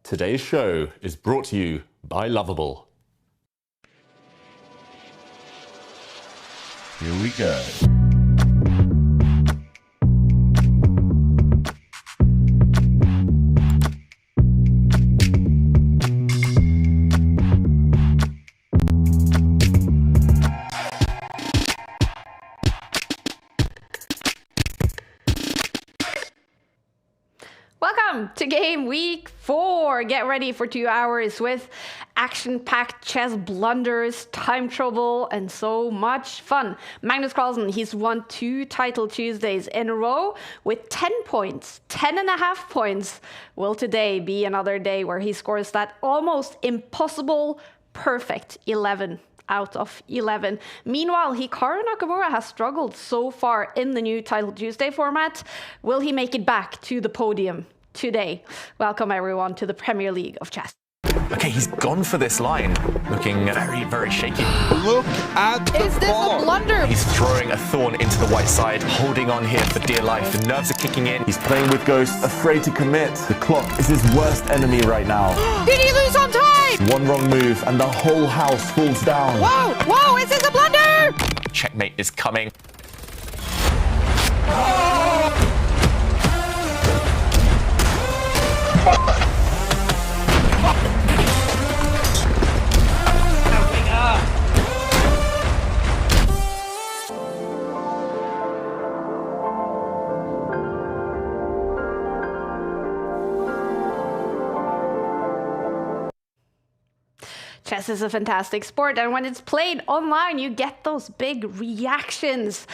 Today's show is brought to you by Lovable. Here we go. Welcome to Game Week 4. Get ready for 2 hours with action-packed chess blunders, time trouble, and so much fun. Magnus Carlsen, he's won 2 title Tuesdays in a row with 10 points, 10.5 points. Will today be another day where he scores that almost impossible perfect 11 out of 11. Meanwhile, Hikaru Nakamura has struggled so far in the new Title Tuesday format. Will he make it back to the podium today? Welcome everyone to the Premier League of Chess. Okay, he's gone for this line, looking very, very shaky. Look at the Is this a blunder? He's throwing a thorn into the white side, holding on here for dear life. The nerves are kicking in. He's playing with Ghost, afraid to commit. The clock is his worst enemy right now. Did he lose on time? One wrong move and the whole house falls down. Whoa, whoa, is this a blunder? Checkmate is coming. Chess is a fantastic sport, and when it's played online, you get those big reactions.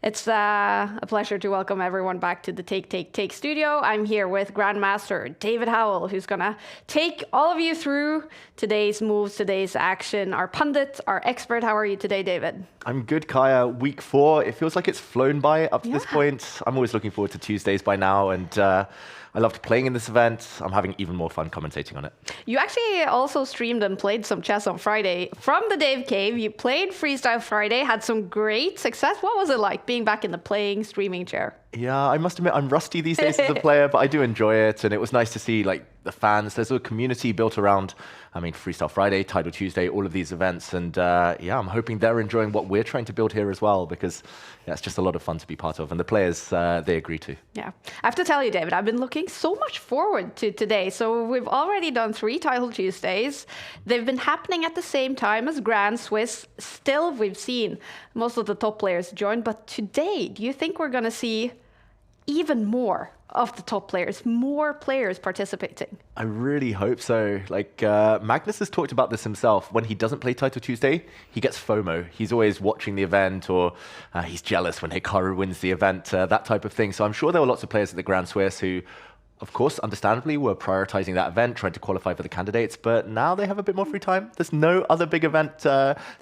It's a pleasure to welcome everyone back to the Take studio. I'm here with Grandmaster David Howell, who's gonna take all of you through today's moves, today's action. Our pundit, our expert. How are you today, David? I'm good, Kaya. Week 4, it feels like it's flown by up to this point. I'm always looking forward to Tuesdays by now, and I loved playing in this event. I'm having even more fun commentating on it. You actually also streamed and played some chess on Friday from the Dave Cave. You played Freestyle Friday, had some great success. What was it like being back in the playing, streaming chair? Yeah, I must admit I'm rusty these days as a player, but I do enjoy it, and it was nice to see like the fans. There's a community built around, Freestyle Friday, Title Tuesday, all of these events, and yeah, I'm hoping they're enjoying what we're trying to build here as well, because yeah, it's just a lot of fun to be part of, and the players, they agree too. Yeah, I have to tell you, David, I've been looking so much forward to today. So we've already done 3 Title Tuesdays. They've been happening at the same time as Grand Swiss. Still, we've seen most of the top players join, but today, do you think we're gonna see even more of the top players, more players participating? I really hope so. Like, Magnus has talked about this himself. When he doesn't play Title Tuesday, he gets FOMO. He's always watching the event, or he's jealous when Hikaru wins the event, that type of thing. So I'm sure there were lots of players at the Grand Swiss who, of course, understandably, were prioritizing that event, trying to qualify for the candidates, but now they have a bit more free time. There's no other big event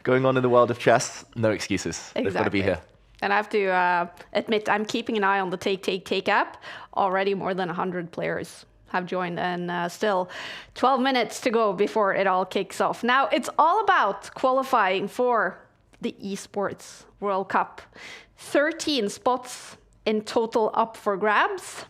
going on in the world of chess. No excuses. Exactly. They've got to be here. And I have to admit, I'm keeping an eye on the Take app. Already more than 100 players have joined, and still 12 minutes to go before it all kicks off. Now, it's all about qualifying for the esports World Cup. 13 spots in total up for grabs.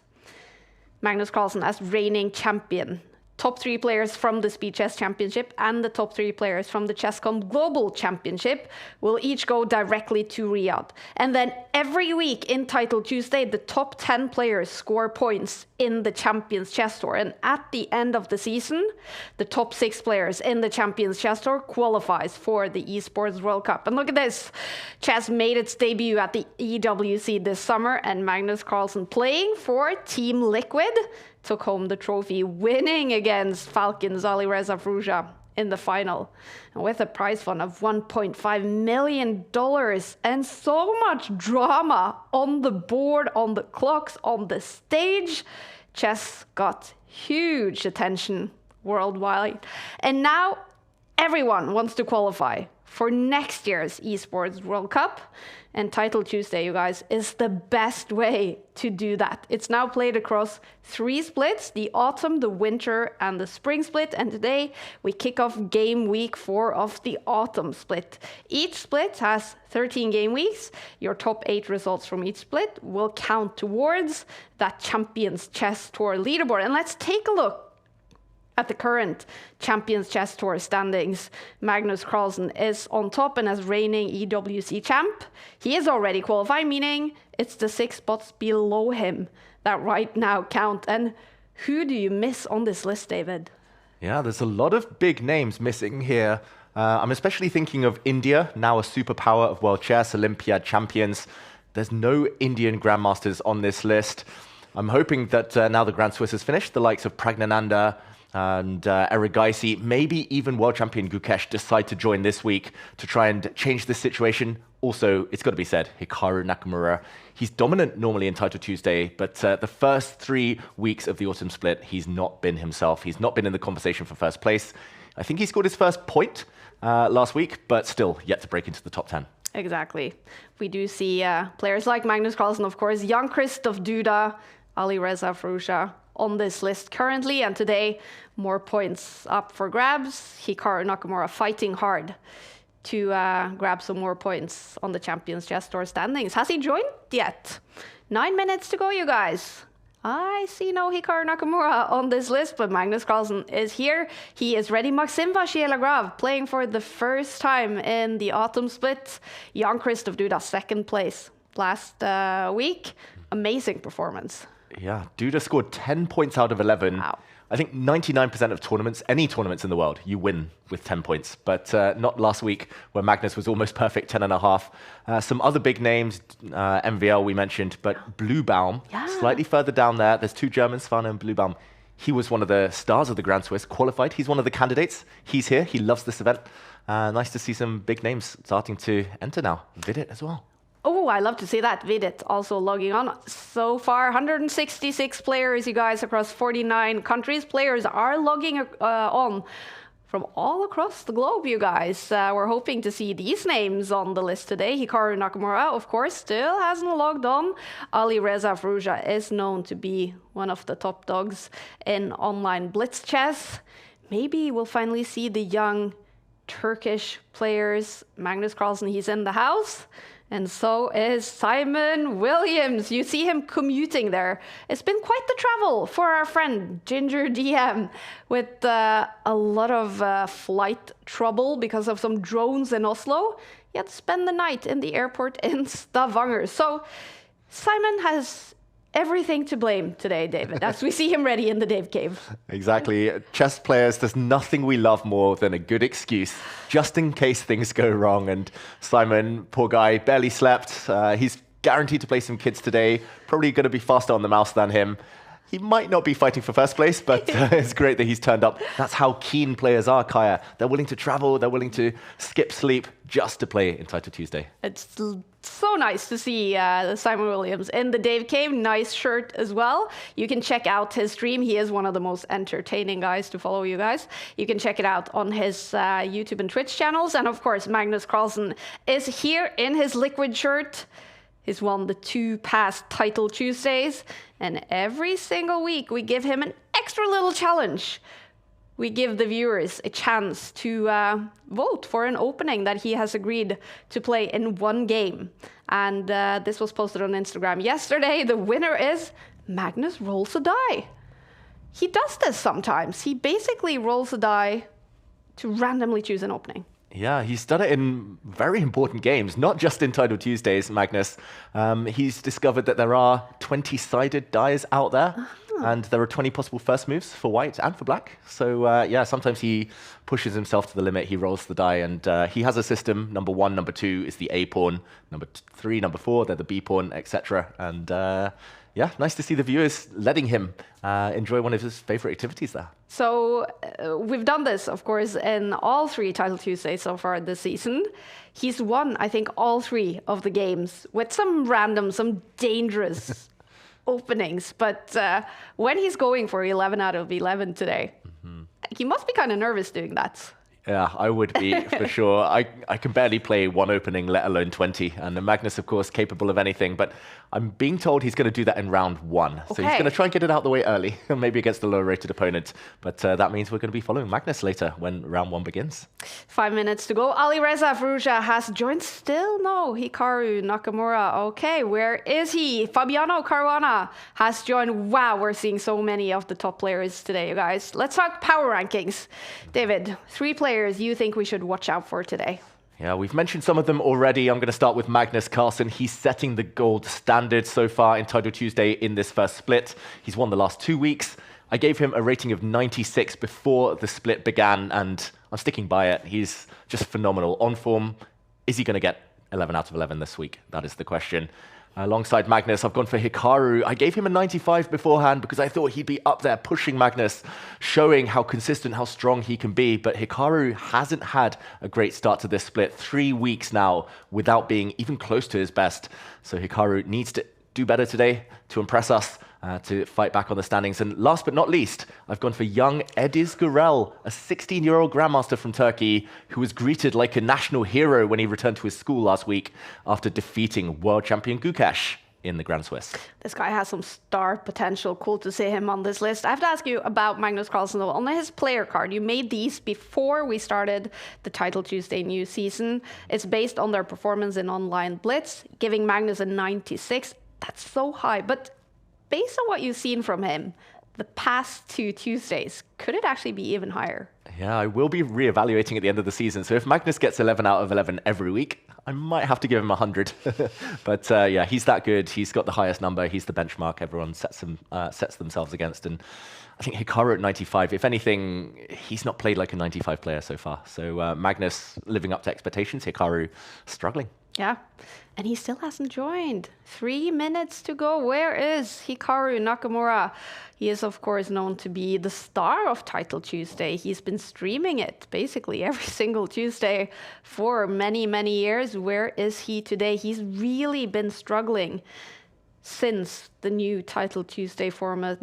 Magnus Carlsen as reigning champion. Top 3 players from the Speed Chess Championship and the top 3 players from the ChessCom Global Championship will each go directly to Riyadh. And then every week in Title Tuesday, the top 10 players score points in the Champions Chess Tour. And at the end of the season, the top 6 players in the Champions Chess Tour qualifies for the Esports World Cup. And look at this. Chess made its debut at the EWC this summer, and Magnus Carlsen, playing for Team Liquid, took home the trophy, winning against Falcon's Alireza Firouzja in the final, and with a prize fund of $1.5 million and so much drama on the board, on the clocks, on the stage. Chess got huge attention worldwide, and now everyone wants to qualify for next year's Esports World Cup. And Title Tuesday, you guys, is the best way to do that. It's now played across 3 splits, the autumn, the winter, and the spring split. And today we kick off game week 4 of the autumn split. Each split has 13 game weeks. Your top 8 results from each split will count towards that Champions Chess Tour leaderboard. And let's take a look At the current Champions Chess Tour standings, Magnus Carlsen is on top and as reigning EWC champ. He is already qualified, meaning it's the 6 spots below him that right now count. And who do you miss on this list, David? Yeah, there's a lot of big names missing here. I'm especially thinking of India, now a superpower of world chess, Olympiad champions. There's no Indian Grandmasters on this list. I'm hoping that now the Grand Swiss is finished, the likes of Pragnananda and Erigaisi, maybe even world champion Gukesh decide to join this week to try and change this situation. Also, it's got to be said, Hikaru Nakamura, he's dominant normally in Title Tuesday, but the first 3 weeks of the autumn split, he's not been himself. He's not been in the conversation for first place. I think he scored his first point last week, but still yet to break into the top 10. Exactly. We do see players like Magnus Carlsen, of course, Jan Christoph Duda, Alireza Firouzja on this list currently, and today more points up for grabs. Hikaru Nakamura fighting hard to grab some more points on the Champions Chess Tour standings. Has he joined yet? 9 minutes to go, you guys. I see no Hikaru Nakamura on this list, but Magnus Carlsen is here. He is ready. Maxime Vachier-Lagrave playing for the first time in the autumn split. Jan Christoph Duda, second place last week. Amazing performance. Yeah, Duda scored 10 points out of 11. Wow. I think 99% of tournaments, any tournaments in the world, you win with 10 points. But not last week, where Magnus was almost perfect, 10.5. Some other big names, MVL we mentioned, but Bluebaum, slightly further down there. There's 2 Germans, Svane and Bluebaum. He was one of the stars of the Grand Swiss, qualified. He's one of the candidates. He's here. He loves this event. Nice to see some big names starting to enter now. Vidit as well. Oh, I love to see that. Vidit also logging on. So far, 166 players, you guys, across 49 countries. Players are logging on from all across the globe, you guys. We're hoping to see these names on the list today. Hikaru Nakamura, of course, still hasn't logged on. Alireza Firouzja is known to be one of the top dogs in online Blitz chess. Maybe we'll finally see the young Turkish players. Magnus Carlsen, he's in the house. And so is Simon Williams. You see him commuting there. It's been quite the travel for our friend Ginger DM with a lot of flight trouble because of some drones in Oslo. He had to spend the night in the airport in Stavanger. So Simon has everything to blame today, David, as we see him ready in the Dave Cave. Exactly. Chess players, there's nothing we love more than a good excuse, just in case things go wrong. And Simon, poor guy, barely slept. He's guaranteed to play some kids today, probably going to be faster on the mouse than him. He might not be fighting for first place, but it's great that he's turned up. That's how keen players are, Kaya. They're willing to travel, they're willing to skip sleep just to play in Title Tuesday. It's so nice to see Simon Williams in the Dave Cave. Nice shirt as well. You can check out his stream. He is one of the most entertaining guys to follow, you guys. You can check it out on his YouTube and Twitch channels. And of course, Magnus Carlsen is here in his liquid shirt. He's won the 2 past Title Tuesdays, and every single week we give him an extra little challenge. We give the viewers a chance to vote for an opening that he has agreed to play in 1 game. And this was posted on Instagram yesterday. The winner is Magnus rolls a die. He does this sometimes. He basically rolls a die to randomly choose an opening. Yeah, he's done it in very important games, not just in Title Tuesdays, Magnus. He's discovered that there are 20-sided dies out there, and there are 20 possible first moves for white and for black. So yeah, sometimes he pushes himself to the limit, he rolls the die, and he has a system. Number 1, number 2 is the A pawn, number 3, number 4, they're the B pawn, etc. And yeah, nice to see the viewers letting him enjoy one of his favorite activities there. So we've done this, of course, in all 3 Title Tuesdays so far this season. He's won, I think, all 3 of the games with some random, some dangerous openings. But when he's going for 11 out of 11 today, he must be kind of nervous doing that. Yeah, I would be for sure. I can barely play one opening, let alone 20. And the Magnus, of course, capable of anything. But I'm being told he's going to do that in round 1. So he's going to try and get it out the way early, maybe against a lower rated opponent. But that means we're going to be following Magnus later when round 1 begins. 5 minutes to go. Alireza Firouzja has joined. Still no. Hikaru Nakamura. Okay, where is he? Fabiano Caruana has joined. Wow, we're seeing so many of the top players today, you guys. Let's talk power rankings. David, 3 players you think we should watch out for today? Yeah, we've mentioned some of them already. I'm going to start with Magnus Carlsen. He's setting the gold standard so far in Title Tuesday in this first split. He's won the last 2 weeks. I gave him a rating of 96 before the split began, and I'm sticking by it. He's just phenomenal. On form, is he going to get 11 out of 11 this week? That is the question. Alongside Magnus, I've gone for Hikaru. I gave him a 95 beforehand because I thought he'd be up there pushing Magnus, showing how consistent, how strong he can be. But Hikaru hasn't had a great start to this split. 3 weeks now without being even close to his best. So Hikaru needs to do better today to impress us, to fight back on the standings. And last but not least, I've gone for young Ediz Gurel, a 16-year-old Grandmaster from Turkey who was greeted like a national hero when he returned to his school last week after defeating world champion Gukesh in the Grand Swiss. This guy has some star potential. Cool to see him on this list. I have to ask you about Magnus Carlsen though. On his player card, you made these before we started the Title Tuesday new season. It's based on their performance in online Blitz, giving Magnus a 96. That's so high, but based on what you've seen from him the past 2 Tuesdays, could it actually be even higher? Yeah, I will be reevaluating at the end of the season. So if Magnus gets 11 out of 11 every week, I might have to give him 100. But yeah, he's that good. He's got the highest number. He's the benchmark everyone sets themselves against. And I think Hikaru at 95, if anything, he's not played like a 95 player so far. So Magnus living up to expectations, Hikaru struggling. Yeah, and he still hasn't joined. 3 minutes to go. Where is Hikaru Nakamura? He is, of course, known to be the star of Title Tuesday. He's been streaming it basically every single Tuesday for many, many years. Where is he today? He's really been struggling since the new Title Tuesday format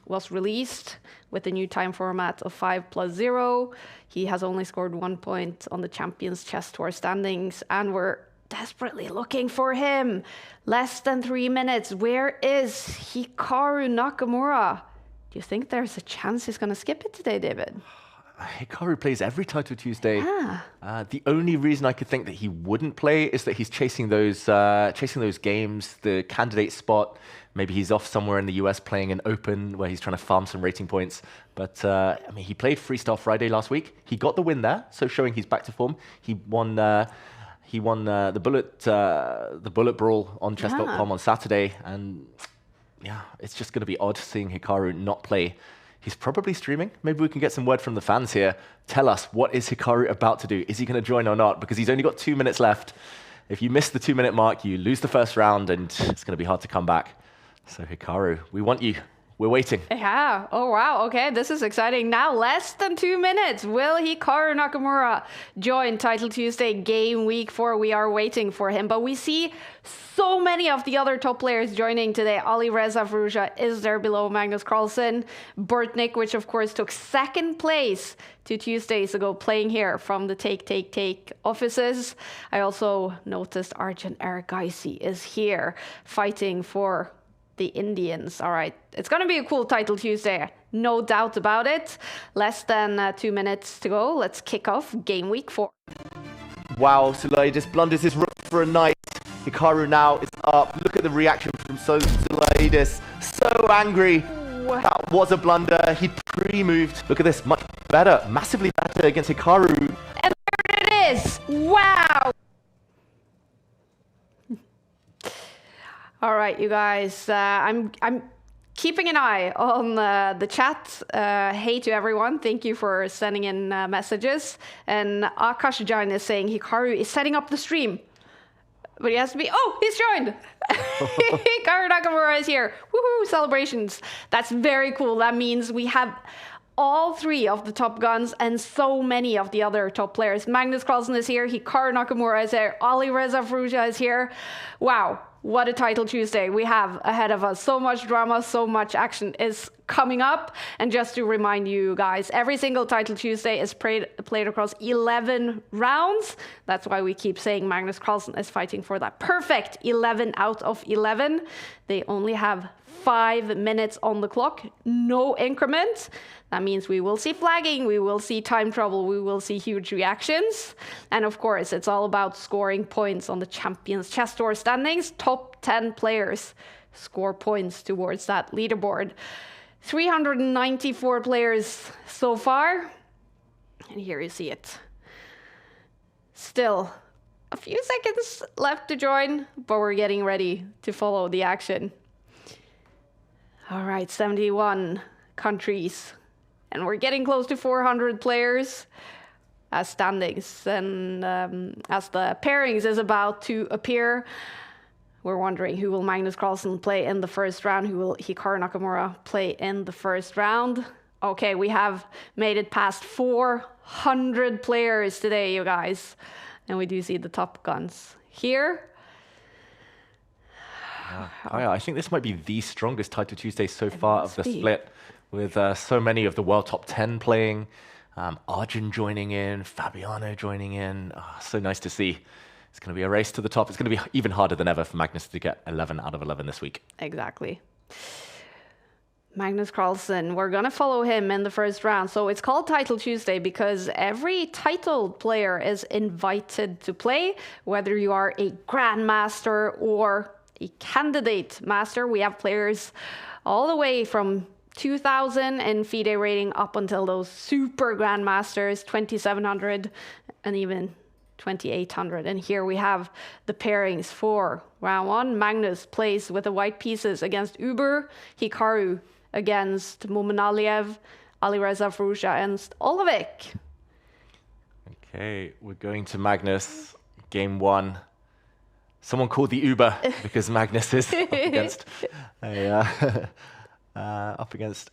was released with the new time format of 5+0. He has only scored 1 point on the Champions Chess Tour standings, and we're desperately looking for him. Less than 3 minutes. Where is Hikaru Nakamura? Do you think there's a chance he's going to skip it today, David? Hikaru plays every Title Tuesday. Yeah. The only reason I could think that he wouldn't play is that he's chasing those games, the candidate spot. Maybe he's off somewhere in the US playing an Open where he's trying to farm some rating points. But I mean, he played Freestyle Friday last week. He got the win there, so showing he's back to form. He won the bullet brawl on chess.com on Saturday, and yeah, it's just going to be odd seeing Hikaru not play. He's probably streaming. Maybe we can get some word from the fans here. Tell us, what is Hikaru about to do? Is he going to join or not? Because he's only got 2 minutes left. If you miss the 2-minute mark, you lose the first round, and it's going to be hard to come back. So Hikaru, we want you. We're waiting. Yeah. Oh, wow. Okay, this is exciting. Now, less than 2 minutes. Will Hikaru Nakamura join Title Tuesday Game Week 4? We are waiting for him. But we see so many of the other top players joining today. Alireza Firouzja is there below Magnus Carlsen. Burtnik, which of course took 2nd place 2 Tuesdays ago, playing here from the Take offices. I also noticed Arjun Erigaisi is here fighting for the Indians. All right, it's going to be a cool Title Tuesday, no doubt about it. Less than 2 minutes to go. Let's kick off Game Week 4. Wow, Sulaidis blunders his rook for a knight. Hikaru now is up. Look at the reaction from Sulaidis. So angry. What? That was a blunder. He pre-moved. Look at this, much better, massively better against Hikaru. And there it is. Wow. All right, you guys, I'm keeping an eye on the chat. Hey to everyone. Thank you for sending in messages. And Akash Jain is saying Hikaru is setting up the stream. But he has to be... Oh, he's joined. Hikaru Nakamura is here. Woohoo, celebrations. That's very cool. That means we have all 3 of the top guns and so many of the other top players. Magnus Carlsen is here. Hikaru Nakamura is here. Alireza Firouzja is here. Wow. what a title Tuesday we have ahead of us. So much drama, so much action is coming up. And just to remind you guys, every single title Tuesday is played across 11 rounds. That's why we keep saying Magnus Carlsen is fighting for that perfect 11 out of 11. They only have 5 minutes on the clock, no increment. That means we will see flagging, we will see time trouble, we will see huge reactions. And of course, it's all about scoring points on the Champions Chess Tour standings. Top 10 players score points towards that leaderboard. 394 players so far. And here you see it. Still a few seconds left to join, but we're getting ready to follow the action. All right, 71 countries. And we're getting close to 400 players as standings. And as the pairings is about to appear, we're wondering who will Magnus Carlsen play in the first round? Who will Hikaru Nakamura play in the first round? Okay, we have made it past 400 players today, you guys. And we do see the top guns here. I think this might be the strongest Title Tuesday so far of the split, with so many of the world top 10 playing, Arjun joining in, Fabiano joining in. So nice to see. It's going to be a race to the top. It's going to be even harder than ever for Magnus to get 11 out of 11 this week. Exactly. Magnus Carlsen, we're going to follow him in the first round. So it's called Title Tuesday because every titled player is invited to play, whether you are a Grandmaster or a candidate master. We have players all the way from 2000 in FIDE rating up until those super Grandmasters, 2700 and even 2800. And here we have the pairings for round one. Magnus plays with the white pieces against Uber, Hikaru against Mumanaliev, Alireza Firouzja against Lazavik. Okay, we're going to Magnus, game one. Someone called the Uber because Magnus is up against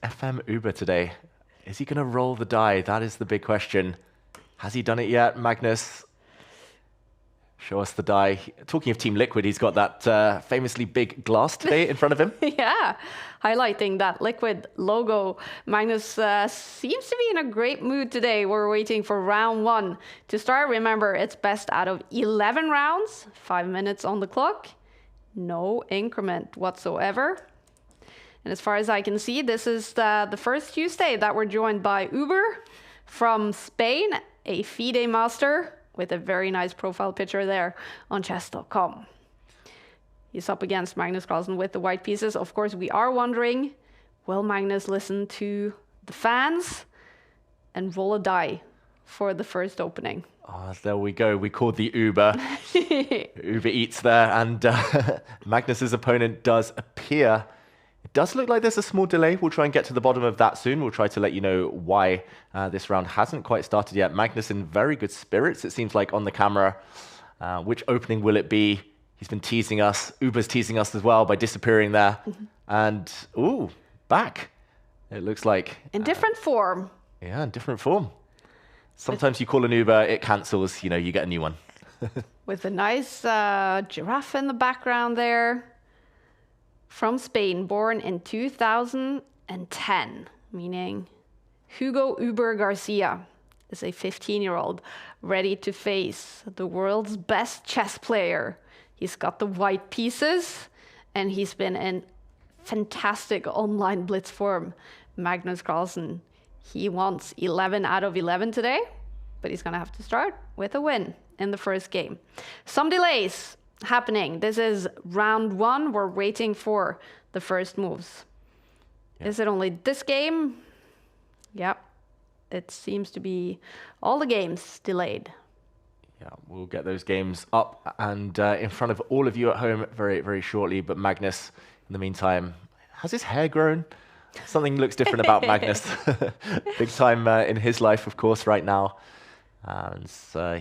FM Uber today. Is he going to roll the die? That is the big question. Has he done it yet, Magnus? Show us the die. Talking of Team Liquid, he's got that famously big glass today in front of him. Yeah, highlighting that Liquid logo. Magnus seems to be in a great mood today. We're waiting for round one to start. Remember, it's best out of 11 rounds, 5 minutes on the clock, no increment whatsoever. And as far as I can see, this is the first Tuesday that we're joined by Uber from Spain, a FIDE master, with a very nice profile picture there on chess.com. He's up against Magnus Carlsen with the white pieces. Of course, we are wondering, will Magnus listen to the fans and roll a die for the first opening? Oh, there we go. We called the Uber. Uber Eats there, and Magnus's opponent does appear. It does look like there's a small delay. We'll try and get to the bottom of that soon. We'll try to let you know why this round hasn't quite started yet. Magnus in very good spirits, it seems like, on the camera. Which opening will it be? He's been teasing us. Uber's teasing us as well by disappearing there. And, ooh, back. It looks like. In different form. Yeah, in different form. Sometimes you call an Uber, it cancels, you get a new one. With a nice giraffe in the background there. From Spain, born in 2010, meaning Hugo Uber Garcia is a 15-year-old ready to face the world's best chess player. He's got the white pieces, and he's been in fantastic online Blitz form. Magnus Carlsen, he wants 11 out of 11 today, but he's going to have to start with a win in the first game. Some delays happening. This is round one. We're waiting for the first moves. Yeah. Is it only this game? Yep. It seems to be all the games delayed. Yeah, we'll get those games up and in front of all of you at home very, very shortly. But Magnus, in the meantime, has his hair grown? Something looks different about Magnus. Big time in his life, of course, right now. And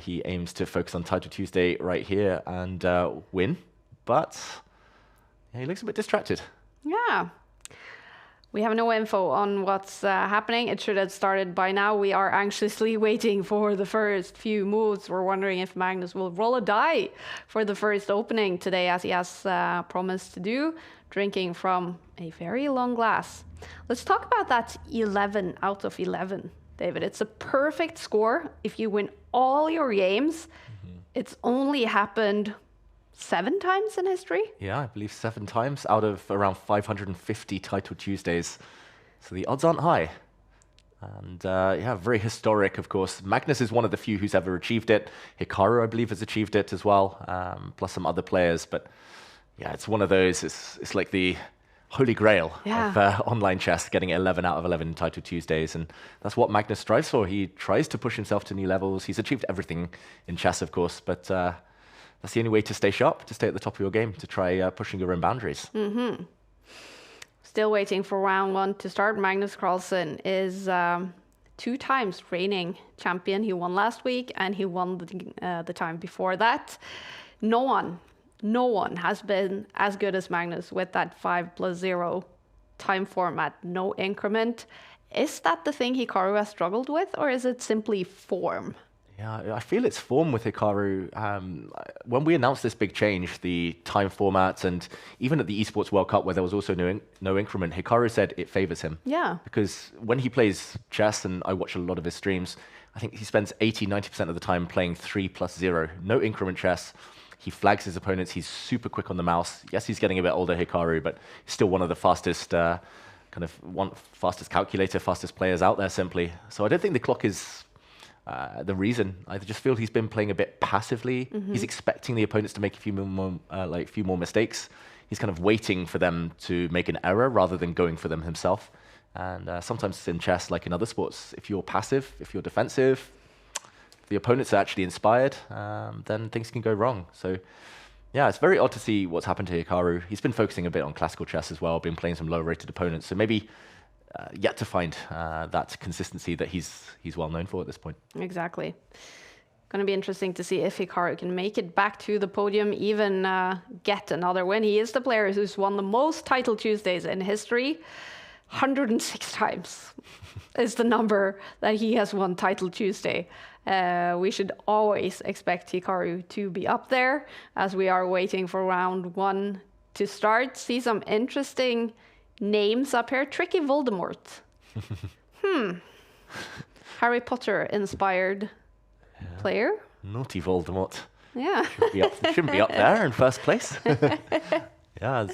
he aims to focus on Title Tuesday right here and win. But yeah, he looks a bit distracted. Yeah. We have no info on what's happening. It should have started by now. We are anxiously waiting for the first few moves. We're wondering if Magnus will roll a die for the first opening today, as he has promised to do, drinking from a very long glass. Let's talk about that 11 out of 11, David. It's a perfect score if you win all your games. It's only happened 7 times in history. Yeah, I believe 7 times out of around 550 Title Tuesdays. So the odds aren't high. And yeah, very historic, of course. Magnus is one of the few who's ever achieved it. Hikaru, I believe, has achieved it as well, plus some other players. But yeah, it's one of those, it's like the holy grail of online chess, getting 11 out of 11 Title Tuesdays. And that's what Magnus strives for. He tries to push himself to new levels. He's achieved everything in chess, of course, but that's the only way to stay sharp, to stay at the top of your game, to try pushing your own boundaries. Still waiting for round 1 to start. Magnus Carlsen is 2 times reigning champion. He won last week and he won the time before that. No one has been as good as Magnus with that 5+0 time format, no increment. Is that the thing Hikaru has struggled with, or is it simply form? Yeah, I feel it's form with Hikaru. When we announced this big change, the time format, and even at the Esports World Cup where there was also no increment, Hikaru said it favors him. Yeah. Because when he plays chess, and I watch a lot of his streams, I think he spends 80-90% of the time playing 3+0, no increment chess. He flags his opponents. He's super quick on the mouse. Yes, he's getting a bit older, Hikaru, but he's still one of the fastest fastest calculator, fastest players out there, simply. So I don't think the clock is the reason. I just feel he's been playing a bit passively. He's expecting the opponents to make a few more mistakes. He's kind of waiting for them to make an error rather than going for them himself. And sometimes in chess, like in other sports, if you're passive, if you're defensive, if the opponents are actually inspired, then things can go wrong. So yeah, it's very odd to see what's happened to Hikaru. He's been focusing a bit on classical chess as well, been playing some low-rated opponents. So maybe yet to find that consistency that he's well known for at this point. Exactly. Going to be interesting to see if Hikaru can make it back to the podium, even get another win. He is the player who's won the most Title Tuesdays in history. 106 times is the number that he has won Title Tuesday. We should always expect Hikaru to be up there as we are waiting for round 1 to start. See some interesting names up here. Tricky Voldemort. Harry Potter inspired player. Naughty Voldemort. Yeah. Shouldn't be up there in first place. Yeah,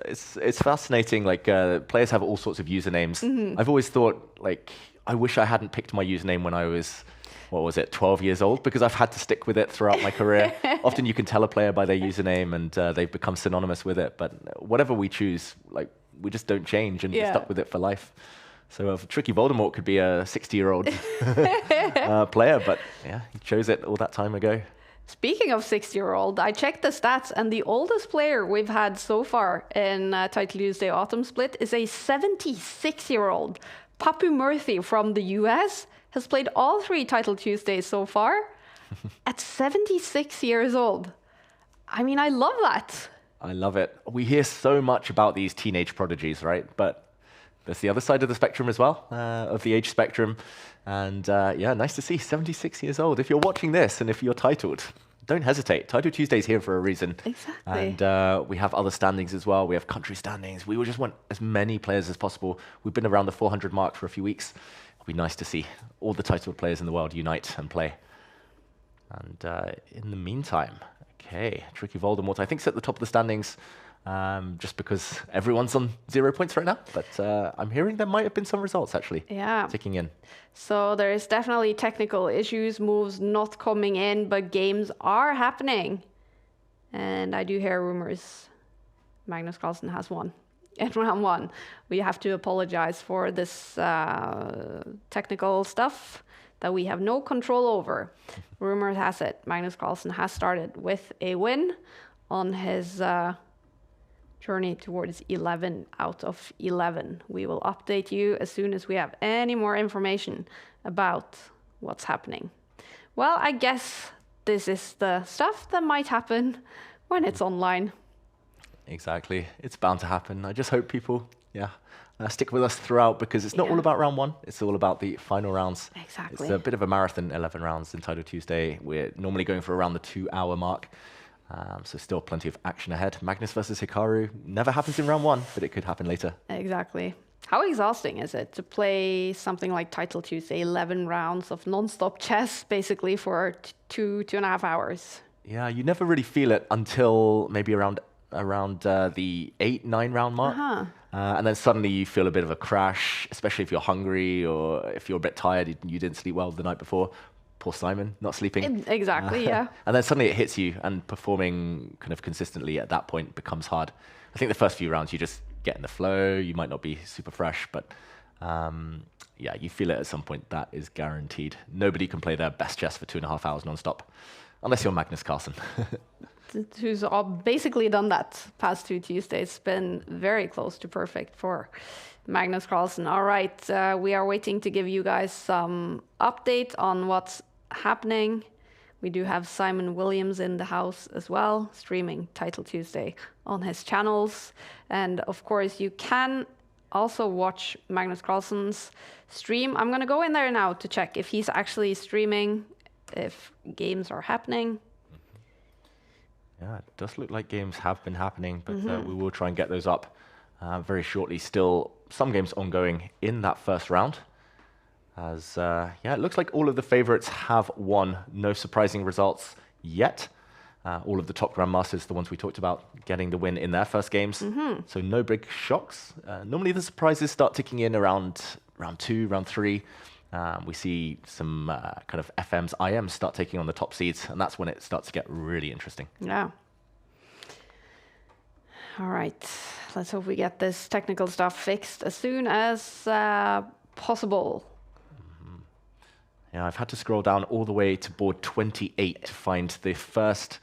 it's fascinating. Like players have all sorts of usernames. I've always thought, like, I wish I hadn't picked my username when I was, 12 years old, because I've had to stick with it throughout my career. Often you can tell a player by their username and they've become synonymous with it. But whatever we choose, like, we just don't change and we're stuck with it for life. So Tricky Voldemort could be a 60-year-old player, but yeah, he chose it all that time ago. Speaking of 60-year-old, I checked the stats, and the oldest player we've had so far in Title Tuesday Autumn Split is a 76-year-old. Papu Murthy from the US has played all 3 Title Tuesdays so far at 76 years old. I mean, I love that. I love it. We hear so much about these teenage prodigies, right? But there's the other side of the spectrum as well, of the age spectrum. And yeah, nice to see 76 years old. If you're watching this and if you're titled, don't hesitate. Title Tuesday's here for a reason. Exactly. And we have other standings as well. We have country standings. We just want as many players as possible. We've been around the 400 mark for a few weeks. It'll be nice to see all the titled players in the world unite and play. And in the meantime, okay, Tricky Voldemort, I think, is at the top of the standings. Just because everyone's on 0 points right now. But I'm hearing there might have been some results actually ticking in. So there is definitely technical issues, moves not coming in, but games are happening. And I do hear rumors Magnus Carlsen has won in round 1. We have to apologize for this technical stuff that we have no control over. Rumor has it Magnus Carlsen has started with a win on his journey towards 11 out of 11. We will update you as soon as we have any more information about what's happening. Well, I guess this is the stuff that might happen when it's online. Exactly. It's bound to happen. I just hope people, stick with us throughout because it's not all Yeah. about round one. It's all about the final rounds. Exactly. It's a bit of a marathon, 11 rounds in Title Tuesday. We're normally going for around the 2-hour mark. So still plenty of action ahead. Magnus versus Hikaru never happens in round one, but it could happen later. Exactly. How exhausting is it to play something like Title Tuesday, 11 rounds of non-stop chess, basically for 2.5 hours? Yeah, you never really feel it until maybe around the 8-9 round mark. And then suddenly you feel a bit of a crash, especially if you're hungry or if you're a bit tired, you didn't sleep well the night before. Poor Simon, not sleeping. Exactly, yeah. And then suddenly it hits you, and performing kind of consistently at that point becomes hard. I think the first few rounds you just get in the flow. You might not be super fresh, but yeah, you feel it at some point. That is guaranteed. Nobody can play their best chess for 2.5 hours non-stop, unless you're Magnus Carlsen. Who's basically done that past 2 Tuesdays. Been very close to perfect for Magnus Carlsen. All right, we are waiting to give you guys some update on what's happening. We do have Simon Williams in the house as well, streaming Title Tuesday on his channels. And of course, you can also watch Magnus Carlsen's stream. I'm going to go in there now to check if he's actually streaming, if games are happening. Yeah, it does look like games have been happening, but we will try and get those up very shortly. Still, some games ongoing in that first round. As yeah, it looks like all of the favorites have won. No surprising results yet. All of the top Grandmasters, the ones we talked about, getting the win in their first games. So no big shocks. Normally the surprises start ticking in around round 2, round 3. We see some kind of FMs, IMs start taking on the top seeds, and that's when it starts to get really interesting. Yeah. All right. Let's hope we get this technical stuff fixed as soon as possible. Yeah, I've had to scroll down all the way to board 28 to find the first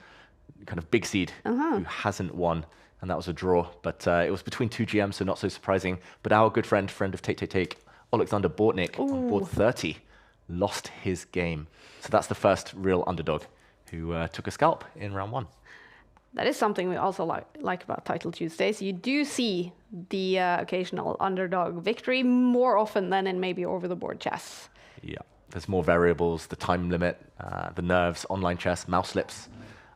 kind of big seed who hasn't won, and that was a draw. But it was between 2 GMs, so not so surprising. But our good friend of Take, Alexander Bortnik, on board 30, lost his game. So that's the first real underdog who took a scalp in round 1. That is something we also like about Title Tuesdays. You do see the occasional underdog victory more often than in maybe over-the-board chess. Yeah. There's more variables, the time limit, the nerves, online chess, mouse slips.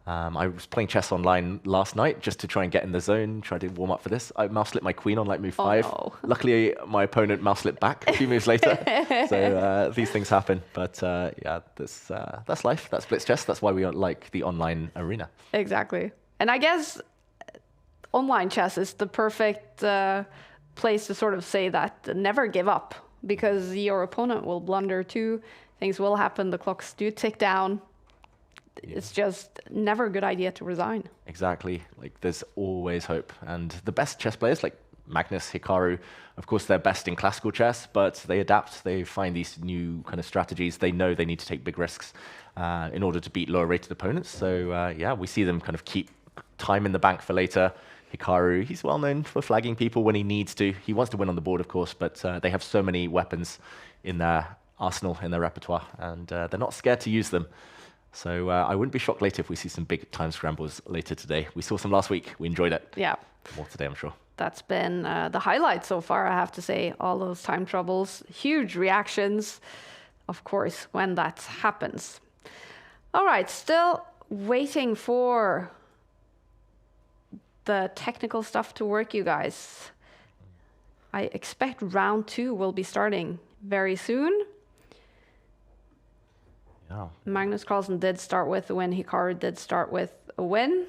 I was playing chess online last night just to try and get in the zone, try to warm up for this. I mouse slipped my queen on like move 5. no. Luckily, my opponent mouse slipped back a few moves later. So these things happen. But yeah, that's life. That's Blitz chess. That's why we like the online arena. Exactly. And I guess online chess is the perfect place to sort of say that never give up, because your opponent will blunder too. Things will happen. The clocks do tick down. Yeah. It's just never a good idea to resign. Exactly. Like there's always hope. And the best chess players like Magnus, Hikaru, of course, they're best in classical chess, but they adapt. They find these new kind of strategies. They know they need to take big risks in order to beat lower rated opponents. So yeah, we see them kind of keep time in the bank for later. Hikaru, he's well known for flagging people when he needs to. He wants to win on the board, of course, but they have so many weapons in their arsenal, in their repertoire, and they're not scared to use them. So I wouldn't be shocked later if we see some big time scrambles later today. We saw some last week. We enjoyed it. Yeah. More today, I'm sure. That's been the highlight so far, I have to say. All those time troubles, huge reactions, of course, when that happens. All right, still waiting for the technical stuff to work, you guys. I expect round 2 will be starting very soon. Yeah. Magnus Carlsen did start with a win. Hikaru did start with a win.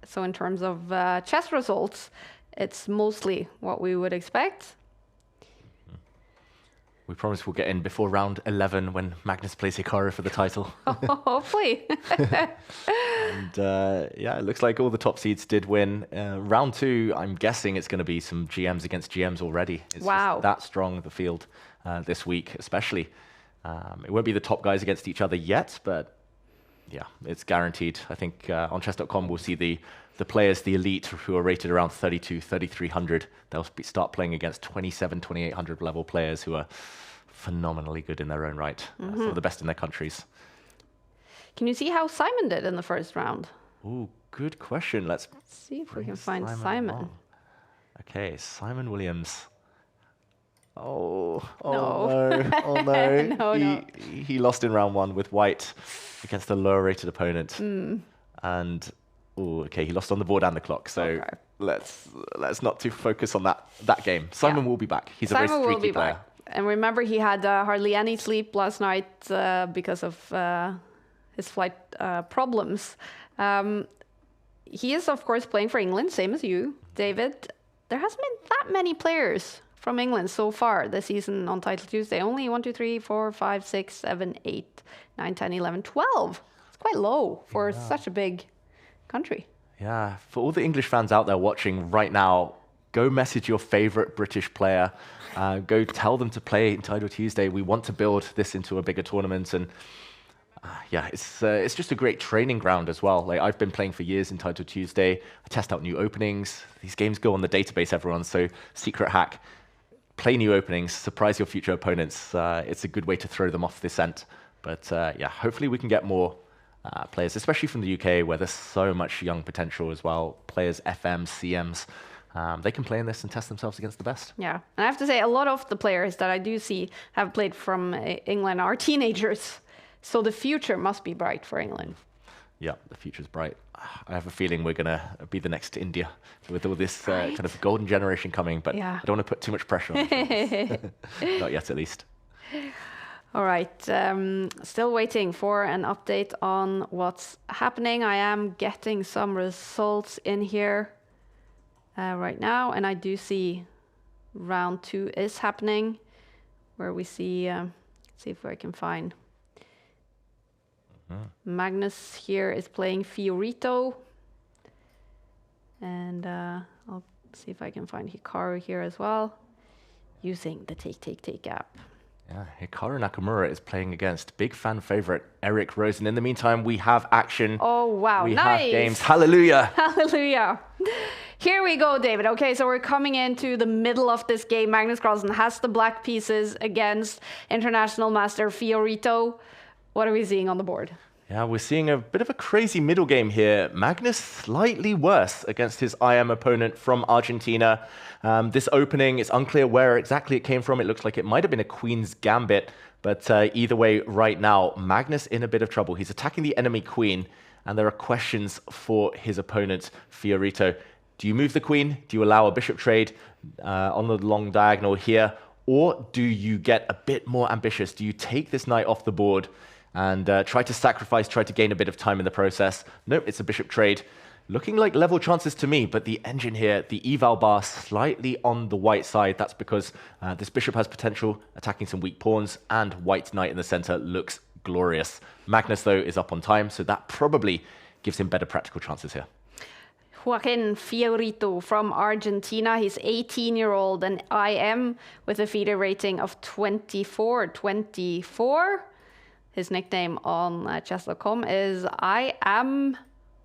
So in terms of chess results, it's mostly what we would expect. We promise we'll get in before round 11 when Magnus plays Hikaru for the title. Hopefully. And yeah, it looks like all the top seeds did win. Round 2, I'm guessing it's going to be some GMs against GMs already. It's wow. Just that strong, the field, this week especially. It won't be the top guys against each other yet, but yeah, it's guaranteed. I think on chess.com we'll see the players, the elite, who are rated around 32, 3,300. They'll start playing against 27, 2,800 level players who are phenomenally good in their own right. Some of the best in their countries. Can you see how Simon did in the first round? Ooh, good question. Let's see if we can find Simon. Okay, Simon Williams. Oh No. no. Oh no. No. He lost in round 1 with white against a lower rated opponent. And okay, he lost on the board and the clock. So Okay. let's not too focus on that game. Simon will be back. He's a very Simon will streaky be player. back. And remember, he had hardly any sleep last night because of his flight problems. He is, of course, playing for England, same as you, David. There hasn't been that many players from England so far this season on Title Tuesday. Only 1, 2, 3, 4, 5, 6, 7, 8, 9, 10, 11, 12. It's quite low for such a big country. Yeah, for all the English fans out there watching right now, go message your favorite British player. Go tell them to play in Title Tuesday. We want to build this into a bigger tournament. And yeah, it's just a great training ground as well. Like, I've been playing for years in Title Tuesday. I test out new openings. These games go on the database, everyone. So secret hack, play new openings, surprise your future opponents. It's a good way to throw them off the scent. But yeah, hopefully we can get more players, especially from the UK, where there's so much young potential as well. Players, FMs, CMs. They can play in this and test themselves against the best. Yeah, and I have to say, a lot of the players that I do see have played from England are teenagers. So the future must be bright for England. Yeah, the future's bright. I have a feeling we're going to be the next India with all this kind of golden generation coming, but Yeah. I don't want to put too much pressure on them. Not yet, at least. All right, still waiting for an update on what's happening. I am getting some results in here right now, and I do see round 2 is happening, where we see, see if I can find. Magnus here is playing Fiorito, and I'll see if I can find Hikaru here as well, using the take app. Yeah, Hikaru Nakamura is playing against big fan favorite Eric Rosen. In the meantime, we have action. Oh, wow, we nice. have games. Hallelujah. Hallelujah. Here we go, David. Okay, so we're coming into the middle of this game. Magnus Carlsen has the black pieces against international master Fiorito. What are we seeing on the board? Yeah, we're seeing a bit of a crazy middle game here. Magnus slightly worse against his IM opponent from Argentina. This opening, it's unclear where exactly it came from. It looks like it might have been a Queen's Gambit. But either way, right now, Magnus in a bit of trouble. He's attacking the enemy Queen, and there are questions for his opponent, Fiorito. Do you move the Queen? Do you allow a bishop trade on the long diagonal here? Or do you get a bit more ambitious? Do you take this knight off the board and try to sacrifice, try to gain a bit of time in the process? Nope, it's a bishop trade. Looking like level chances to me, but the engine here, the eval bar slightly on the white side. That's because this bishop has potential, attacking some weak pawns, and white knight in the center looks glorious. Magnus, though, is up on time, so that probably gives him better practical chances here. Joaquin Fiorito from Argentina. He's 18-year-old and IM with a FIDE rating of 24. His nickname on chess.com is I am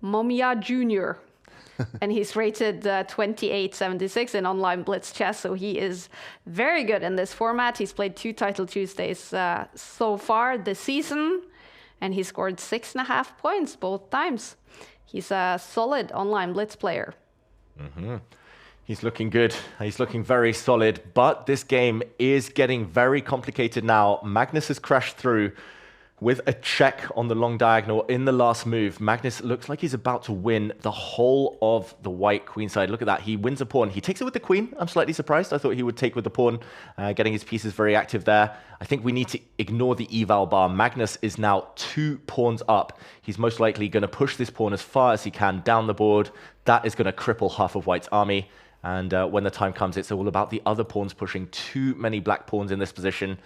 Momia Jr. And he's rated 2876 in online Blitz chess, so he is very good in this format. He's played 2 Title Tuesdays so far this season, and he scored 6.5 points both times. He's a solid online Blitz player. Mm-hmm. He's looking good. He's looking very solid, but this game is getting very complicated now. Magnus has crashed through with a check on the long diagonal in the last move. Magnus looks like he's about to win the whole of the white queen side. Look at that. He wins a pawn. He takes it with the queen. I'm slightly surprised. I thought he would take with the pawn, getting his pieces very active there. I think we need to ignore the eval bar. Magnus is now 2 pawns up. He's most likely going to push this pawn as far as he can down the board. That is going to cripple half of white's army. And when the time comes, it's all about the other pawns pushing. Too many black pawns in this position.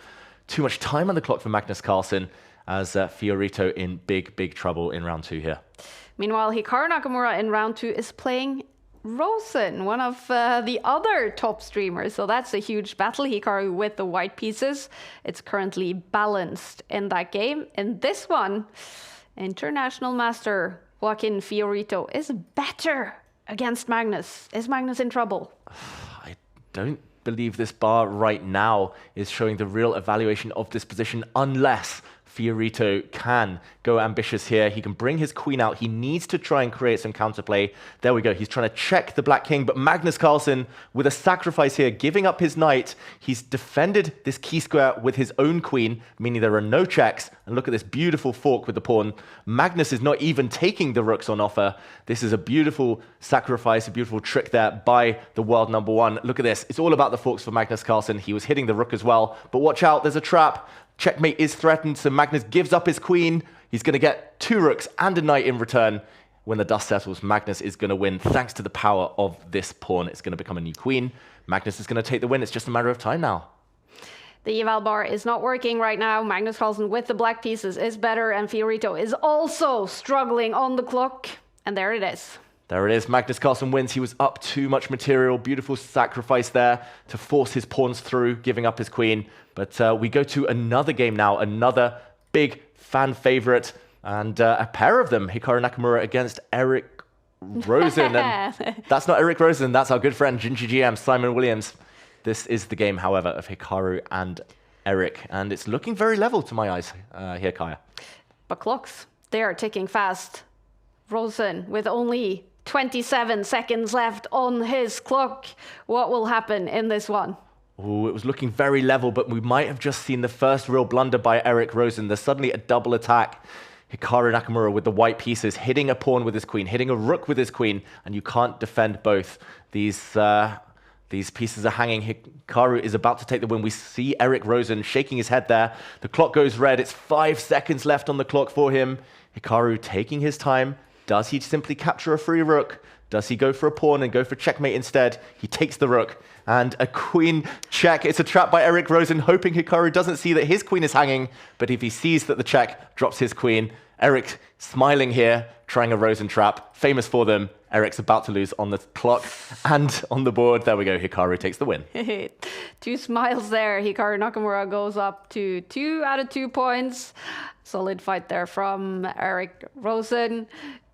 Too much time on the clock for Magnus Carlsen, as Fiorito in big trouble in round 2 here. Meanwhile, Hikaru Nakamura in round 2 is playing Rosen, one of the other top streamers. So that's a huge battle. Hikaru with the white pieces. It's currently balanced in that game. In this one, international master Joaquin Fiorito is better against Magnus. Is Magnus in trouble? I don't believe this bar right now is showing the real evaluation of this position, unless Fiorito can go ambitious here. He can bring his queen out. He needs to try and create some counterplay. There we go. He's trying to check the black king, but Magnus Carlsen with a sacrifice here, giving up his knight. He's defended this key square with his own queen, meaning there are no checks. And look at this beautiful fork with the pawn. Magnus is not even taking the rooks on offer. This is a beautiful sacrifice, a beautiful trick there by the world number one. Look at this. It's all about the forks for Magnus Carlsen. He was hitting the rook as well, but watch out, there's a trap. Checkmate is threatened, so Magnus gives up his queen. He's going to get 2 rooks and a knight in return. When the dust settles, Magnus is going to win thanks to the power of this pawn. It's going to become a new queen. Magnus is going to take the win. It's just a matter of time now. The eval bar is not working right now. Magnus Carlsen with the black pieces is better, and Fiorito is also struggling on the clock. And there it is. There it is. Magnus Carlsen wins. He was up too much material. Beautiful sacrifice there to force his pawns through, giving up his queen. But we go to another game now, another big fan favorite, and a pair of them, Hikaru Nakamura against Eric Rosen. And that's not Eric Rosen, that's our good friend, Gingy GM, Simon Williams. This is the game, however, of Hikaru and Eric, and it's looking very level to my eyes here, Kaya. But clocks, they are ticking fast. Rosen with only 27 seconds left on his clock. What will happen in this one? Oh, it was looking very level, but we might have just seen the first real blunder by Eric Rosen. There's suddenly a double attack. Hikaru Nakamura with the white pieces, hitting a pawn with his queen, hitting a rook with his queen, and you can't defend both. These pieces are hanging. Hikaru is about to take the win. We see Eric Rosen shaking his head there. The clock goes red. It's 5 seconds left on the clock for him. Hikaru taking his time. Does he simply capture a free rook? Does he go for a pawn and go for checkmate instead? He takes the rook and a queen check. It's a trap by Eric Rosen, hoping Hikaru doesn't see that his queen is hanging. But if he sees that the check drops his queen, Eric smiling here, trying a Rosen trap. Famous for them. Eric's about to lose on the clock and on the board. There we go. Hikaru takes the win. 2 smiles there. Hikaru Nakamura goes up to 2 out of 2 points. Solid fight there from Eric Rosen.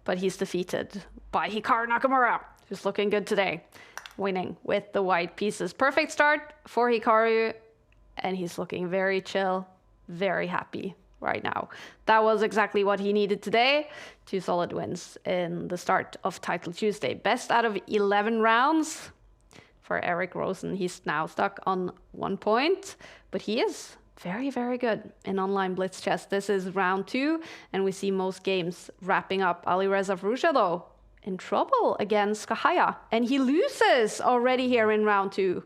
But he's defeated by Hikaru Nakamura, who's looking good today, winning with the white pieces. Perfect start for Hikaru, and he's looking very chill, very happy right now. That was exactly what he needed today. 2 solid wins in the start of Title Tuesday. Best out of 11 rounds for Eric Rosen. He's now stuck on 1 point, but he is very, very good in online Blitz chess. This is round 2, and we see most games wrapping up. Alireza Firouzja, though, in trouble against Kahaya, and he loses already here in round 2.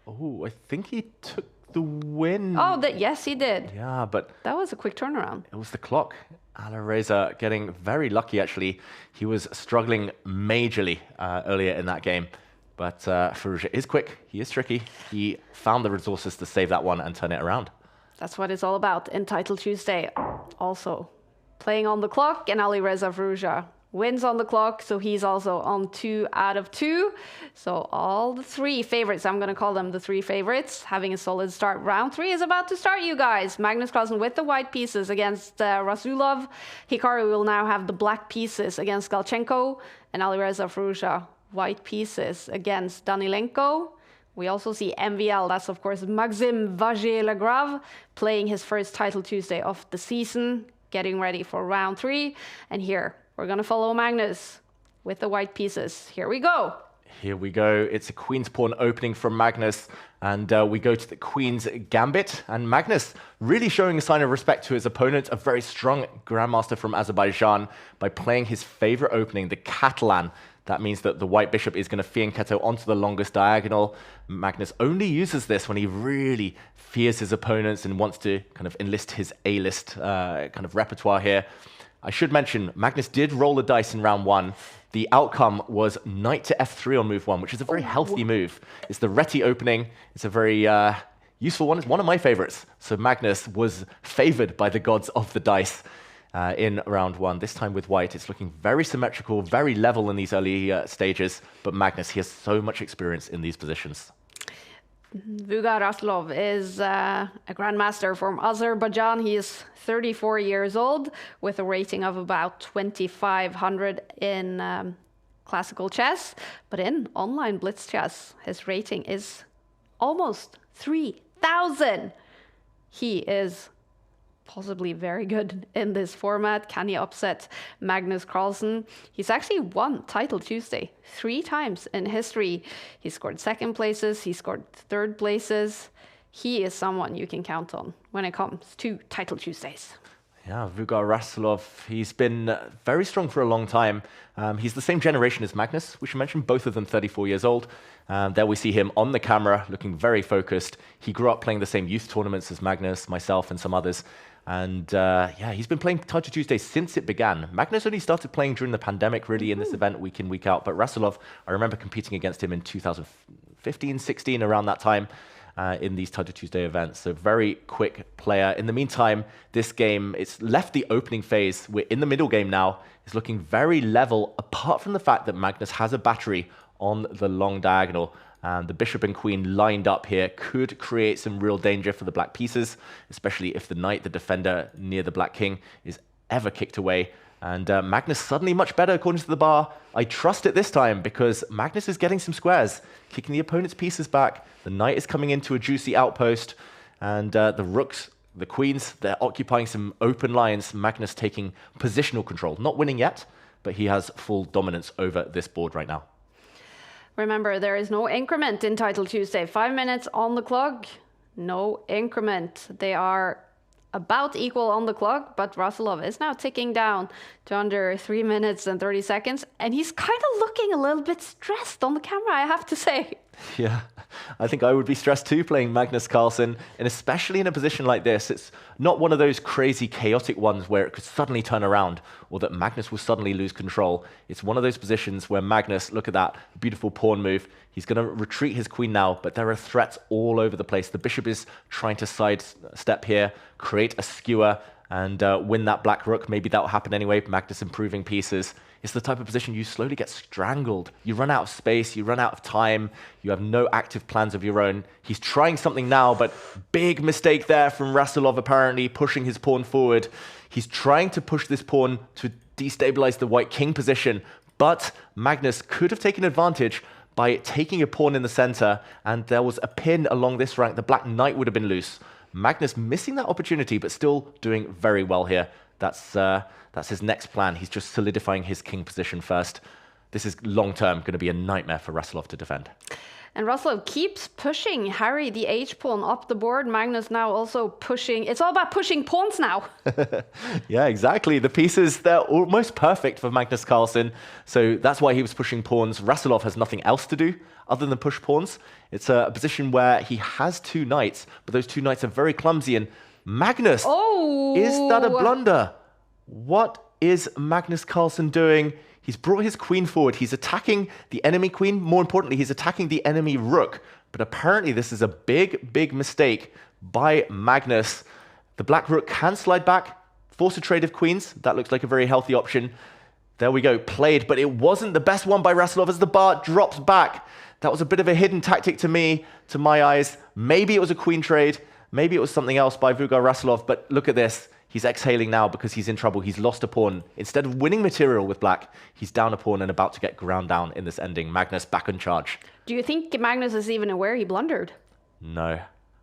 Oh, I think he took the win. Oh, yes, he did. Yeah, but that was a quick turnaround. It was the clock. Alireza getting very lucky, actually. He was struggling majorly earlier in that game. But Firouzja is quick. He is tricky. He found the resources to save that one and turn it around. That's what it's all about in Title Tuesday. Also, playing on the clock, and Alireza Firouzja wins on the clock, so he's also on 2 out of 2. So all the 3 favorites, I'm going to call them the 3 favorites, having a solid start. Round 3 is about to start, you guys. Magnus Carlsen with the white pieces against Rasulov. Hikaru will now have the black pieces against Galchenko, and Alireza Firouzja white pieces against Danilenko. We also see MVL, that's of course Maxime Vagier-Lagrave, playing his first Title Tuesday of the season, getting ready for round 3. And here, we're going to follow Magnus with the white pieces. Here we go. Here we go. It's a queen's pawn opening from Magnus, and we go to the queen's gambit. And Magnus really showing a sign of respect to his opponent, a very strong grandmaster from Azerbaijan, by playing his favorite opening, the Catalan. That means that the white bishop is going to fianchetto onto the longest diagonal. Magnus only uses this when he really fears his opponents and wants to kind of enlist his A-list kind of repertoire here. I should mention, Magnus did roll the dice in round 1. The outcome was knight to f3 on move 1, which is a very healthy move. It's the Reti opening. It's a very useful one. It's one of my favorites. So Magnus was favored by the gods of the dice in round 1. This time with white, it's looking very symmetrical, very level in these early stages. But Magnus, he has so much experience in these positions. Vuga Raslov is a grandmaster from Azerbaijan. He is 34 years old with a rating of about 2,500 in classical chess. But in online Blitz chess, his rating is almost 3,000. He is possibly very good in this format. Can he upset Magnus Carlsen? He's actually won Title Tuesday 3 times in history. He scored second places, he scored third places. He is someone you can count on when it comes to Title Tuesdays. Yeah, Vugar Rasulov, he's been very strong for a long time. He's the same generation as Magnus, we should mention, both of them 34 years old. There we see him on the camera, looking very focused. He grew up playing the same youth tournaments as Magnus, myself, and some others. And yeah, he's been playing Title Tuesday since it began. Magnus only started playing during the pandemic, really, in this event, week in, week out. But Rasulov, I remember competing against him in 2015, 16, around that time. In these Title Tuesday events. So very quick player. In the meantime, this game, it's left the opening phase. We're in the middle game now. It's looking very level, apart from the fact that Magnus has a battery on the long diagonal. The bishop and queen lined up here could create some real danger for the black pieces, especially if the knight, the defender near the black king, is ever kicked away. And Magnus suddenly much better according to the bar. I trust it this time because Magnus is getting some squares, kicking the opponent's pieces back. The knight is coming into a juicy outpost. And the rooks, the queens, they're occupying some open lines. Magnus taking positional control. Not winning yet, but he has full dominance over this board right now. Remember, there is no increment in Title Tuesday. 5 minutes on the clock, no increment. They are about equal on the clock, but Rasulov is now ticking down to under 3 minutes and 30 seconds, and he's kind of looking a little bit stressed on the camera, I have to say. Yeah, I think I would be stressed too playing Magnus Carlsen, and especially in a position like this. It's not one of those crazy chaotic ones where it could suddenly turn around or that Magnus will suddenly lose control. It's one of those positions where Magnus, look at that, beautiful pawn move. He's going to retreat his queen now, but there are threats all over the place. The bishop is trying to sidestep here, create a skewer, and win that black rook. Maybe that will happen anyway. Magnus improving pieces. It's the type of position you slowly get strangled. You run out of space, you run out of time, you have no active plans of your own. He's trying something now, but big mistake there from Rasulov apparently, pushing his pawn forward. He's trying to push this pawn to destabilize the white king position, but Magnus could have taken advantage by taking a pawn in the center, and there was a pin along this rank. The black knight would have been loose. Magnus missing that opportunity, but still doing very well here. That's his next plan. He's just solidifying his king position first. This is long-term going to be a nightmare for Rasulov to defend. And Rasulov keeps pushing Harry, the h-pawn, up the board. Magnus now also pushing. It's all about pushing pawns now. Yeah, exactly. The pieces, they're almost perfect for Magnus Carlsen. So that's why he was pushing pawns. Rasulov has nothing else to do other than push pawns. It's a position where he has 2 knights, but those 2 knights are very clumsy. And Magnus, is that a blunder? What is Magnus Carlsen doing? He's brought his queen forward. He's attacking the enemy queen. More importantly, he's attacking the enemy rook. But apparently this is a big, big mistake by Magnus. The black rook can slide back, force a trade of queens. That looks like a very healthy option. There we go, played, but it wasn't the best one by Rasulov as the bar drops back. That was a bit of a hidden tactic to me, to my eyes. Maybe it was a queen trade. Maybe it was something else by Vugar Rasulov, but look at this. He's exhaling now because he's in trouble. He's lost a pawn. Instead of winning material with black, he's down a pawn and about to get ground down in this ending. Magnus back in charge. Do you think Magnus is even aware he blundered? No.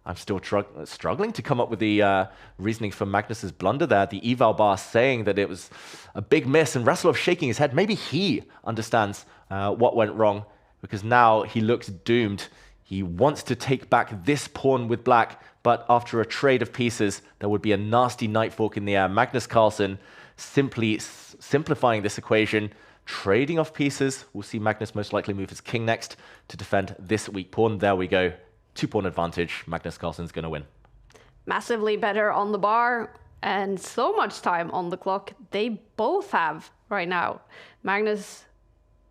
I'm still struggling to come up with the reasoning for Magnus's blunder there. The eval bar saying that it was a big miss, and Rasulov shaking his head. Maybe he understands what went wrong, because now he looks doomed. He wants to take back this pawn with black, but after a trade of pieces, there would be a nasty knight fork in the air. Magnus Carlsen simply simplifying this equation, trading off pieces. We'll see Magnus most likely move his king next to defend this weak pawn. There we go. 2-pawn advantage. Magnus Carlsen's going to win. Massively better on the bar and so much time on the clock they both have right now. Magnus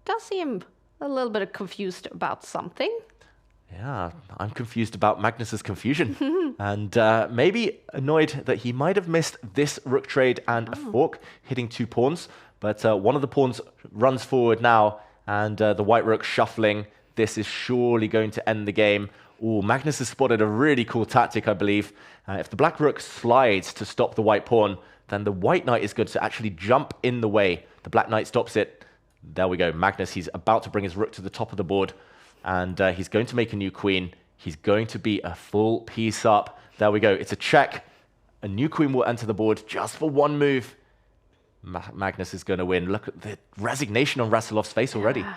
does seem a little bit confused about something. Yeah, I'm confused about Magnus's confusion. And maybe annoyed that he might have missed this rook trade and a fork, hitting 2 pawns. But one of the pawns runs forward now, and the white rook shuffling. This is surely going to end the game. Ooh, Magnus has spotted a really cool tactic, I believe. If the black rook slides to stop the white pawn, then the white knight is good to actually jump in the way. The black knight stops it. There we go. Magnus, he's about to bring his rook to the top of the board. And he's going to make a new queen. He's going to be a full piece up. There we go. It's a check. A new queen will enter the board just for one move. Magnus is going to win. Look at the resignation on Rasilov's face already. Yeah.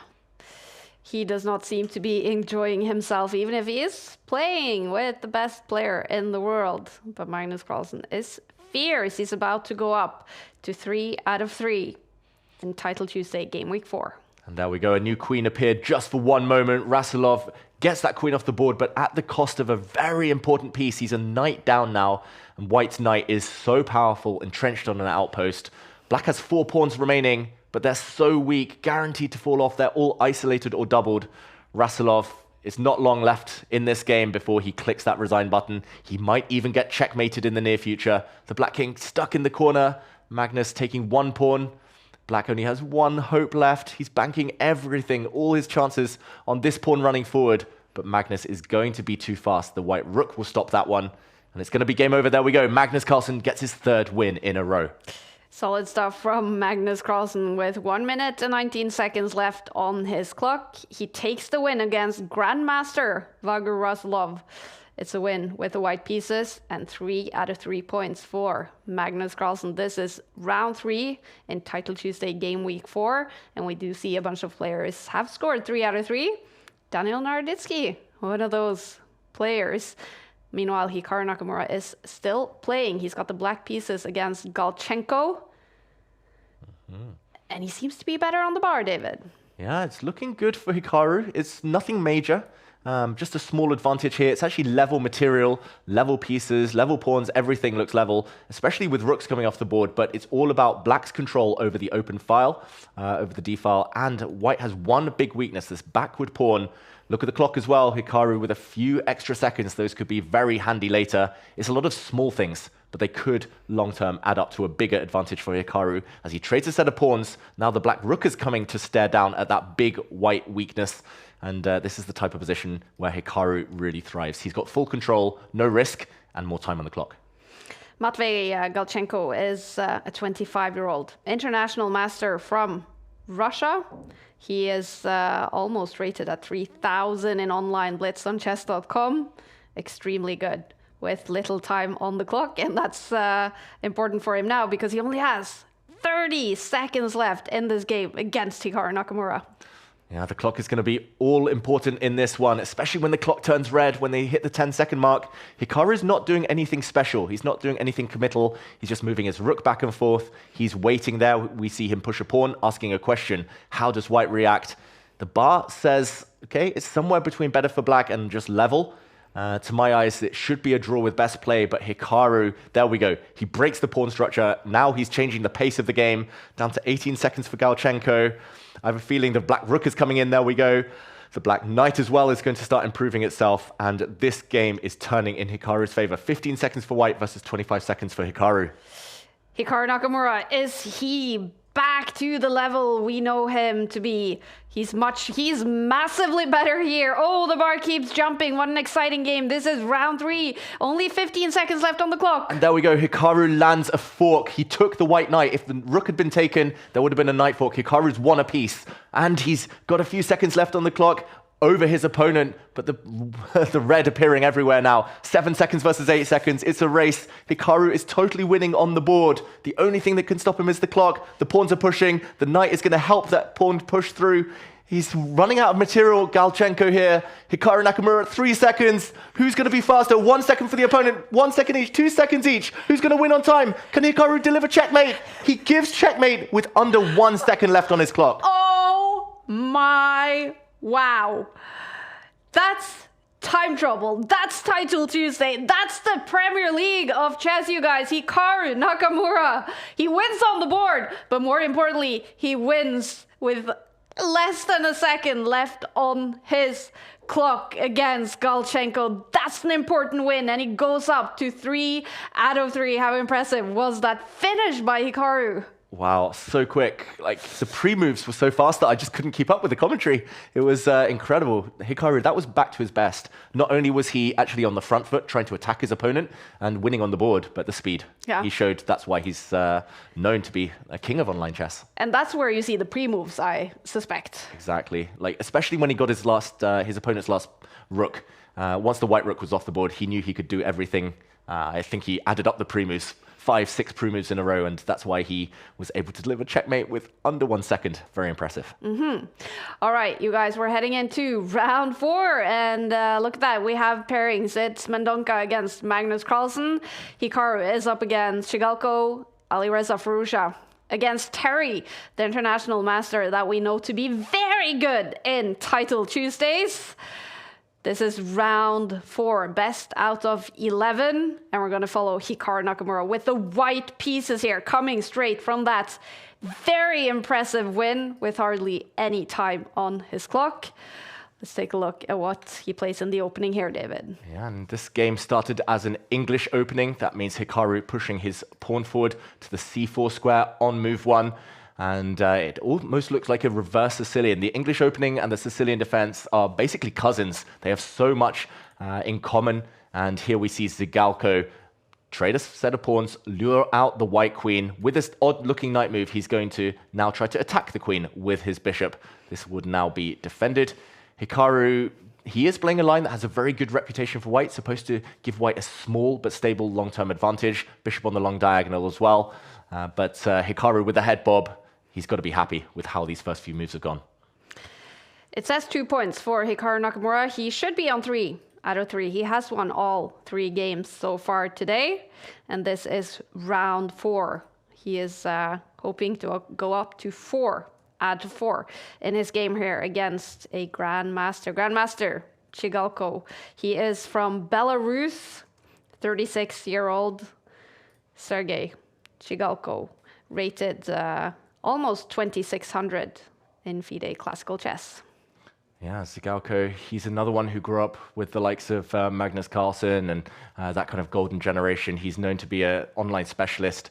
He does not seem to be enjoying himself, even if he is playing with the best player in the world. But Magnus Carlsen is fierce. He's about to go up to 3 out of 3 in Title Tuesday, Game Week 4. And there we go. A new queen appeared just for one moment. Rasilov gets that queen off the board, but at the cost of a very important piece. He's a knight down now, and White's knight is so powerful, entrenched on an outpost. Black has 4 pawns remaining, but they're so weak, guaranteed to fall off. They're all isolated or doubled. Rasilov, it's not long left in this game before he clicks that resign button. He might even get checkmated in the near future. The Black King stuck in the corner. Magnus taking 1 pawn. Black only has 1 hope left. He's banking everything, all his chances on this pawn running forward. But Magnus is going to be too fast. The white rook will stop that one. And it's going to be game over. There we go. Magnus Carlsen gets his 3rd win in a row. Solid stuff from Magnus Carlsen with 1 minute and 19 seconds left on his clock. He takes the win against Grandmaster Vagur Rasilov. It's a win with the white pieces and 3 out of 3 points for Magnus Carlsen. This is round 3 in Title Tuesday Game Week 4. And we do see a bunch of players have scored 3 out of 3. Daniel Naroditsky, one of those players. Meanwhile, Hikaru Nakamura is still playing. He's got the black pieces against Galchenko. And he seems to be better on the bar, David. Yeah, it's looking good for Hikaru. It's nothing major. Just a small advantage here. It's actually level material, level pieces, level pawns. Everything looks level, especially with rooks coming off the board. But it's all about Black's control over the open file, over the D file. And White has one big weakness, this backward pawn. Look at the clock as well. Hikaru with a few extra seconds. Those could be very handy later. It's a lot of small things, but they could long-term add up to a bigger advantage for Hikaru. As he trades a set of pawns, now the black rook is coming to stare down at that big white weakness. And this is the type of position where Hikaru really thrives. He's got full control, no risk, and more time on the clock. Matvey Galchenko is a 25-year-old international master from Russia. He is almost rated at 3,000 in online Blitz on chess.com. Extremely good with little time on the clock. And that's important for him now because he only has 30 seconds left in this game against Hikaru Nakamura. Yeah, the clock is going to be all important in this one, especially when the clock turns red, when they hit the 10-second mark. Hikaru is not doing anything special. He's not doing anything committal. He's just moving his rook back and forth. He's waiting there. We see him push a pawn, asking a question. How does white react? The bar says, okay, it's somewhere between better for black and just level. To my eyes, it should be a draw with best play, but Hikaru, there we go. He breaks the pawn structure. Now he's changing the pace of the game. Down to 18 seconds for Galchenko. I have a feeling the black rook is coming in. There we go. The black knight as well is going to start improving itself. And this game is turning in Hikaru's favor. 15 seconds for white versus 25 seconds for Hikaru. Hikaru Nakamura, is he back to the level we know him to be? He's massively better here. Oh, the bar keeps jumping. What an exciting game. This is round 3. Only 15 seconds left on the clock. And there we go. Hikaru lands a fork. He took the white knight. If the rook had been taken, there would have been a knight fork. Hikaru's won a piece. And he's got a few seconds left on the clock over his opponent, but the red appearing everywhere now. 7 seconds versus 8 seconds. It's a race. Hikaru is totally winning on the board. The only thing that can stop him is the clock. The pawns are pushing. The knight is going to help that pawn push through. He's running out of material. Galchenko here. Hikaru Nakamura at 3 seconds. Who's going to be faster? 1 second for the opponent. 1 second each. 2 seconds each. Who's going to win on time? Can Hikaru deliver checkmate? He gives checkmate with under 1 second left on his clock. Oh my wow. That's time trouble. That's Title Tuesday. That's the Premier League of chess, you guys. Hikaru Nakamura. He wins on the board, but more importantly, he wins with less than a second left on his clock against Galchenko. That's an important win, and he goes up to 3 out of 3. How impressive was that finish by Hikaru? Wow, so quick. Like, the pre-moves were so fast that I just couldn't keep up with the commentary. It was incredible. Hikaru, that was back to his best. Not only was he actually on the front foot trying to attack his opponent and winning on the board, but the speed. Yeah. He showed that's why he's known to be a king of online chess. And that's where you see the pre-moves, I suspect. Exactly. Like, especially when he got his opponent's last rook. Once the white rook was off the board, he knew he could do everything I think he added up the pre-moves, 5, 6 pre-moves in a row, and that's why he was able to deliver checkmate with under 1 second. Very impressive. All right, you guys, we're heading into round 4, and look at that. We have pairings. It's Mendonca against Magnus Carlsen. Hikaru is up against Chigalko, Alireza Firouzja against Terry, the international master that we know to be very good in Title Tuesdays. This is round 4, best out of 11. And we're going to follow Hikaru Nakamura with the white pieces here, coming straight from that very impressive win with hardly any time on his clock. Let's take a look at what he plays in the opening here, David. Yeah, and this game started as an English opening. That means Hikaru pushing his pawn forward to the c4 square on move 1. And it almost looks like a reverse Sicilian. The English opening and the Sicilian defense are basically cousins. They have so much in common. And here we see Drigalov trade a set of pawns, lure out the white queen. With this odd-looking knight move, he's going to now try to attack the queen with his bishop. This would now be defended. Hikaru, he is playing a line that has a very good reputation for white, supposed to give white a small but stable long-term advantage. Bishop on the long diagonal as well. But Hikaru with the head bob, he's got to be happy with how these first few moves have gone. It says 2 points for Hikaru Nakamura. He should be on 3 out of 3. He has won all 3 games so far today. And this is round 4. He is hoping to go up to 4 out of 4 in his game here against a Grandmaster Chigalko. He is from Belarus, 36-year-old Sergei Chigalko, rated almost 2600 in FIDE Classical Chess. Yeah, Drigalov, he's another one who grew up with the likes of Magnus Carlsen and that kind of golden generation. He's known to be an online specialist.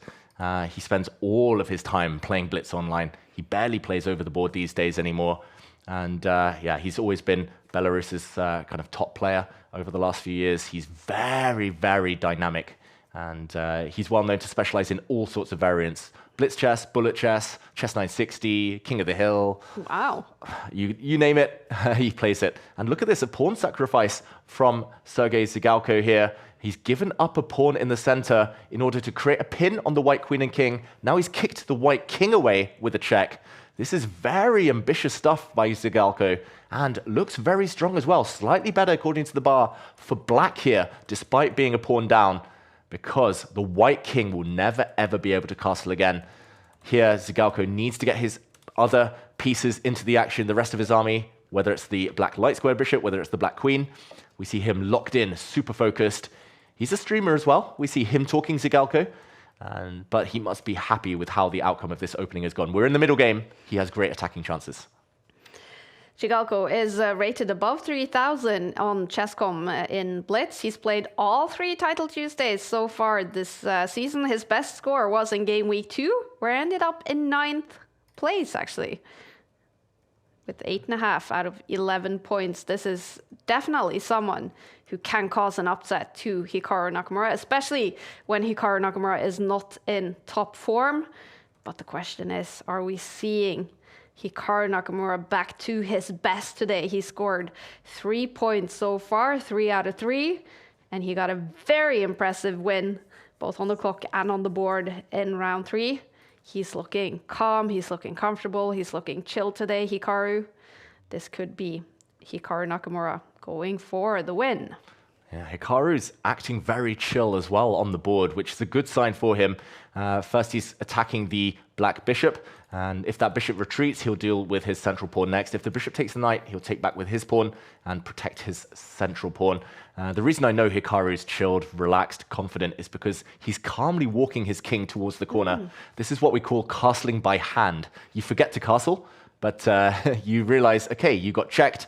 He spends all of his time playing Blitz online. He barely plays over the board these days anymore. And yeah, he's always been Belarus's kind of top player over the last few years. He's very, very dynamic. And he's well known to specialize in all sorts of variants. Blitz chess, bullet chess, chess 960, King of the Hill. Wow. You name it, he plays it. And look at this, a pawn sacrifice from Sergei Drigalov here. He's given up a pawn in the center in order to create a pin on the white queen and king. Now he's kicked the white king away with a check. This is very ambitious stuff by Drigalov and looks very strong as well. Slightly better according to the bar for black here, despite being a pawn down, because the white king will never ever be able to castle again. Here, Drigalov needs to get his other pieces into the action, the rest of his army, whether it's the black light square bishop, whether it's the black queen. We see him locked in, super focused. He's a streamer as well. We see him talking Drigalov, but he must be happy with how the outcome of this opening has gone. We're in the middle game. He has great attacking chances. Drigalov is rated above 3,000 on Chess.com in Blitz. He's played all 3 Title Tuesdays so far this season. His best score was in Gameweek 2, where he ended up in 9th place, actually, with 8.5 out of 11 points. This is definitely someone who can cause an upset to Hikaru Nakamura, especially when Hikaru Nakamura is not in top form. But the question is, are we seeing Hikaru Nakamura back to his best today? He scored 3 points so far, 3 out of 3, and he got a very impressive win, both on the clock and on the board in round 3. He's looking calm, he's looking comfortable, he's looking chill today, Hikaru. This could be Hikaru Nakamura going for the win. Yeah, Hikaru's acting very chill as well on the board, which is a good sign for him. First, he's attacking the black bishop, and if that bishop retreats, he'll deal with his central pawn next. If the bishop takes the knight, he'll take back with his pawn and protect his central pawn. The reason I know Hikaru's chilled, relaxed, confident is because he's calmly walking his king towards the corner. This is what we call castling by hand. You forget to castle, but you realize, okay, you got checked.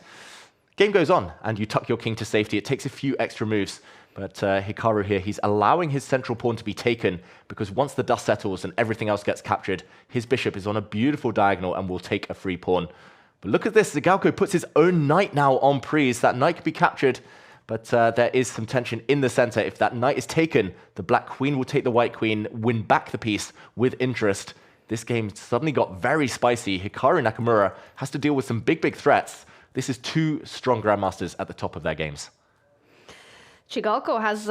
Game goes on, and you tuck your king to safety. It takes a few extra moves, but Hikaru here, he's allowing his central pawn to be taken, because once the dust settles and everything else gets captured, his bishop is on a beautiful diagonal and will take a free pawn. But look at this, Drigalov puts his own knight now on prise. That knight could be captured, but there is some tension in the center. If that knight is taken, the black queen will take the white queen, win back the piece with interest. This game suddenly got very spicy. Hikaru Nakamura has to deal with some big, big threats. This is 2 strong grandmasters at the top of their games. Drigalov has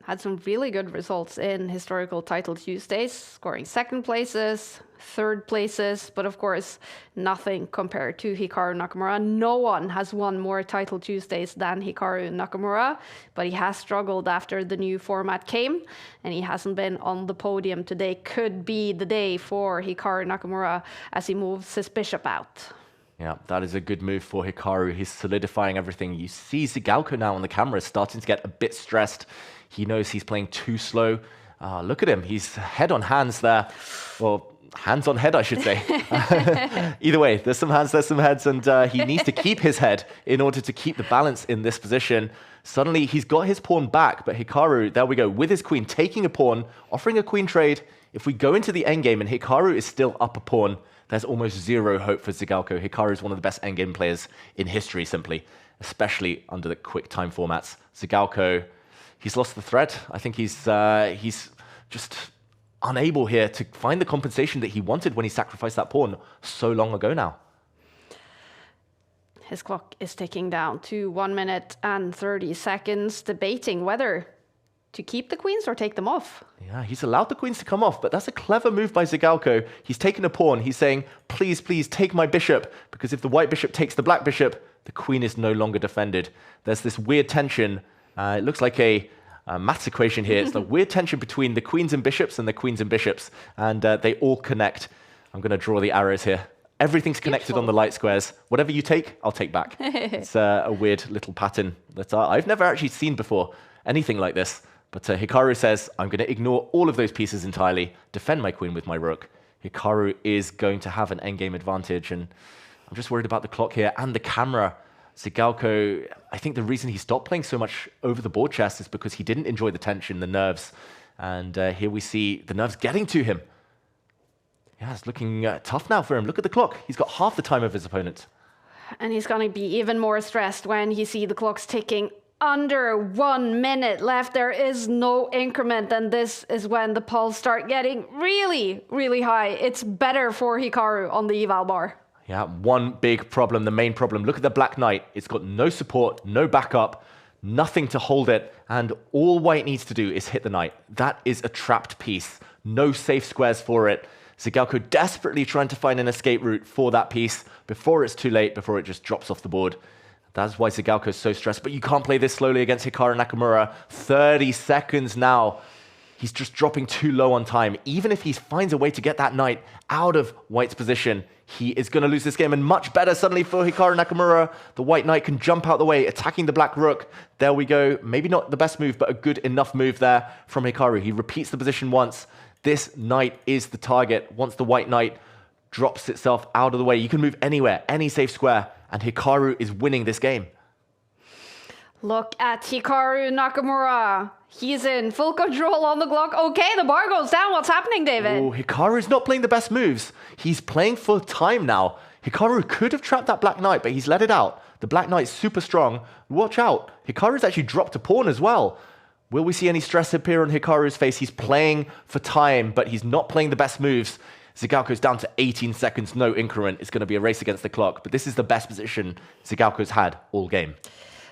had some really good results in historical title Tuesdays, scoring second places, third places, but of course, nothing compared to Hikaru Nakamura. No one has won more title Tuesdays than Hikaru Nakamura, but he has struggled after the new format came, and he hasn't been on the podium today. Could be the day for Hikaru Nakamura as he moves his bishop out. Yeah, that is a good move for Hikaru. He's solidifying everything. You see Zigalko now on the camera starting to get a bit stressed. He knows he's playing too slow. Look at him. He's head on hands there. Well, hands on head, I should say. Either way, there's some hands, there's some heads, and he needs to keep his head in order to keep the balance in this position. Suddenly, he's got his pawn back, but Hikaru, there we go, with his queen, taking a pawn, offering a queen trade. If we go into the endgame and Hikaru is still up a pawn, there's almost zero hope for Zigalko. Hikaru is one of the best endgame players in history, simply, especially under the quick time formats. Zigalko, he's lost the thread. I think he's just unable here to find the compensation that he wanted when he sacrificed that pawn so long ago now. His clock is ticking down to 1 minute and 30 seconds, debating whether to keep the queens or take them off. Yeah, he's allowed the queens to come off, but that's a clever move by Zigalko. He's taken a pawn. He's saying, please, please take my bishop, because if the white bishop takes the black bishop, the queen is no longer defended. There's this weird tension. It looks like a maths equation here. It's the weird tension between the queens and bishops and the queens and bishops, and they all connect. I'm going to draw the arrows here. Everything's connected on the light squares. Whatever you take, I'll take back. It's a weird little pattern that I've never actually seen before, anything like this. But Hikaru says, I'm going to ignore all of those pieces entirely, defend my queen with my rook. Hikaru is going to have an endgame advantage, and I'm just worried about the clock here and the camera. Zigalko, I think the reason he stopped playing so much over the board chess is because he didn't enjoy the tension, the nerves. And here we see the nerves getting to him. Yeah, it's looking tough now for him. Look at the clock. He's got half the time of his opponent. And he's going to be even more stressed when he sees the clock's ticking. Under 1 minute left, there is no increment, and this is when the pulse start getting really, really high. It's better for Hikaru on the eval bar. Yeah, one big problem, the main problem. Look at the Black Knight. It's got no support, no backup, nothing to hold it, and all white needs to do is hit the knight. That is a trapped piece. No safe squares for it. Zigalko desperately trying to find an escape route for that piece before it's too late, before it just drops off the board. That's why Zigalko is so stressed, but you can't play this slowly against Hikaru Nakamura. 30 seconds now. He's just dropping too low on time. Even if he finds a way to get that knight out of white's position, he is going to lose this game. And much better suddenly for Hikaru Nakamura. The white knight can jump out the way, attacking the black rook. There we go. Maybe not the best move, but a good enough move there from Hikaru. He repeats the position once. This knight is the target. Once the white knight drops itself out of the way, you can move anywhere, any safe square. And Hikaru is winning this game. Look at Hikaru Nakamura. He's in full control on the clock. Okay, the bar goes down. What's happening, David? Oh, Hikaru's not playing the best moves. He's playing for time now. Hikaru could have trapped that black knight, but he's let it out. The black knight's super strong. Watch out. Hikaru's actually dropped a pawn as well. Will we see any stress appear on Hikaru's face? He's playing for time, but he's not playing the best moves. Zigalko's down to 18 seconds, no increment. It's going to be a race against the clock, but this is the best position Zigalko's had all game.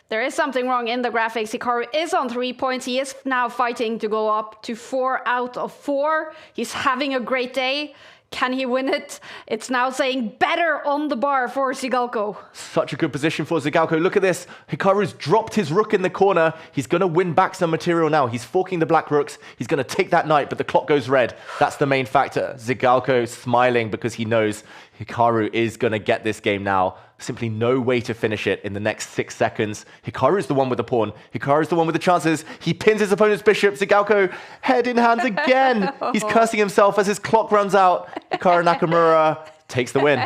There is something wrong in the graphics. Hikaru is on 3 points. He is now fighting to go up to 4 out of 4. He's having a great day. Can he win it? It's now saying better on the bar for Zigalko. Such a good position for Zigalko. Look at this. Hikaru's dropped his rook in the corner. He's going to win back some material now. He's forking the black rooks. He's going to take that knight, but the clock goes red. That's the main factor. Zigalko smiling because he knows Hikaru is going to get this game now. Simply no way to finish it in the next 6 seconds. Hikaru's the one with the pawn. Hikaru's the one with the chances. He pins his opponent's bishop. Zigalko head in hands again. He's cursing himself as his clock runs out. Hikaru Nakamura takes the win.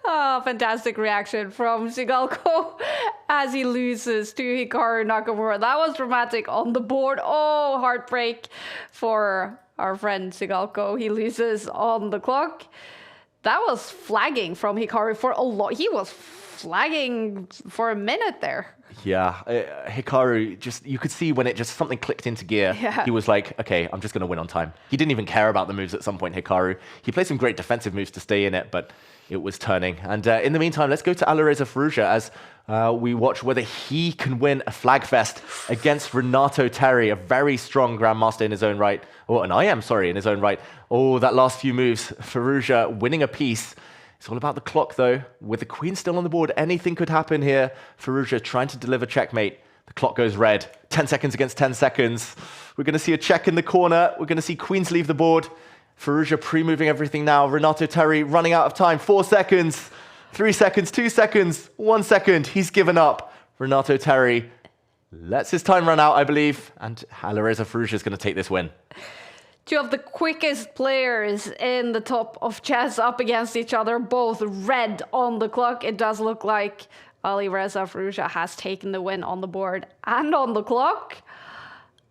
Oh, fantastic reaction from Zigalko as he loses to Hikaru Nakamura. That was dramatic on the board. Oh, heartbreak for our friend Zigalko. He loses on the clock. That was flagging from Hikaru for a lot. He was flagging for a minute there. Yeah, Hikaru, just you could see when it just something clicked into gear. Yeah. He was like, okay, I'm just going to win on time. He didn't even care about the moves at some point, Hikaru. He played some great defensive moves to stay in it, but it was turning. And in the meantime, let's go to Alireza Firouzja as we watch whether he can win a flag fest against Renato Terry, a very strong Grandmaster in his own right. Oh, an IM, sorry, in his own right. Oh, that last few moves, Firouzja winning a piece. It's all about the clock, though. With the queen still on the board, anything could happen here. Firouzja trying to deliver checkmate. The clock goes red. 10 seconds against 10 seconds. We're going to see a check in the corner. We're going to see queens leave the board. Firouzja pre-moving everything now. Renato Terry running out of time. 4 seconds, 3 seconds, 2 seconds, 1 second. He's given up. Renato Terry lets his time run out, I believe. And Alireza Firouzja is going to take this win. Two of the quickest players in the top of chess up against each other, both red on the clock. It does look like Alireza Firouzja has taken the win on the board and on the clock.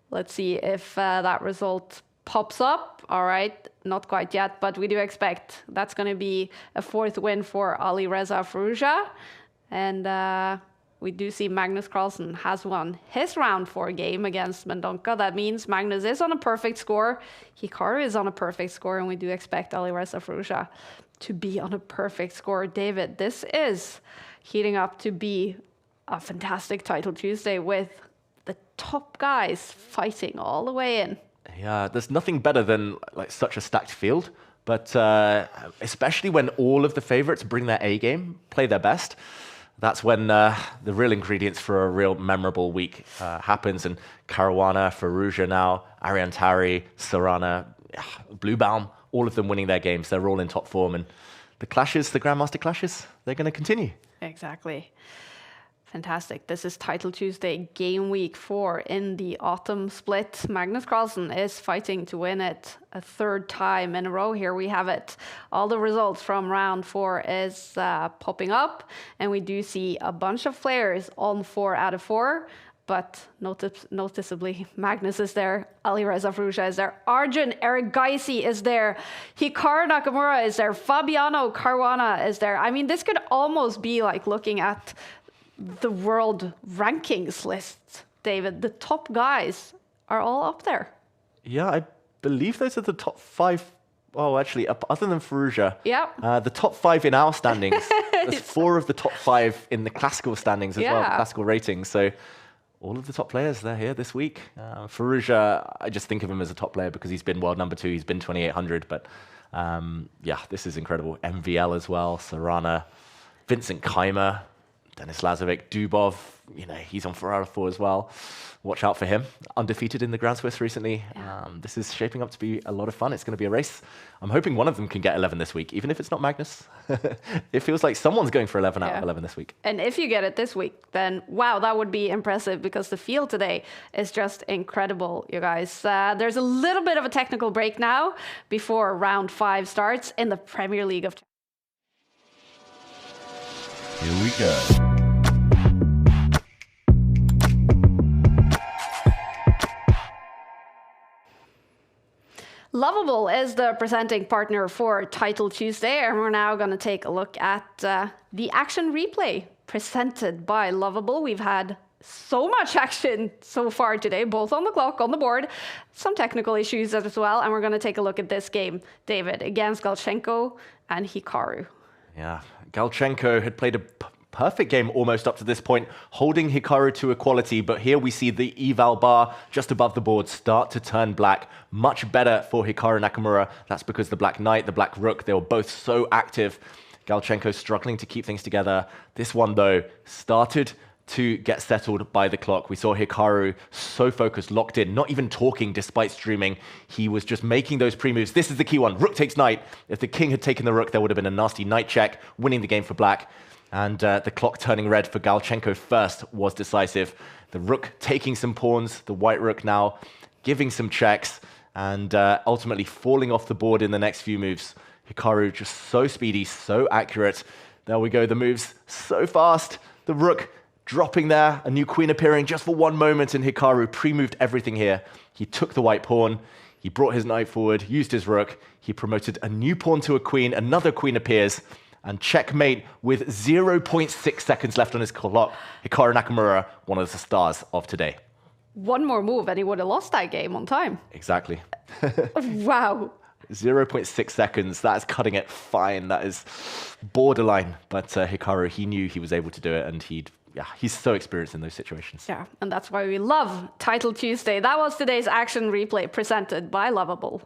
Let's see if that result pops up. All right, not quite yet, but we do expect that's going to be a 4th win for Alireza Firouzja. And we do see Magnus Carlsen has won his round 4 game against Mendonca. That means Magnus is on a perfect score. Hikaru is on a perfect score, and we do expect Alireza Firouzja to be on a perfect score. David, this is heating up to be a fantastic title Tuesday with the top guys fighting all the way in. Yeah, there's nothing better than like such a stacked field, but especially when all of the favorites bring their A game, play their best. That's when the real ingredients for a real memorable week happens. And Caruana, Firouzja now, Ariane Tari, Sarana, Bluebaum, all of them winning their games. They're all in top form. And the clashes, the Grandmaster clashes, they're going to continue. Exactly. Fantastic. This is Title Tuesday, Game Week 4 in the autumn split. Magnus Carlsen is fighting to win it a 3rd time in a row. Here we have it. All the results from round 4 is popping up, and we do see a bunch of players on 4 out of 4. But noticeably, Magnus is there, Alireza Firouzja is there, Arjun Erigaisi is there, Hikaru Nakamura is there, Fabiano Caruana is there. I mean, this could almost be like looking at the world rankings list, David. The top guys are all up there. Yeah, I believe those are the top 5. Oh, actually, other than Firouzja, the top 5 in our standings. There's 4 of the top 5 in the classical standings as well, the classical ratings. So all of the top players, they're here this week. Firouzja, I just think of him as a top player because he's been world number 2. He's been 2,800. But yeah, this is incredible. MVL as well, Sarana, Vincent Keimer, Denis Lazavik, Dubov, he's on 4 out of 4 as well. Watch out for him. Undefeated in the Grand Swiss recently. This is shaping up to be a lot of fun. It's going to be a race. I'm hoping one of them can get 11 this week, even if it's not Magnus. It feels like someone's going for 11 out of 11 this week. And if you get it this week, then wow, that would be impressive because the field today is just incredible, you guys. There's a little bit of a technical break now before round 5 starts in the Premier League of Chess. Here we go. Lovable is the presenting partner for Title Tuesday, and we're now going to take a look at the action replay presented by Lovable. We've had so much action so far today, both on the clock, on the board, some technical issues as well, and we're going to take a look at this game, David, against Galchenko and Hikaru. Yeah, Galchenko had played a perfect game almost up to this point, holding Hikaru to equality, but here we see the eval bar just above the board start to turn black. Much better for Hikaru Nakamura. That's because the black knight, the black rook, they were both so active. Galchenko struggling to keep things together. This one, though, started to get settled by the clock. We saw Hikaru so focused, locked in, not even talking despite streaming. He was just making those pre-moves. This is the key one. Rook takes knight. If the king had taken the rook, there would have been a nasty knight check, winning the game for black. And the clock turning red for Galchenko first was decisive. The rook taking some pawns, the white rook now giving some checks, and ultimately falling off the board in the next few moves. Hikaru just so speedy, so accurate. There we go, the moves so fast. The rook dropping there, a new queen appearing just for one moment, and Hikaru pre-moved everything here. He took the white pawn, he brought his knight forward, used his rook, he promoted a new pawn to a queen, another queen appears, and checkmate with 0.6 seconds left on his clock. Hikaru Nakamura, one of the stars of today. One more move and he would have lost that game on time. Exactly. Wow. 0.6 seconds. That is cutting it fine. That is borderline. But Hikaru, he knew he was able to do it, and he's so experienced in those situations. Yeah, and that's why we love Title Tuesday. That was today's action replay presented by Lovable.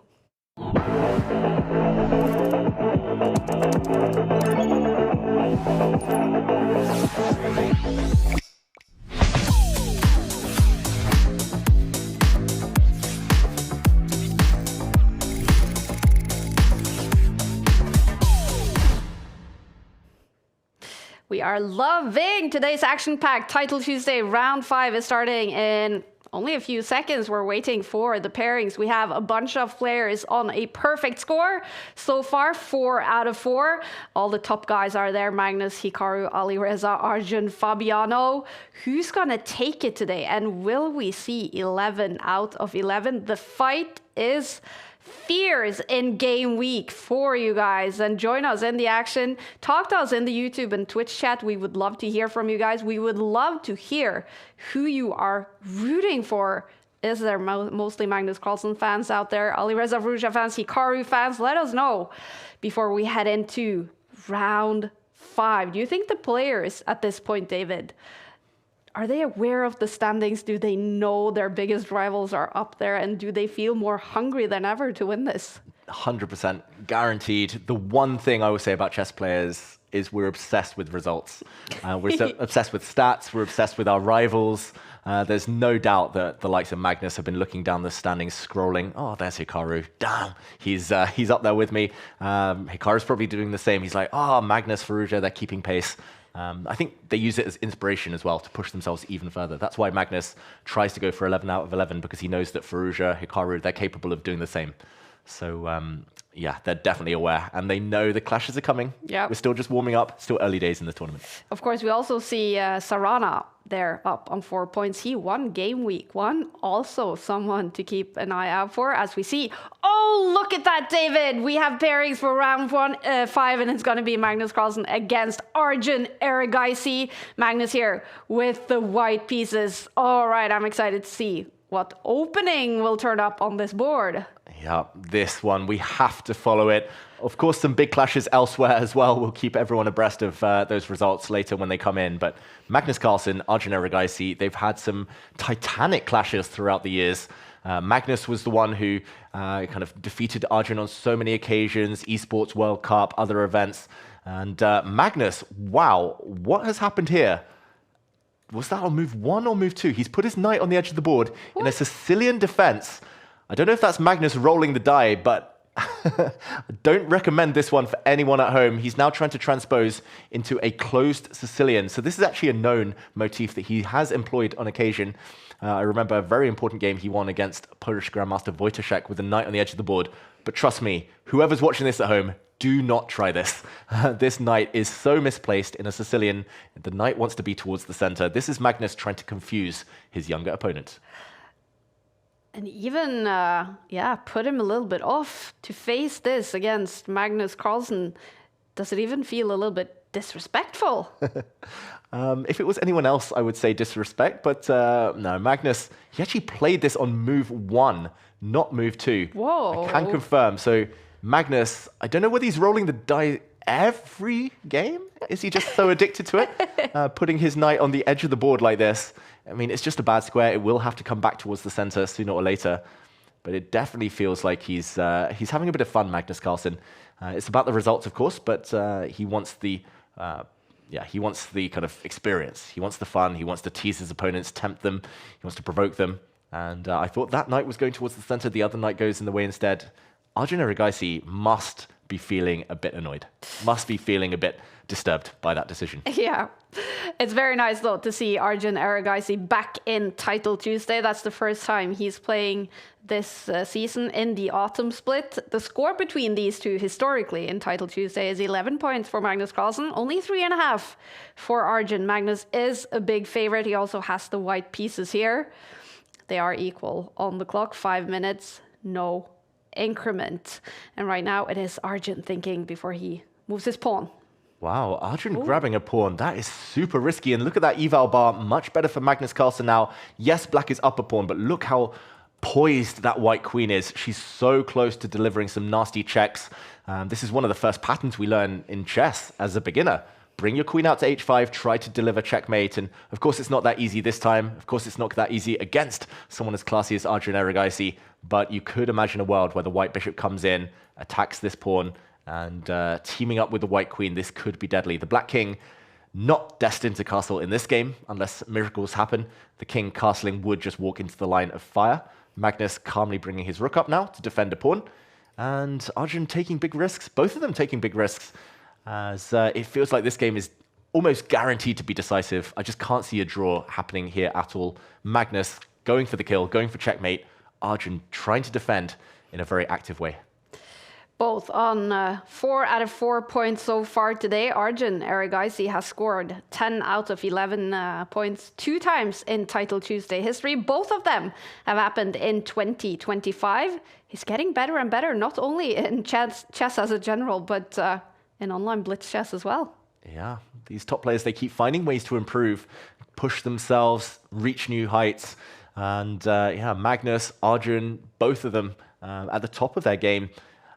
We are loving today's action-packed Title Tuesday. Round 5 is starting in only a few seconds. We're waiting for the pairings. We have a bunch of players on a perfect score. So far, 4 out of 4. All the top guys are there. Magnus, Hikaru, Alireza, Arjun, Fabiano. Who's going to take it today? And will we see 11 out of 11? The fight is fierce in game week for you guys, and join us in the action. Talk to us in the YouTube and Twitch chat. We would love to hear from you guys. We would love to hear who you are rooting for. Is there mostly Magnus Carlsen fans out there? Alireza Firouzja fans, Hikaru fans? Let us know before we head into round 5. Do you think the players at this point, David, are they aware of the standings? Do they know their biggest rivals are up there? And do they feel more hungry than ever to win this? 100% guaranteed. The one thing I will say about chess players is we're obsessed with results. We're so obsessed with stats. We're obsessed with our rivals. There's no doubt that the likes of Magnus have been looking down the standings, scrolling. Oh, there's Hikaru. Damn, he's up there with me. Hikaru's probably doing the same. He's like, oh, Magnus, Firouzja, they're keeping pace. I think they use it as inspiration as well to push themselves even further. That's why Magnus tries to go for 11 out of 11, because he knows that Firouzja, Hikaru, they're capable of doing the same. So, yeah, they're definitely aware, and they know the clashes are coming. Yep. We're still just warming up, still early days in the tournament. Of course, we also see Sarana there up on 4 points. He won game week 1. Also someone to keep an eye out for, as we see. Oh, look at that, David. We have pairings for round 5, and it's going to be Magnus Carlsen against Arjun Erigaisi. Magnus here with the white pieces. All right, I'm excited to see what opening will turn up on this board. Yeah, this one, we have to follow it. Of course, some big clashes elsewhere as well. We'll keep everyone abreast of those results later when they come in. But Magnus Carlsen, Arjun Erigaisi, they've had some titanic clashes throughout the years. Magnus was the one who kind of defeated Arjun on so many occasions, esports, World Cup, other events. And Magnus, wow, what has happened here? Was that on move 1 or move 2? He's put his knight on the edge of the board in a Sicilian defense. I don't know if that's Magnus rolling the die, but I don't recommend this one for anyone at home. He's now trying to transpose into a closed Sicilian. So this is actually a known motif that he has employed on occasion. I remember a very important game he won against Polish Grandmaster Wojciech with a knight on the edge of the board. But trust me, whoever's watching this at home, do not try this. This knight is so misplaced in a Sicilian. The knight wants to be towards the center. This is Magnus trying to confuse his younger opponent. And even, put him a little bit off to face this against Magnus Carlsen. Does it even feel a little bit disrespectful? If it was anyone else, I would say disrespect. But no, Magnus, he actually played this on move 1, not move 2. Whoa. I can confirm. So Magnus, I don't know whether he's rolling the die every game. Is he just so addicted to it? Putting his knight on the edge of the board like this. I mean, it's just a bad square. It will have to come back towards the center sooner or later. But it definitely feels like he's having a bit of fun, Magnus Carlsen. It's about the results, of course, but he wants the kind of experience. He wants the fun. He wants to tease his opponents, tempt them. He wants to provoke them. And I thought that knight was going towards the center. The other knight goes in the way instead. Arjun Erigaisi must be feeling a bit annoyed, must be feeling a bit disturbed by that decision. Yeah, it's very nice though to see Arjun Erigaisi back in Title Tuesday. That's the first time he's playing this season in the autumn split. The score between these two historically in Title Tuesday is 11 points for Magnus Carlsen, only 3.5 for Arjun. Magnus is a big favorite. He also has the white pieces here. They are equal on the clock, 5 minutes, no increment. And right now it is Arjun thinking before he moves his pawn. Wow, Arjun grabbing a pawn. That is super risky. And look at that eval bar. Much better for Magnus Carlsen now. Yes, black is up a pawn, but look how poised that white queen is. She's so close to delivering some nasty checks. This is one of the first patterns we learn in chess as a beginner. Bring your queen out to h5, try to deliver checkmate, and of course it's not that easy this time. Of course it's not that easy against someone as classy as Arjun Erigaisi, but you could imagine a world where the white bishop comes in, attacks this pawn, and teaming up with the white queen, this could be deadly. The black king, not destined to castle in this game, unless miracles happen. The king castling would just walk into the line of fire. Magnus calmly bringing his rook up now to defend a pawn, and Arjun taking big risks, both of them taking big risks, as it feels like this game is almost guaranteed to be decisive. I just can't see a draw happening here at all. Magnus going for the kill, going for checkmate. Arjun trying to defend in a very active way. Both on 4 out of 4 points so far today. Arjun Erigaisi has scored 10 out of 11 points 2 times in Title Tuesday history. Both of them have happened in 2025. He's getting better and better, not only in chess as a general, but in online Blitz chess as well. Yeah, these top players, they keep finding ways to improve, push themselves, reach new heights. And yeah, Magnus, Arjun, both of them at the top of their game.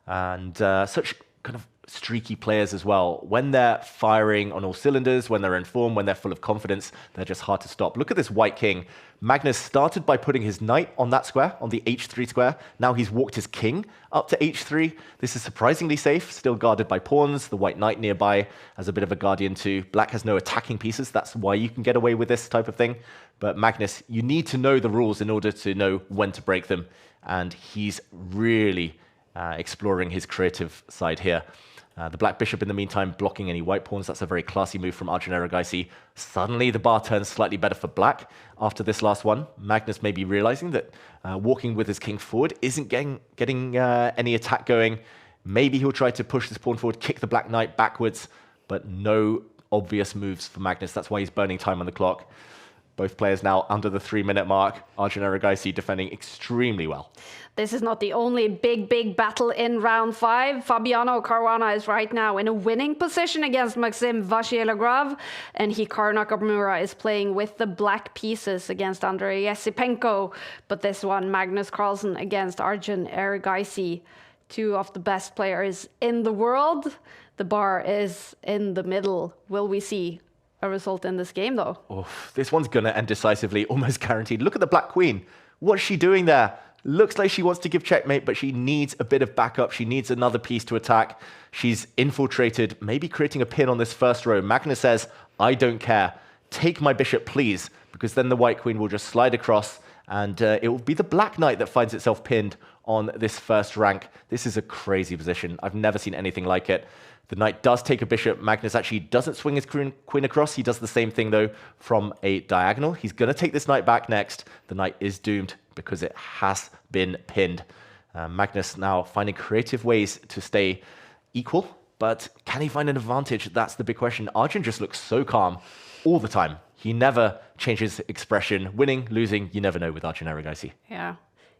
And such kind of streaky players as well. When they're firing on all cylinders, when they're in form, when they're full of confidence, they're just hard to stop. Look at this white king. Magnus started by putting his knight on that square, on the h3 square. Now he's walked his king up to h3. This is surprisingly safe, still guarded by pawns. The white knight nearby as a bit of a guardian too. Black has no attacking pieces. That's why you can get away with this type of thing. But Magnus, you need to know the rules in order to know when to break them. And he's really exploring his creative side here. The black bishop in the meantime blocking any white pawns. That's a very classy move from Arjun Erigaisi. Suddenly the bar turns slightly better for black after this last one. Magnus may be realizing that walking with his king forward isn't getting any attack going. Maybe he'll try to push this pawn forward, kick the black knight backwards, but no obvious moves for Magnus. That's why he's burning time on the clock. Both players now under the 3-minute mark. Arjun Erigaisi defending extremely well. This is not the only big battle in round 5. Fabiano Caruana is right now in a winning position against Maxim Vachier-Lagrave, and Hikaru Nakamura is playing with the black pieces against Andrei Yesipenko. But this one, Magnus Carlsen against Arjun Erigaisi, 2 of the best players in the world. The bar is in the middle. Will we see a result in this game, though? Oh, this one's going to end decisively, almost guaranteed. Look at the black queen. What's she doing there? Looks like she wants to give checkmate, but she needs a bit of backup. She needs another piece to attack. She's infiltrated, maybe creating a pin on this first row. Magnus says, I don't care. Take my bishop, please, because then the white queen will just slide across, and it will be the black knight that finds itself pinned on this first rank. This is a crazy position. I've never seen anything like it. The knight does take a bishop. Magnus actually doesn't swing his queen across. He does the same thing, though, from a diagonal. He's going to take this knight back next. The knight is doomed because it has been pinned. Magnus now finding creative ways to stay equal, but can he find an advantage? That's the big question. Arjun just looks so calm all the time. He never changes expression. Winning, losing, you never know with Arjun Erigaisi. Yeah,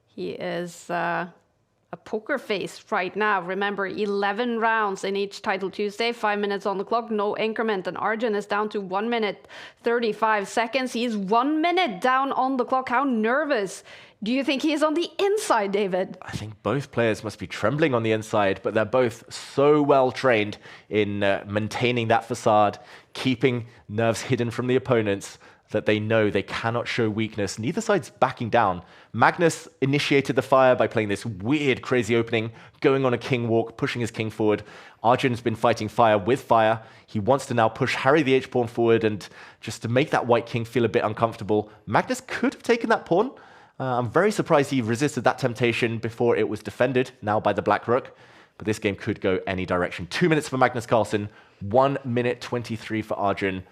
he is a poker face right now. Remember, 11 rounds in each Title Tuesday, 5 minutes on the clock, no increment, and Arjun is down to 1 minute 35 seconds. He's 1 minute down on the clock. How nervous do you think he is on the inside, David? I think both players must be trembling on the inside, but they're both so well trained in maintaining that facade, keeping nerves hidden from the opponents, that they know they cannot show weakness. Neither side's backing down. Magnus initiated the fire by playing this weird, crazy opening, going on a king walk, pushing his king forward. Arjun's been fighting fire with fire. He wants to now push Harry the h-pawn forward, and just to make that white king feel a bit uncomfortable. Magnus could have taken that pawn. I'm very surprised he resisted that temptation before it was defended, now by the black rook. But this game could go any direction. 2 minutes for Magnus Carlsen, 1 minute 23 for Arjun.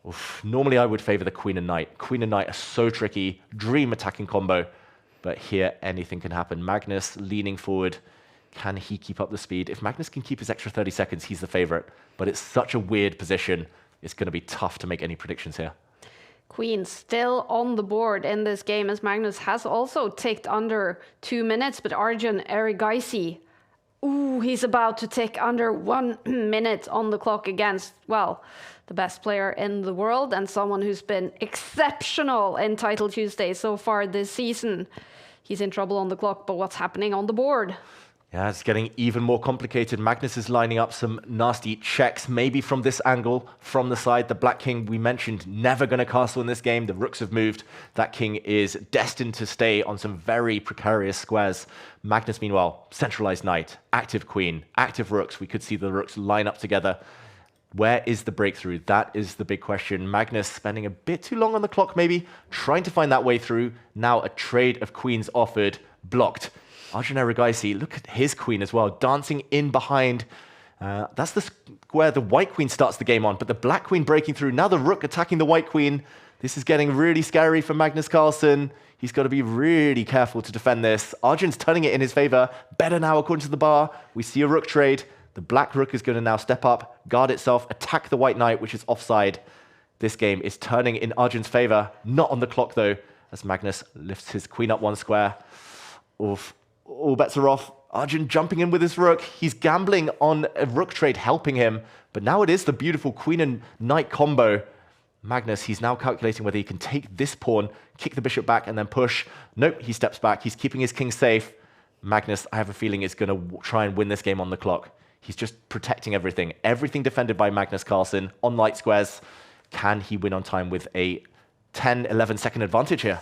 Oof. Normally I would favor the queen and knight. Queen and knight are so tricky, dream attacking combo, but here anything can happen. Magnus leaning forward. Can he keep up the speed? If Magnus can keep his extra 30 seconds, he's the favorite, but it's such a weird position. It's going to be tough to make any predictions here. Queen still on the board in this game, as Magnus has also ticked under 2 minutes, but Arjun Erigaisi, ooh, he's about to tick under 1 minute on the clock against, well, the best player in the world and someone who's been exceptional in Title Tuesday so far this season. he's in trouble on the clock. But what's happening on the board? Yeah, it's getting even more complicated. Magnus is lining up some nasty checks, maybe from this angle, from the side. The Black King, we mentioned, never going to castle in this game. The rooks have moved. That king is destined to stay on some very precarious squares. Magnus, meanwhile, centralized knight, active queen, active rooks. We could see the rooks line up together. Where is the breakthrough? That is the big question. Magnus spending a bit too long on the clock, maybe, trying to find that way through. Now a trade of queens offered, blocked. Arjun Erigaisi, look at his queen as well, dancing in behind. That's the square the white queen starts the game on, but the black queen breaking through. Now the rook attacking the white queen. This is getting really scary for Magnus Carlsen. He's got to be really careful to defend this. Arjun's turning it in his favor. Better now, according to the bar. We see a rook trade. The black rook is going to now step up, guard itself, attack the white knight, which is offside. This game is turning in Arjun's favor. Not on the clock, though, as Magnus lifts his queen up one square. Oof. All bets are off. Arjun jumping in with his rook. He's gambling on a rook trade, helping him. But now it is the beautiful queen and knight combo. Magnus, he's now calculating whether he can take this pawn, kick the bishop back, and then push. Nope, he steps back. He's keeping his king safe. Magnus, I have a feeling, is going to try and win this game on the clock. He's just protecting everything. Everything defended by Magnus Carlsen on light squares. Can he win on time with a 10, 11-second advantage here?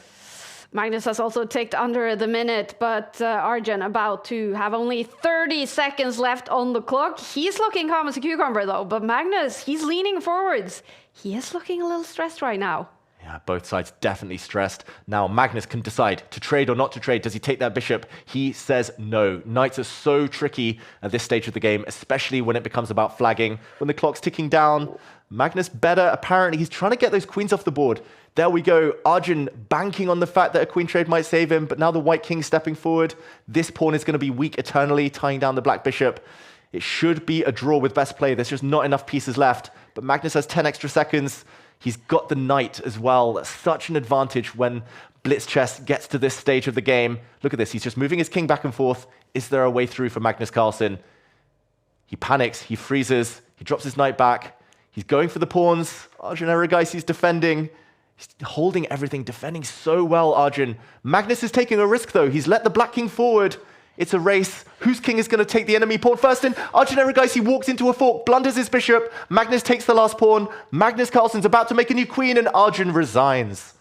Magnus has also ticked under the minute, but Arjun about to have only 30 seconds left on the clock. He's looking calm as a cucumber, though, but Magnus, he's leaning forwards. He is looking a little stressed right now. Yeah, both sides definitely stressed. Now Magnus can decide to trade or not to trade. Does he take that bishop? He says no. Knights are so tricky at this stage of the game, especially when it becomes about flagging. When the clock's ticking down, Magnus better. Apparently, he's trying to get those queens off the board. There we go. Arjun banking on the fact that a queen trade might save him, but now the white king stepping forward. This pawn is going to be weak eternally, tying down the black bishop. It should be a draw with best play. There's just not enough pieces left. But Magnus has 10 extra seconds. He's got the knight as well. That's such an advantage when Blitz chess gets to this stage of the game. Look at this. He's just moving his king back and forth. Is there a way through for Magnus Carlsen? He panics. He freezes. He drops his knight back. He's going for the pawns. Arjun Erigaisi's defending. He's holding everything, defending so well, Arjun. Magnus is taking a risk, though. He's let the black king forward. It's a race. Whose king is going to take the enemy pawn first? And Arjun Erigaisi walks into a fork, blunders his bishop. Magnus takes the last pawn. Magnus Carlsen's about to make a new queen, and Arjun resigns.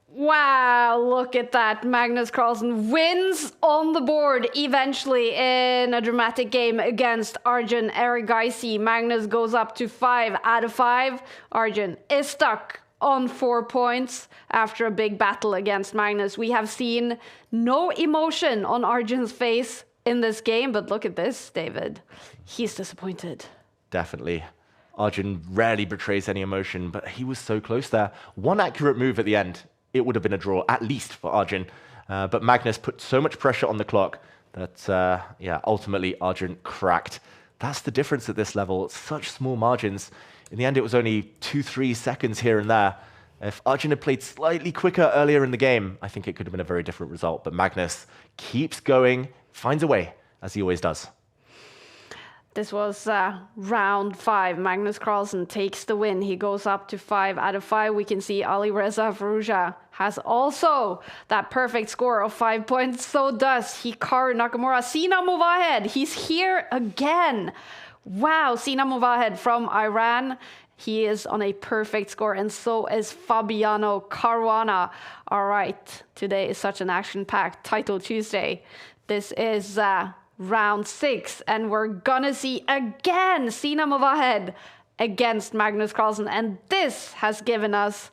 Wow, look at that. Magnus Carlsen wins on the board eventually in a dramatic game against Arjun Erigaisi. Magnus goes up to 5 out of 5. Arjun is stuck on 4 points after a big battle against Magnus. We have seen no emotion on Arjun's face in this game, but look at this, David. He's disappointed. Definitely. Arjun rarely betrays any emotion, but he was so close there. One accurate move at the end, it would have been a draw, at least for Arjun. But Magnus put so much pressure on the clock that, ultimately Arjun cracked. That's the difference at this level. Such small margins. In the end, it was only 2-3 seconds here and there. If Arjun had played slightly quicker earlier in the game, I think it could have been a very different result. But Magnus keeps going, finds a way, as he always does. This was round 5. Magnus Carlsen takes the win. He goes up to 5 out of 5. We can see Alireza Firouzja has also that perfect score of 5 points. So does Hikaru Nakamura. Sina Movahed, he's here again. Wow, Sina Movahed from Iran. He is on a perfect score, and so is Fabiano Caruana. All right, today is such an action-packed Title Tuesday. This is round 6, and we're gonna see again Sina Movahed against Magnus Carlsen, and this has given us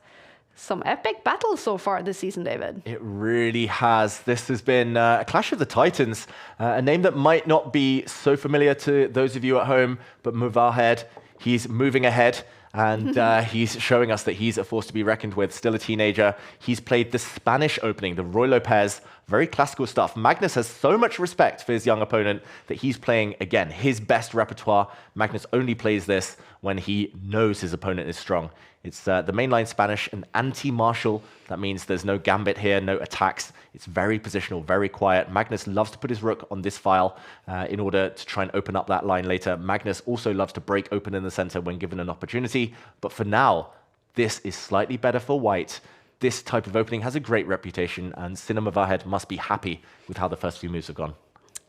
some epic battles so far this season, David. It really has. This has been a clash of the titans, a name that might not be so familiar to those of you at home, but Movahed, he's moving ahead. And he's showing us that he's a force to be reckoned with, still a teenager. He's played the Spanish opening, the Roy Lopez, very classical stuff. Magnus has so much respect for his young opponent that he's playing, again, his best repertoire. Magnus only plays this when he knows his opponent is strong. It's the mainline Spanish, an anti-martial. That means there's no gambit here, no attacks. It's very positional, very quiet. Magnus loves to put his rook on this file in order to try and open up that line later. Magnus also loves to break open in the center when given an opportunity. But for now, this is slightly better for white. this type of opening has a great reputation, and Movahed must be happy with how the first few moves have gone.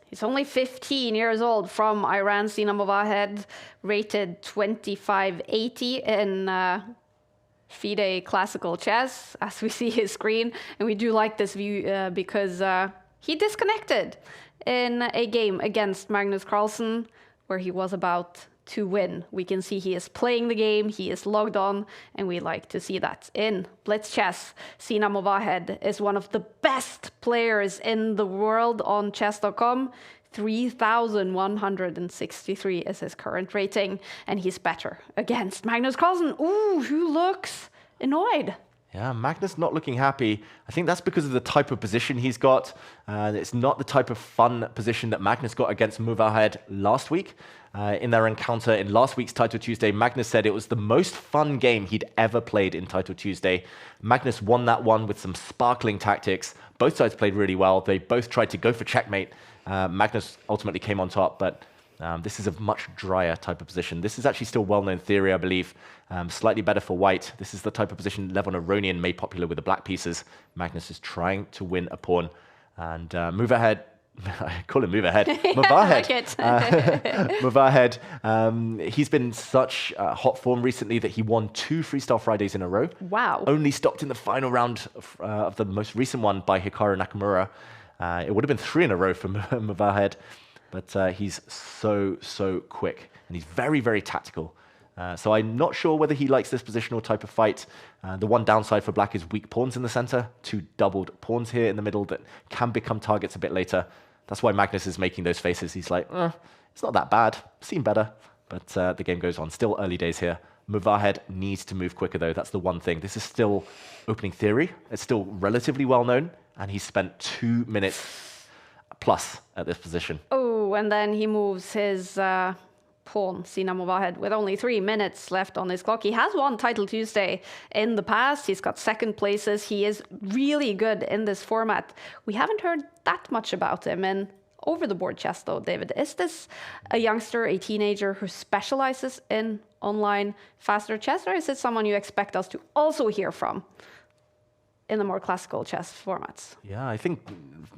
He's only 15 years old, from Iran. Movahed, rated 2580 in FIDE classical chess, as we see his screen. And we do like this view because he disconnected in a game against Magnus Carlsen, where he was about to win. We can see he is playing the game, he is logged on, and we like to see that. In Blitz chess, Movahed is one of the best players in the world on chess.com. 3,163 is his current rating, and he's better against Magnus Carlsen. Ooh, who looks annoyed. Yeah, Magnus not looking happy. I think that's because of the type of position he's got. It's not the type of fun position that Magnus got against Movahed last week. In their encounter in last week's Title Tuesday, Magnus said it was the most fun game he'd ever played in Title Tuesday. Magnus won that one with some sparkling tactics. Both sides played really well. They both tried to go for checkmate. Magnus ultimately came on top, but this is a much drier type of position. This is actually still well-known theory, I believe. Slightly better for white. This is the type of position Levon Aronian made popular with the black pieces. Magnus is trying to win a pawn. And Movahed, I call him Movahed. Movahed. Movahed. He's been such hot form recently that he won 2 Freestyle Fridays in a row. Wow. Only stopped in the final round of the most recent one by Hikaru Nakamura. It would have been 3 in a row for Movahed. But he's so quick, and he's very, very tactical. So I'm not sure whether he likes this positional type of fight. The one downside for black is weak pawns in the center, 2 doubled pawns here in the middle that can become targets a bit later. That's why Magnus is making those faces. He's like, it's not that bad, seen better. But the game goes on. Still early days here. Movahed needs to move quicker, though. That's the one thing. This is still opening theory. It's still relatively well known, and he's spent 2 minutes plus at this position. Oh, and then he moves his pawn, Movahed, with only 3 minutes left on his clock. He has won Title Tuesday in the past. He's got second places. He is really good in this format. We haven't heard that much about him in over-the-board chess, though, David. Is this a youngster, a teenager who specializes in online faster chess, or is it someone you expect us to also hear from in the more classical chess formats? Yeah,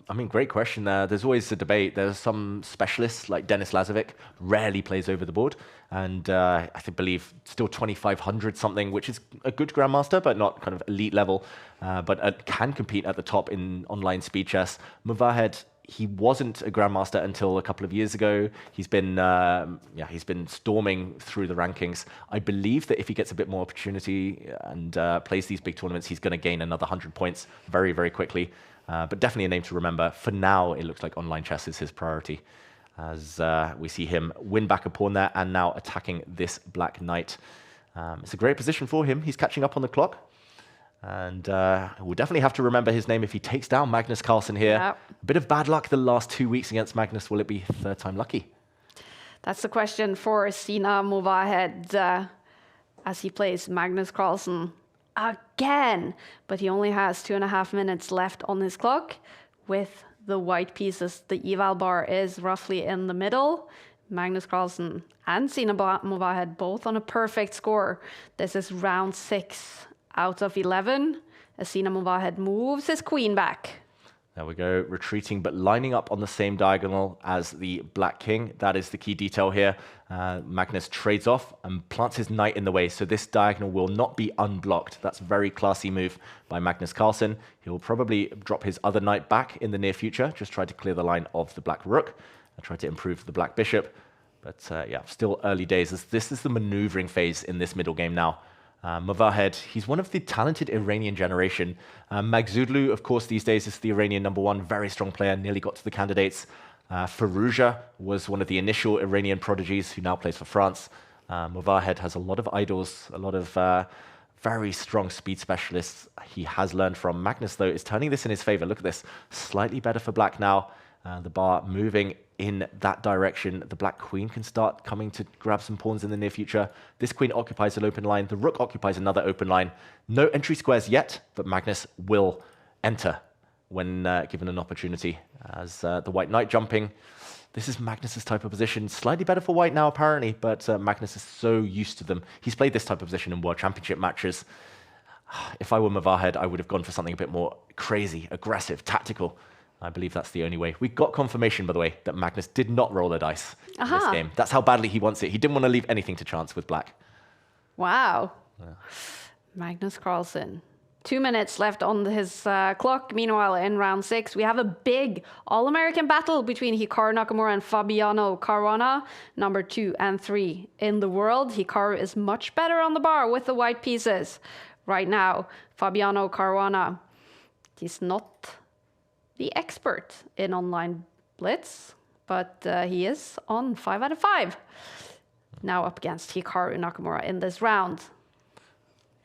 I mean, great question there. There's always a debate. There's some specialists like Dennis Lazavik, rarely plays over the board. And I believe still 2,500 something, which is a good Grandmaster, but not kind of elite level. But can compete at the top in online speed chess. Movahed, he wasn't a Grandmaster until a couple of years ago. He's been storming through the rankings. I believe that if he gets a bit more opportunity and plays these big tournaments, he's going to gain another 100 points very, very quickly. But definitely a name to remember. For now, it looks like online chess is his priority, as we see him win back a pawn there and now attacking this black knight. It's a great position for him. He's catching up on the clock. And we'll definitely have to remember his name if he takes down Magnus Carlsen here. Yep. A bit of bad luck the last 2 weeks against Magnus. Will it be third time lucky? That's the question for Movahed as he plays Magnus Carlsen again. But he only has 2.5 minutes left on his clock with the white pieces. The eval bar is roughly in the middle. Magnus Carlsen and Movahed both on a perfect score. This is round 6 out of 11. Movahed moves his queen back. There we go, retreating, but lining up on the same diagonal as the black king. That is the key detail here. Magnus trades off and plants his knight in the way, so this diagonal will not be unblocked. That's a very classy move by Magnus Carlsen. He'll probably drop his other knight back in the near future, just try to clear the line of the black rook and try to improve the black bishop. But yeah, still early days. This is the maneuvering phase in this middle game now. Movahed, he's one of the talented Iranian generation. Magzudlu, of course, these days is the Iranian #1, very strong player, nearly got to the candidates. Firouzja was one of the initial Iranian prodigies who now plays for France. Movahed has a lot of idols, a lot of very strong speed specialists he has learned from. Magnus, though, is turning this in his favor. Look at this, slightly better for black now. The bar moving in that direction. The black queen can start coming to grab some pawns in the near future. This queen occupies an open line. The rook occupies another open line. No entry squares yet, but Magnus will enter when given an opportunity. As the white knight jumping. This is Magnus's type of position. Slightly better for white now, apparently, but Magnus is so used to them. He's played this type of position in World Championship matches. If I were Movahed, I would have gone for something a bit more crazy, aggressive, tactical. I believe that's the only way. We got confirmation, by the way, that Magnus did not roll a dice in this game. That's how badly he wants it. He didn't want to leave anything to chance with black. Wow. Magnus Carlsen. 2 minutes left on his clock. Meanwhile, in round 6, we have a big All-American battle between Hikaru Nakamura and Fabiano Caruana, number 2 and 3 in the world. Hikaru is much better on the bar with the white pieces right now. Fabiano Caruana, he's not the expert in online Blitz, but he is on 5 out of 5. Now up against Hikaru Nakamura in this round.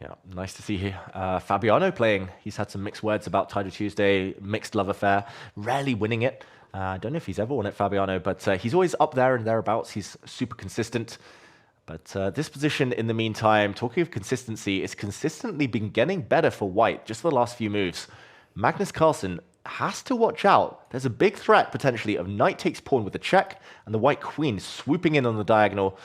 Yeah, nice to see here. Fabiano playing. He's had some mixed words about Title Tuesday, mixed love affair, rarely winning it. I don't know if he's ever won it, Fabiano, but he's always up there and thereabouts. He's super consistent. But this position, in the meantime, talking of consistency, it's consistently been getting better for white just for the last few moves. Magnus Carlsen has to watch out. There's a big threat, potentially, of knight takes pawn with a check and the white queen swooping in on the diagonal,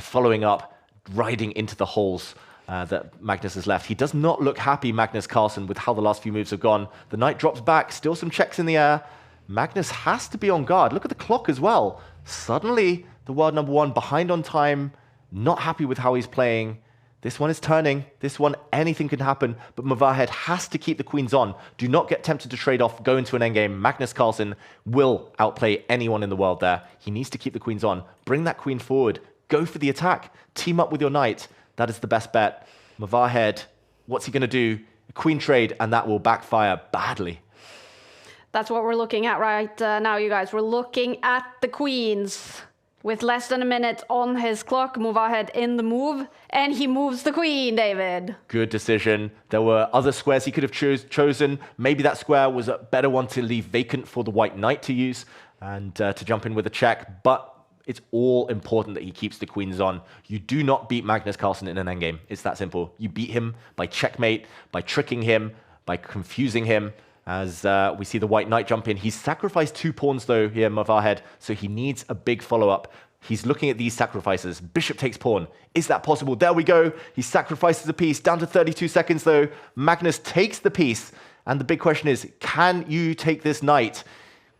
following up, riding into the holes that Magnus has left. He does not look happy, Magnus Carlsen, with how the last few moves have gone. The knight drops back, still some checks in the air. Magnus has to be on guard. Look at the clock as well. Suddenly, the world number 1 behind on time, not happy with how he's playing. This one is turning. This one, anything can happen, but Movahed has to keep the queens on. Do not get tempted to trade off, go into an endgame. Magnus Carlsen will outplay anyone in the world there. He needs to keep the queens on. Bring that queen forward. Go for the attack. Team up with your knight. That is the best bet. Movahed, what's he going to do? A queen trade, and that will backfire badly. That's what we're looking at right now, you guys. We're looking at the queens. With less than a minute on his clock, Movahed in the move, and he moves the queen, David. Good decision. There were other squares he could have chosen. Maybe that square was a better one to leave vacant for the white knight to use and to jump in with a check, but it's all important that he keeps the queens on. You do not beat Magnus Carlsen in an endgame. It's that simple. You beat him by checkmate, by tricking him, by confusing him. As we see the white knight jump in. He's sacrificed 2 pawns, though, here, Movahed, so he needs a big follow-up. He's looking at these sacrifices. Bishop takes pawn. Is that possible? There we go. He sacrifices a piece. Down to 32 seconds, though. Magnus takes the piece. And the big question is, can you take this knight?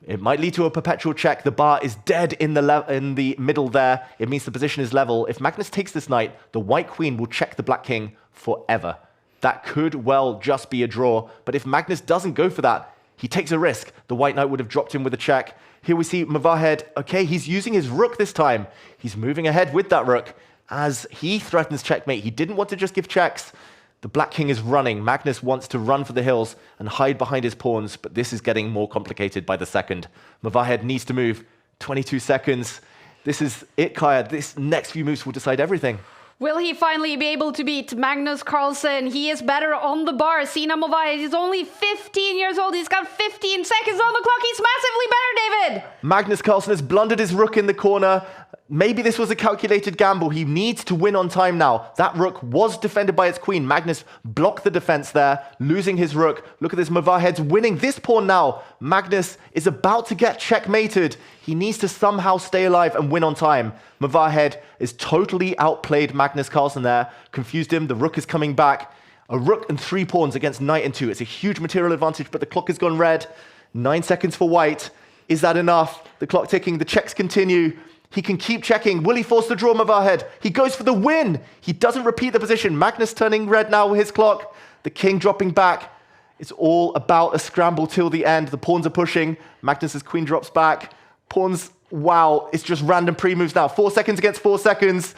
It might lead to a perpetual check. The bar is dead in the middle there. It means the position is level. If Magnus takes this knight, the white queen will check the black king forever. That could well just be a draw. But if Magnus doesn't go for that, he takes a risk. The white knight would have dropped him with a check. Here we see Movahed. Okay, he's using his rook this time. He's moving ahead with that rook as he threatens checkmate. He didn't want to just give checks. The black king is running. Magnus wants to run for the hills and hide behind his pawns, but this is getting more complicated by the second. Movahed needs to move. 22 seconds. This is it, Kaya. This next few moves will decide everything. Will he finally be able to beat Magnus Carlsen? He is better on the bar. Sina Movahed is only 15 years old. He's got 15 seconds on the clock. He's massively better, David. Magnus Carlsen has blundered his rook in the corner. Maybe this was a calculated gamble. He needs to win on time now. That rook was defended by its queen. Magnus blocked the defense there, losing his rook. Look at this. Movahed's winning this pawn now. Magnus is about to get checkmated. He needs to somehow stay alive and win on time. Movahed is totally outplayed Magnus Carlsen there. Confused him. The rook is coming back. A rook and 3 pawns against knight and 2. It's a huge material advantage, but the clock has gone red. 9 seconds for white. Is that enough? The clock ticking. The checks continue. He can keep checking. Will he force the draw, Movahed? He goes for the win. He doesn't repeat the position. Magnus turning red now with his clock. The king dropping back. It's all about a scramble till the end. The pawns are pushing. Magnus's queen drops back. Pawns, wow, it's just random pre-moves now. 4 seconds against 4 seconds.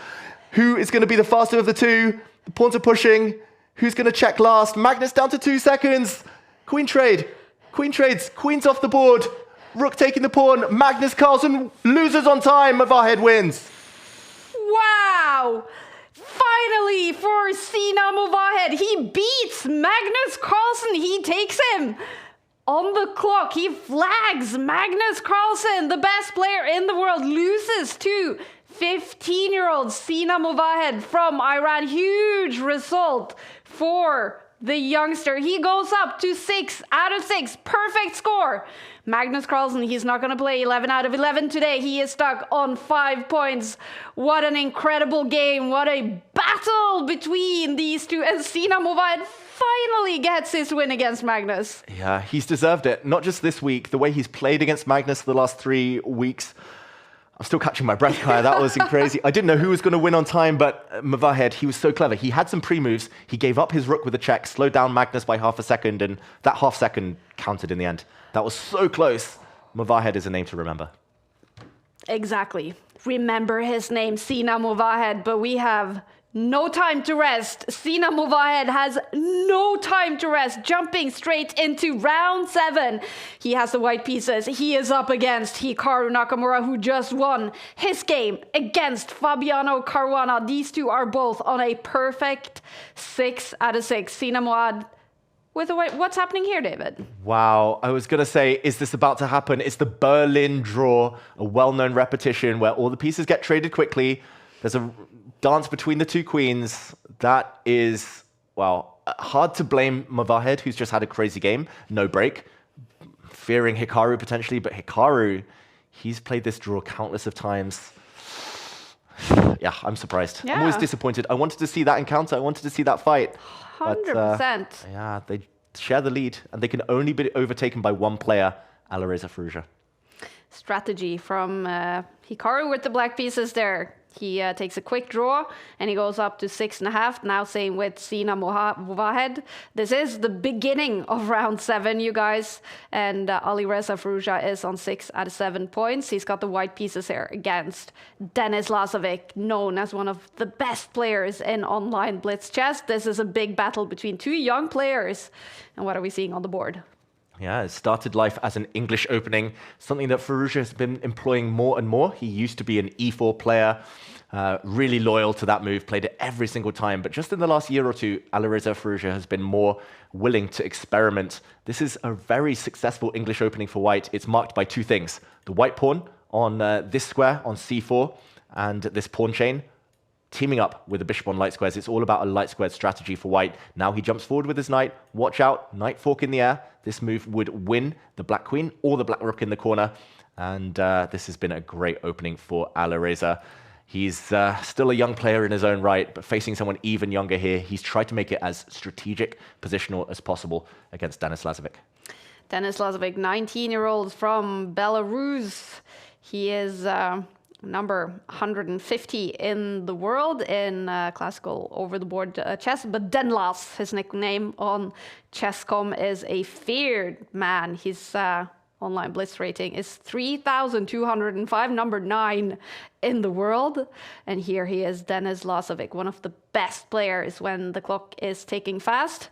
Who is going to be the faster of the two? The pawns are pushing. Who's going to check last? Magnus down to 2 seconds. Queen trade. Queen trades. Queen's off the board. Rook taking the pawn. Magnus Carlsen loses on time. Movahed wins. Wow! Finally for Sina Movahed. He beats Magnus Carlsen. He takes him. On the clock, he flags Magnus Carlsen, the best player in the world, loses to 15-year-old Sina Movahed from Iran. Huge result for the youngster. He goes up to 6 out of 6. Perfect score. Magnus Carlsen, he's not going to play 11 out of 11 today. He is stuck on 5 points. What an incredible game. What a battle between these two. And Sina Movahed finally gets his win against Magnus. Yeah, he's deserved it. Not just this week, the way he's played against Magnus the last 3 weeks. I'm still catching my breath, Kaya. That was crazy. I didn't know who was going to win on time, but Movahed, he was so clever. He had some pre-moves. He gave up his rook with a check, slowed down Magnus by half a second, and that half second counted in the end. That was so close. Movahed is a name to remember. Exactly. Remember his name, Sina Movahed, but we have no time to rest. Sina Movahed has no time to rest, jumping straight into round 7. He has the white pieces. He is up against Hikaru Nakamura, who just won his game against Fabiano Caruana. These two are both on a perfect 6 out of 6. Sina Movahed with a white. What's happening here, David? Wow, I was going to say, is this about to happen? It's the Berlin draw, a well-known repetition where all the pieces get traded quickly. There's a dance between the two queens. That is, well, hard to blame Movahed, who's just had a crazy game, no break. Fearing Hikaru potentially, but Hikaru, he's played this draw countless of times. Yeah, I'm surprised. Yeah. I'm always disappointed. I wanted to see that encounter. I wanted to see that fight. 100%. Yeah, they share the lead, and they can only be overtaken by one player, Alireza Firouzja. Strategy from Hikaru with the black pieces there. He takes a quick draw and he goes up to 6.5. Now same with Sina Movahed. This is the beginning of round 7, you guys. And Alireza Firouzja is on 6 out of 7 points. He's got the white pieces here against Denis Lazavik, known as one of the best players in online Blitz chess. This is a big battle between 2 young players. And what are we seeing on the board? Yeah, it started life as an English opening, something that Firouzja has been employing more and more. He used to be an e4 player, really loyal to that move, played it every single time. But just in the last year or two, Alireza Firouzja has been more willing to experiment. This is a very successful English opening for white. It's marked by 2 things. The white pawn on this square on c4 and this pawn chain, teaming up with the bishop on light squares. It's all about a light squared strategy for white. Now he jumps forward with his knight. Watch out, knight fork in the air. This move would win the black queen or the black rook in the corner. And this has been a great opening for Alireza. He's still a young player in his own right, but facing someone even younger here, he's tried to make it as strategic, positional as possible against Denis Lazavik. Denis Lazavik, 19-year-old from Belarus. He is number 150 in the world in classical over-the-board chess, but Denlas, his nickname on Chess.com, is a feared man. His online Blitz rating is 3,205, number 9 in the world. And here he is, Denis Lazavik, one of the best players when the clock is ticking fast,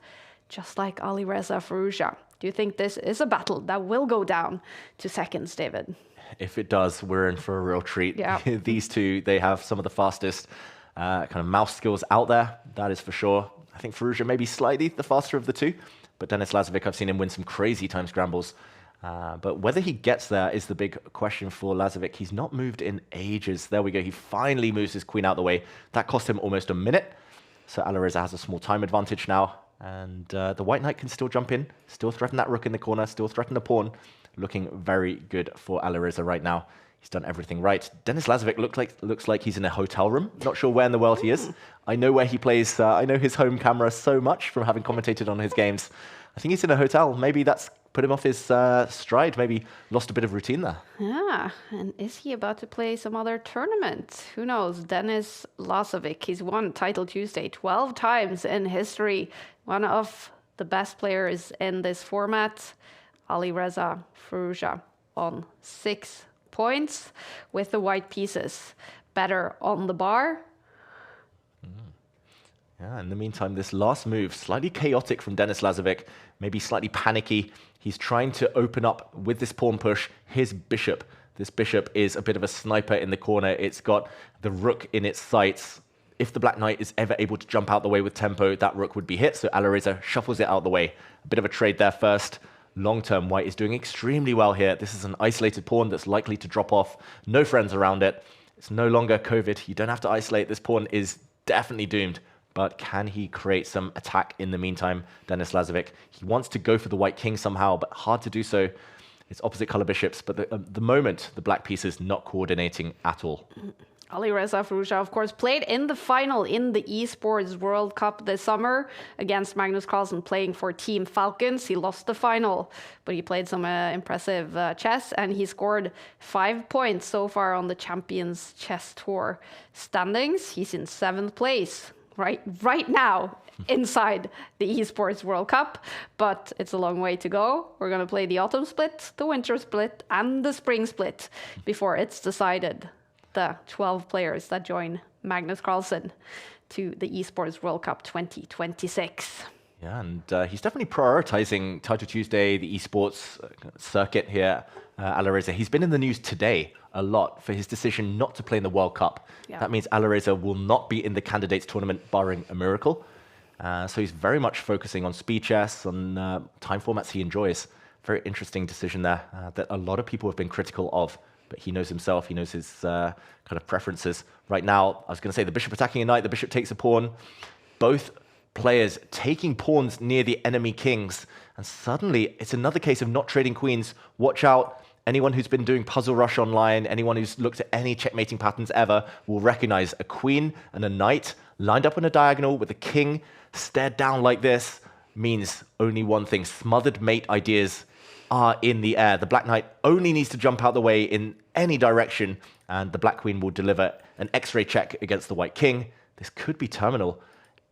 just like Alireza Firouzja. Do you think this is a battle that will go down to seconds, David? If it does, we're in for a real treat. Yeah. These two, they have some of the fastest kind of mouse skills out there. That is for sure. I think Firouzja may be slightly the faster of the two, but Denis Lazavik, I've seen him win some crazy time scrambles. But whether he gets there is the big question for Lazavik. He's not moved in ages. There we go. He finally moves his queen out the way. That cost him almost a minute. So Alireza has a small time advantage now. And the white knight can still jump in, still threaten that rook in the corner, still threaten the pawn. Looking very good for Alireza right now. He's done everything right. Denis Lazavik looks like he's in a hotel room. Not sure where in the world he is. I know where he plays. I know his home camera so much from having commentated on his games. I think he's in a hotel. Maybe that's put him off his stride. Maybe lost a bit of routine there. Yeah, and is he about to play some other tournament? Who knows? Denis Lazavik, he's won Title Tuesday 12 times in history. One of the best players in this format. Alireza Firouzja on 6 points with the white pieces better on the bar. Yeah, in the meantime, this last move, slightly chaotic from Denis Lazavik, maybe slightly panicky. He's trying to open up with this pawn push his bishop. This bishop is a bit of a sniper in the corner. It's got the rook in its sights. If the black knight is ever able to jump out the way with tempo, that rook would be hit. So Alireza shuffles it out the way. A bit of a trade there first. Long-term, white is doing extremely well here. This is an isolated pawn that's likely to drop off. No friends around it. It's no longer COVID. You don't have to isolate. This pawn is definitely doomed. But can he create some attack in the meantime, Denis Lazavik? He wants to go for the white king somehow, but hard to do so. It's opposite color bishops, but the moment the black piece is not coordinating at all. Alireza Firouzja, of course, played in the final in the esports World Cup this summer against Magnus Carlsen, playing for Team Falcons. He lost the final, but he played some impressive chess, and he scored 5 points so far on the Champions Chess Tour standings. He's in 7th place right now inside the esports World Cup, but it's a long way to go. We're going to play the autumn split, the winter split, and the spring split before it's decided the 12 players that join Magnus Carlsen to the esports World Cup 2026. Yeah, and he's definitely prioritizing Title Tuesday, the esports circuit here, Alireza. He's been in the news today a lot for his decision not to play in the World Cup. Yeah. That means Alireza will not be in the candidates tournament, barring a miracle. So he's very much focusing on speed chess, on time formats he enjoys. Very interesting decision there that a lot of people have been critical of. But he knows himself, he knows his kind of preferences. Right now, I was going to say the bishop attacking a knight, the bishop takes a pawn. Both players taking pawns near the enemy kings. And suddenly, it's another case of not trading queens. Watch out. Anyone who's been doing Puzzle Rush online, anyone who's looked at any checkmating patterns ever, will recognize a queen and a knight lined up on a diagonal with a king stared down like this means only one thing. Smothered mate ideas are in the air. The black knight only needs to jump out the way in any direction, and the black queen will deliver an X-ray check against the white king. This could be terminal.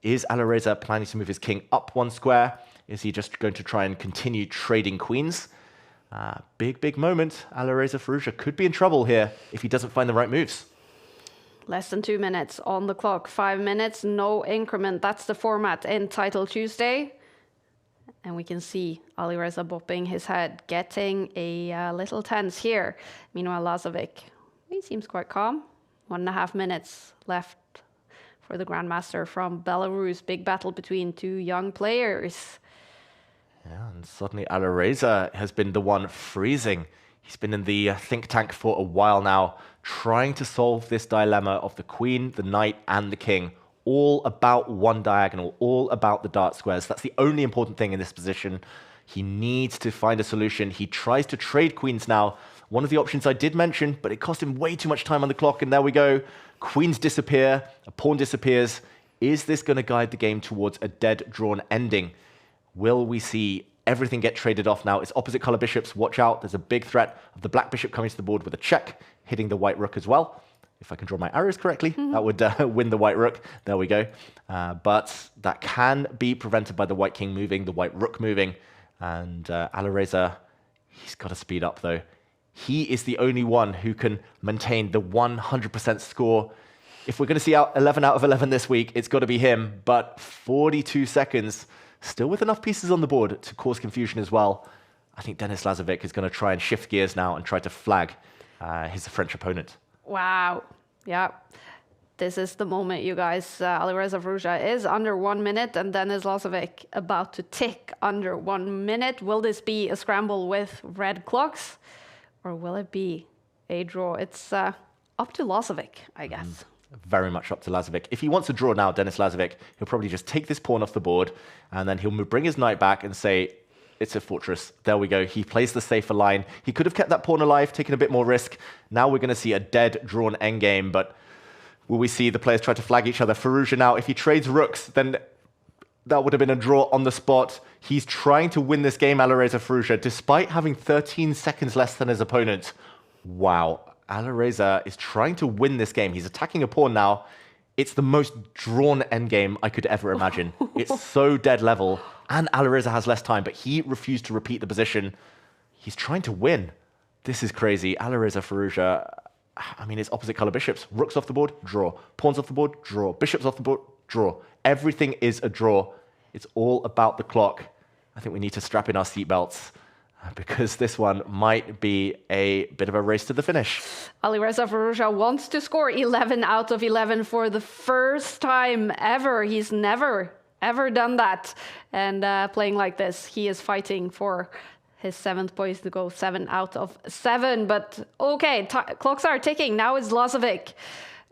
Is Alireza planning to move his king up 1 square? Is he just going to try and continue trading queens? Big moment. Alireza Firouzja could be in trouble here if he doesn't find the right moves. Less than 2 minutes on the clock. 5 minutes, no increment. That's the format in Title Tuesday. And we can see Alireza bopping his head, getting a little tense here. Meanwhile, Lazavik, he seems quite calm. 1.5 minutes left for the Grandmaster from Belarus. Big battle between 2 young players. Yeah, and suddenly Alireza has been the one freezing. He's been in the think tank for a while now, trying to solve this dilemma of the queen, the knight, and the king. All about one diagonal, all about the dark squares. That's the only important thing in this position. He needs to find a solution. He tries to trade queens now. One of the options I did mention, but it cost him way too much time on the clock, and there we go. Queens disappear, a pawn disappears. Is this going to guide the game towards a dead drawn ending? Will we see everything get traded off now? It's opposite color bishops. Watch out. There's a big threat of the black bishop coming to the board with a check, hitting the white rook as well. If I can draw my arrows correctly, that would win the white rook. There we go. But that can be prevented by the white king moving, the white rook moving. And Alireza, he's got to speed up, though. He is the only one who can maintain the 100% score. If we're going to see 11 out of 11 this week, it's got to be him. But 42 seconds, still with enough pieces on the board to cause confusion as well. I think Denis Lazavik is going to try and shift gears now and try to flag his French opponent. Wow. Yeah. This is the moment, you guys. Alireza Firouzja is under 1 minute, and Denis Lazavik about to tick under 1 minute. Will this be a scramble with red clocks, or will it be a draw? It's up to Lazavik, I guess. Very much up to Lazavik. If he wants to draw now, Denis Lazavik, he'll probably just take this pawn off the board, and then he'll bring his knight back and say, it's a fortress. There we go. He plays the safer line. He could have kept that pawn alive, taken a bit more risk. Now we're going to see a dead drawn endgame, but will we see the players try to flag each other? Firouzja now, if he trades rooks, then that would have been a draw on the spot. He's trying to win this game, Alireza Firouzja, despite having 13 seconds less than his opponent. Wow. Alireza is trying to win this game. He's attacking a pawn now. It's the most drawn endgame I could ever imagine. It's so dead level. And Alireza has less time, but he refused to repeat the position. He's trying to win. This is crazy. Alireza Firouzja, I mean, it's opposite color bishops. Rooks off the board, draw. Pawns off the board, draw. Bishops off the board, draw. Everything is a draw. It's all about the clock. I think we need to strap in our seatbelts because this one might be a bit of a race to the finish. Alireza Firouzja wants to score 11 out of 11 for the first time ever. He's never, ever done that. And playing like this, he is fighting for his 7th place to go 7 out of 7. But okay, clocks are ticking. Now it's Lazavik.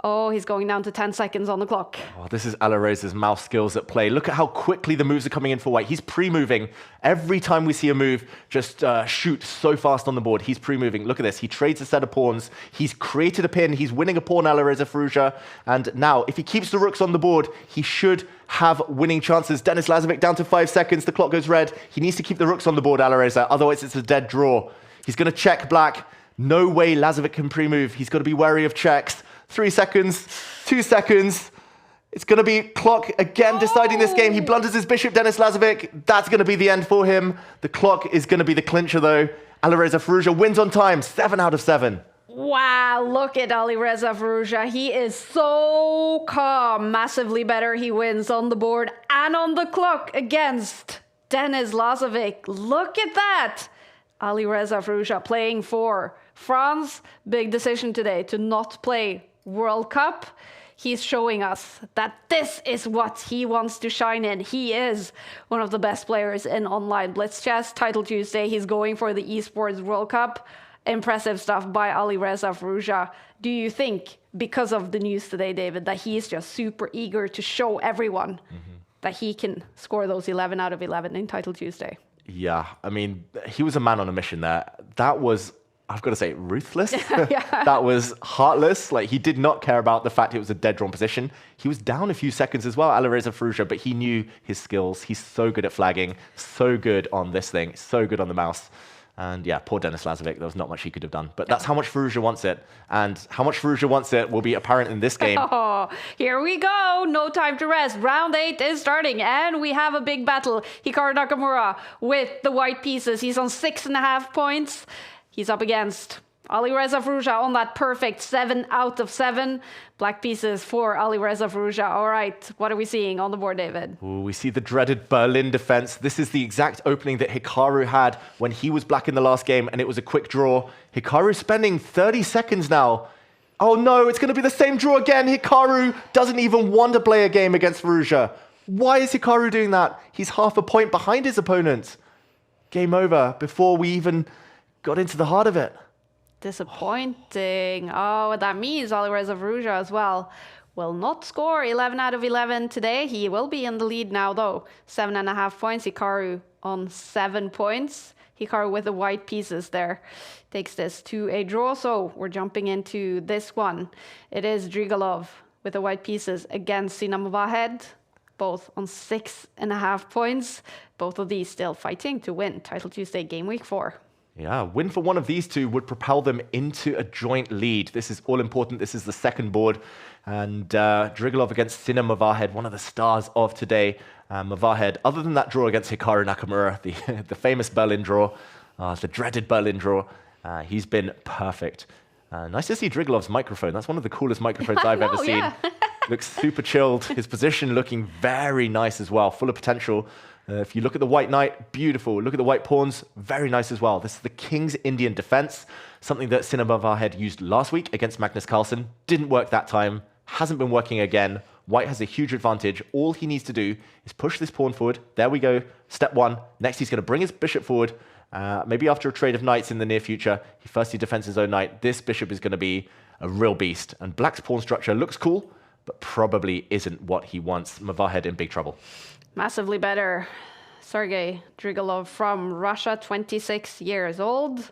Oh, he's going down to 10 seconds on the clock. Oh, this is Alareza's mouse skills at play. Look at how quickly the moves are coming in for white. He's pre-moving. Every time we see a move, just shoot so fast on the board. He's pre-moving. Look at this. He trades a set of pawns. He's created a pin. He's winning a pawn, Alareza Firouzja. And now, if he keeps the rooks on the board, he should have winning chances. Denis Lazavik down to 5 seconds. The clock goes red. He needs to keep the rooks on the board, Alareza. Otherwise, it's a dead draw. He's going to check black. No way Lazavik can pre-move. He's got to be wary of checks. 3 seconds, 2 seconds. It's going to be clock again deciding this game. He blunders his bishop, Denis Lazavik. That's going to be the end for him. The clock is going to be the clincher, though. Alareza Firouzja wins on time, 7 out of 7. Wow, look at Alireza Firouzja. He is so calm. Massively better. He wins on the board and on the clock against Denis Lazavik. Look at that. Alireza Firouzja playing for France. Big decision today to not play World Cup. He's showing us that this is what he wants to shine in. He is one of the best players in online Blitz chess. Title Tuesday, he's going for the esports World Cup. Impressive stuff by Alireza Firouzja. Do you think, because of the news today, David, that he's just super eager to show everyone that he can score those 11 out of 11 in Title Tuesday? Yeah, I mean, he was a man on a mission there. That was, I've got to say, ruthless. That was heartless. Like, he did not care about the fact it was a dead drawn position. He was down a few seconds as well, Alireza Firouzja, but he knew his skills. He's so good at flagging, so good on this thing, so good on the mouse. And yeah, poor Denis Lazavik, there was not much he could have done. But that's how much Firouzja wants it. And how much Firouzja wants it will be apparent in this game. Oh, here we go. No time to rest. Round 8 is starting. And we have a big battle. Hikaru Nakamura with the white pieces. He's on 6.5 points. He's up against Alireza Firouzja on that perfect 7 out of 7. Black pieces for Alireza Firouzja. All right, what are we seeing on the board, David? Ooh, we see the dreaded Berlin defense. This is the exact opening that Hikaru had when he was black in the last game, and it was a quick draw. Hikaru spending 30 seconds now. Oh no, it's going to be the same draw again. Hikaru doesn't even want to play a game against Firouzja. Why is Hikaru doing that? He's half a point behind his opponent. Game over before we even got into the heart of it. Disappointing. Oh, that means Alireza Firouzja as well will not score 11 out of 11 today. He will be in the lead now, though. 7.5 points. Hikaru on 7 points. Hikaru with the white pieces there takes this to a draw. So we're jumping into this one. It is Drigalov with the white pieces against Movahed, both on 6.5 points. Both of these still fighting to win Title Tuesday Game Week 4. Yeah, win for one of these two would propel them into a joint lead. This is all important. This is the second board. And Drigalov against Movahed, one of the stars of today. Movahed, other than that draw against Hikaru Nakamura, the famous Berlin draw, the dreaded Berlin draw, he's been perfect. Nice to see Drigalov's microphone. That's one of the coolest microphones I've ever seen. Yeah. Looks super chilled. His position looking very nice as well, full of potential. If you look at the white knight, beautiful. Look at the white pawns, very nice as well. This is the King's Indian defense, something that Movahed used last week against Magnus Carlsen. Didn't work that time, hasn't been working again. White has a huge advantage. All he needs to do is push this pawn forward. There we go, step 1. Next, he's going to bring his bishop forward. Maybe after a trade of knights in the near future, he defends his own knight. This bishop is going to be a real beast. And black's pawn structure looks cool, but probably isn't what he wants. Movahed in big trouble. Massively better. Sergei Drigalov from Russia, 26 years old.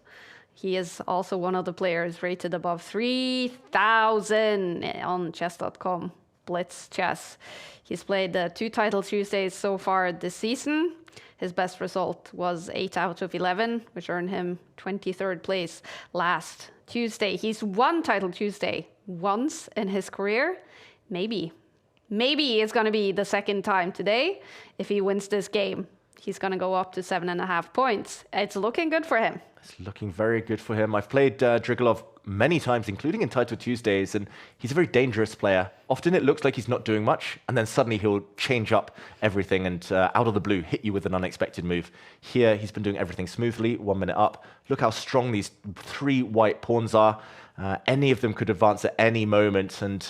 He is also one of the players rated above 3,000 on chess.com, Blitz chess. He's played 2 Title Tuesdays so far this season. His best result was 8 out of 11, which earned him 23rd place last Tuesday. He's won Title Tuesday once in his career. Maybe it's going to be the second time today. If he wins this game, he's going to go up to 7.5 points. It's looking good for him. It's looking very good for him. I've played Drigalov many times, including in Title Tuesdays, and he's a very dangerous player. Often it looks like he's not doing much, and then suddenly he'll change up everything and out of the blue hit you with an unexpected move. Here, he's been doing everything smoothly, 1 minute up. Look how strong these 3 white pawns are. Any of them could advance at any moment, and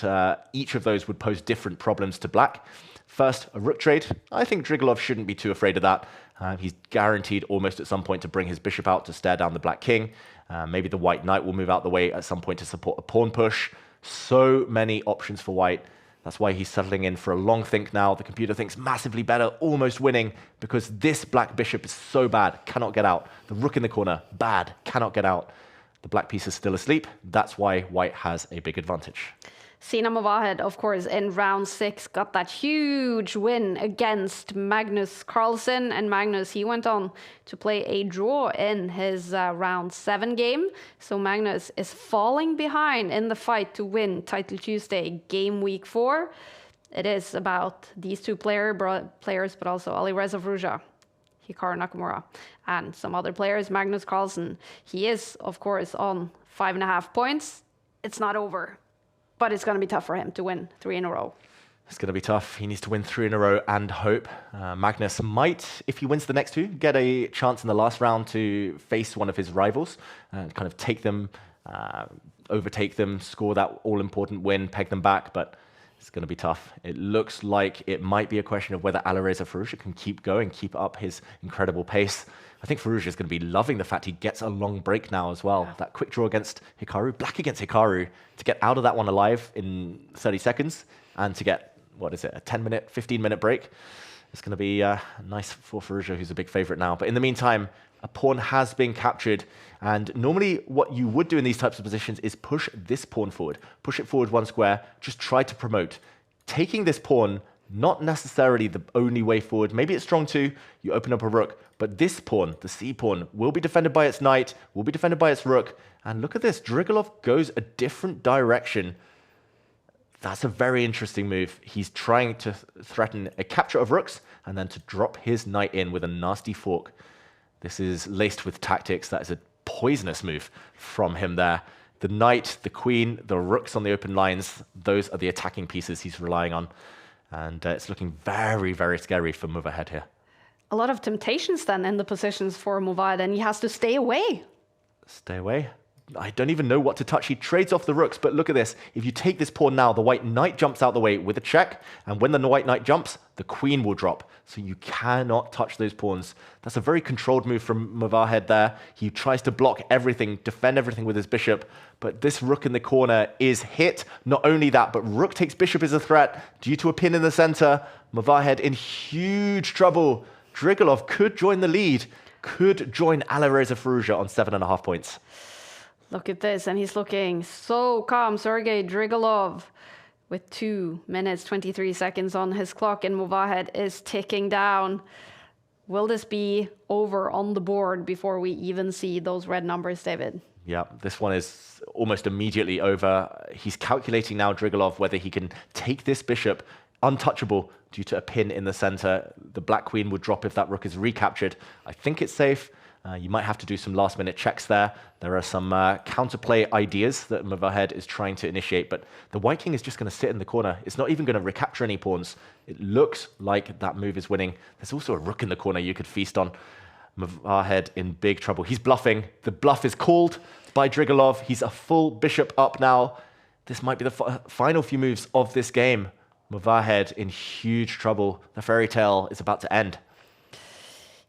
each of those would pose different problems to black. First, a rook trade. I think Drigalov shouldn't be too afraid of that. He's guaranteed almost at some point to bring his bishop out to stare down the black king. Maybe the white knight will move out the way at some point to support a pawn push. So many options for white. That's why he's settling in for a long think now. The computer thinks massively better, almost winning, because this black bishop is so bad, cannot get out. The rook in the corner, bad, cannot get out. The black piece is still asleep. That's why white has a big advantage. Sina Movahed, of course, in round 6, got that huge win against Magnus Carlsen. And Magnus, he went on to play a draw in his round 7 game. So Magnus is falling behind in the fight to win Title Tuesday Game Week 4. It is about these two players, but also Alireza Firouzja, Hikaru Nakamura, and some other players. Magnus Carlsen, he is, of course, on 5.5 points. It's not over. But it's going to be tough for him to win 3 in a row. It's going to be tough. He needs to win 3 in a row and hope. Magnus might, if he wins the next 2, get a chance in the last round to face one of his rivals and kind of take them, overtake them, score that all-important win, peg them back. But it's going to be tough. It looks like it might be a question of whether Alireza Firouzja can keep going, keep up his incredible pace. I think Firouzja is going to be loving the fact he gets a long break now as well. Yeah. That quick draw against Hikaru, black against Hikaru, to get out of that one alive in 30 seconds and to get, what is it, a 10-minute, 15-minute break. It's going to be nice for Firouzja, who's a big favorite now. But in the meantime, a pawn has been captured. And normally what you would do in these types of positions is push this pawn forward. Push it forward 1 square, just try to promote. Taking this pawn, not necessarily the only way forward. Maybe it's strong too, you open up a rook. But this pawn, the C pawn, will be defended by its knight, will be defended by its rook. And look at this, Drigalov goes a different direction. That's a very interesting move. He's trying to threaten a capture of rooks and then to drop his knight in with a nasty fork. This is laced with tactics. That is a poisonous move from him there. The knight, the queen, the rooks on the open lines, those are the attacking pieces he's relying on. And it's looking very, very scary for Movahed here. A lot of temptations then in the positions for Movahed, and he has to stay away. Stay away? I don't even know what to touch. He trades off the rooks, but look at this. If you take this pawn now, the white knight jumps out the way with a check, and when the white knight jumps, the queen will drop. So you cannot touch those pawns. That's a very controlled move from Movahed there. He tries to block everything, defend everything with his bishop, but this rook in the corner is hit. Not only that, but rook takes bishop as a threat due to a pin in the center. Movahed in huge trouble. Drigalov could join the lead, could join Alireza Firouzja on 7.5 points. Look at this, and he's looking so calm. Sergei Drigalov with 2 minutes, 23 seconds on his clock, and Movahed is ticking down. Will this be over on the board before we even see those red numbers, David? Yeah, this one is almost immediately over. He's calculating now, Drigalov, whether he can take this bishop untouchable due to a pin in the center. The black queen would drop if that rook is recaptured. I think it's safe. You might have to do some last-minute checks there. There are some counterplay ideas that Movahed is trying to initiate, but the white king is just going to sit in the corner. It's not even going to recapture any pawns. It looks like that move is winning. There's also a rook in the corner you could feast on. Movahed in big trouble. He's bluffing. The bluff is called by Drigalov. He's a full bishop up now. This might be the final few moves of this game. Movahed in huge trouble. The fairy tale is about to end.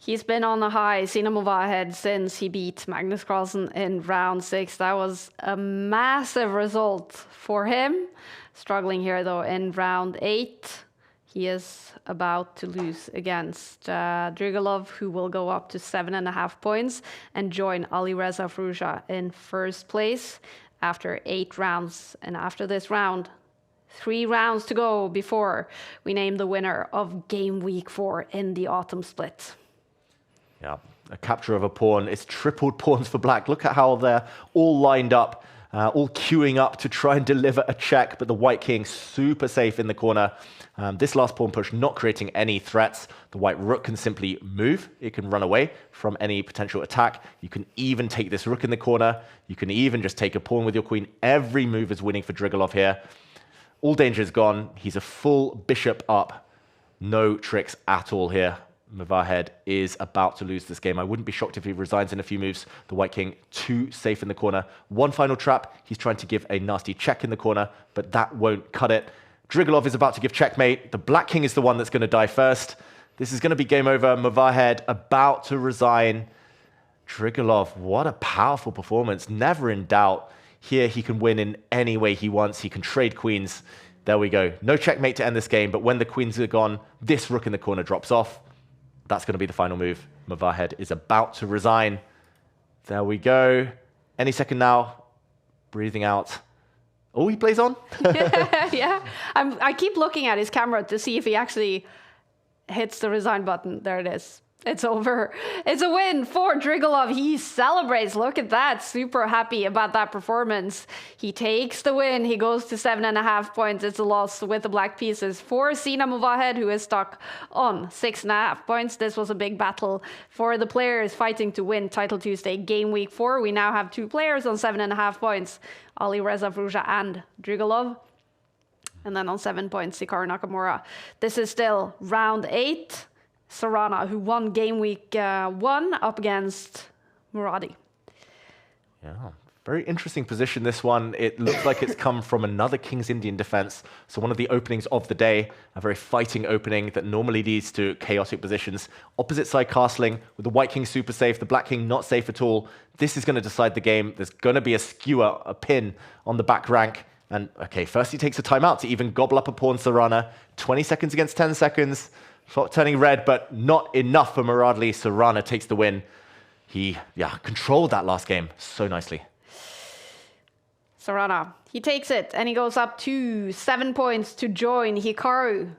He's been on a high, Sina Movahed, since he beat Magnus Carlsen in round 6. That was a massive result for him. Struggling here, though, in round 8. He is about to lose against Drigalov, who will go up to 7.5 points and join Alireza Firouzja in first place after 8 rounds. And after this round, 3 rounds to go before we name the winner of Game Week 4 in the autumn split. Yeah, a capture of a pawn. It's tripled pawns for black. Look at how they're all lined up, all queuing up to try and deliver a check, but the white king super safe in the corner. This last pawn push not creating any threats. The white rook can simply move. It can run away from any potential attack. You can even take this rook in the corner. You can even just take a pawn with your queen. Every move is winning for Drigalov here. All danger is gone. He's a full bishop up. No tricks at all here. Movahed is about to lose this game. I wouldn't be shocked if he resigns in a few moves. The white king too safe in the corner. One final trap. He's trying to give a nasty check in the corner, but that won't cut it. Drigalov is about to give checkmate. The black king is the one that's going to die first. This is going to be game over. Movahed about to resign. Drigalov, what a powerful performance. Never in doubt. Here he can win in any way he wants. He can trade queens. There we go. No checkmate to end this game, but when the queens are gone, this rook in the corner drops off. That's going to be the final move. Movahed is about to resign. There we go. Any second now. Breathing out. Oh, he plays on? Yeah. I keep looking at his camera to see if he actually hits the resign button. There it is. It's over. It's a win for Drigalov. He celebrates. Look at that. Super happy about that performance. He takes the win. He goes to 7.5 points. It's a loss with the black pieces for Sina Movahed, who is stuck on 6.5 points. This was a big battle for the players fighting to win Title Tuesday Game Week 4. We now have 2 players on 7.5 points, Alireza Firouzja and Drigalov. And then on 7 points, Hikaru Nakamura. This is still round 8. Sarana, who won Game Week 1 up against Muradi. Yeah, very interesting position, this one. It looks like it's come from another King's Indian defense. So one of the openings of the day, a very fighting opening that normally leads to chaotic positions. Opposite side castling with the White King super safe, the Black King not safe at all. This is going to decide the game. There's going to be a skewer, a pin on the back rank. And okay, first he takes a timeout to even gobble up a pawn Sarana. 20 seconds against 10 seconds. Clock turning red, but not enough for Muradli. Sarana takes the win. He, controlled that last game so nicely. Sarana, he takes it, and he goes up to 7 points to join Hikaru.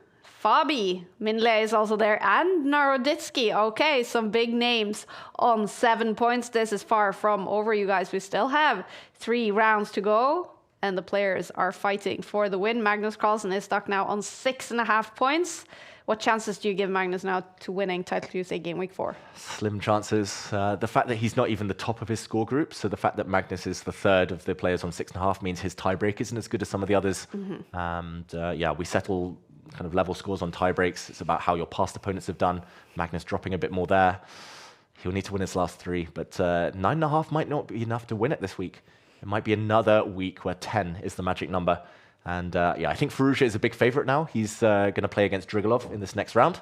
Fabi, Minle is also there, and Naroditsky. Okay, some big names on 7 points. This is far from over, you guys. We still have 3 rounds to go, and the players are fighting for the win. Magnus Carlsen is stuck now on 6.5 points. What chances do you give Magnus now to winning Title Tuesday Game Week 4? Slim chances. The fact that he's not even the top of his score group, so the fact that Magnus is the third of the players on 6.5 means his tiebreak isn't as good as some of the others. And we settle kind of level scores on tiebreaks. It's about how your past opponents have done. Magnus dropping a bit more there. He'll need to win his last 3, but 9.5 might not be enough to win it this week. It might be another week where 10 is the magic number. And I think Firouzja is a big favorite now. He's going to play against Drigalov in this next round.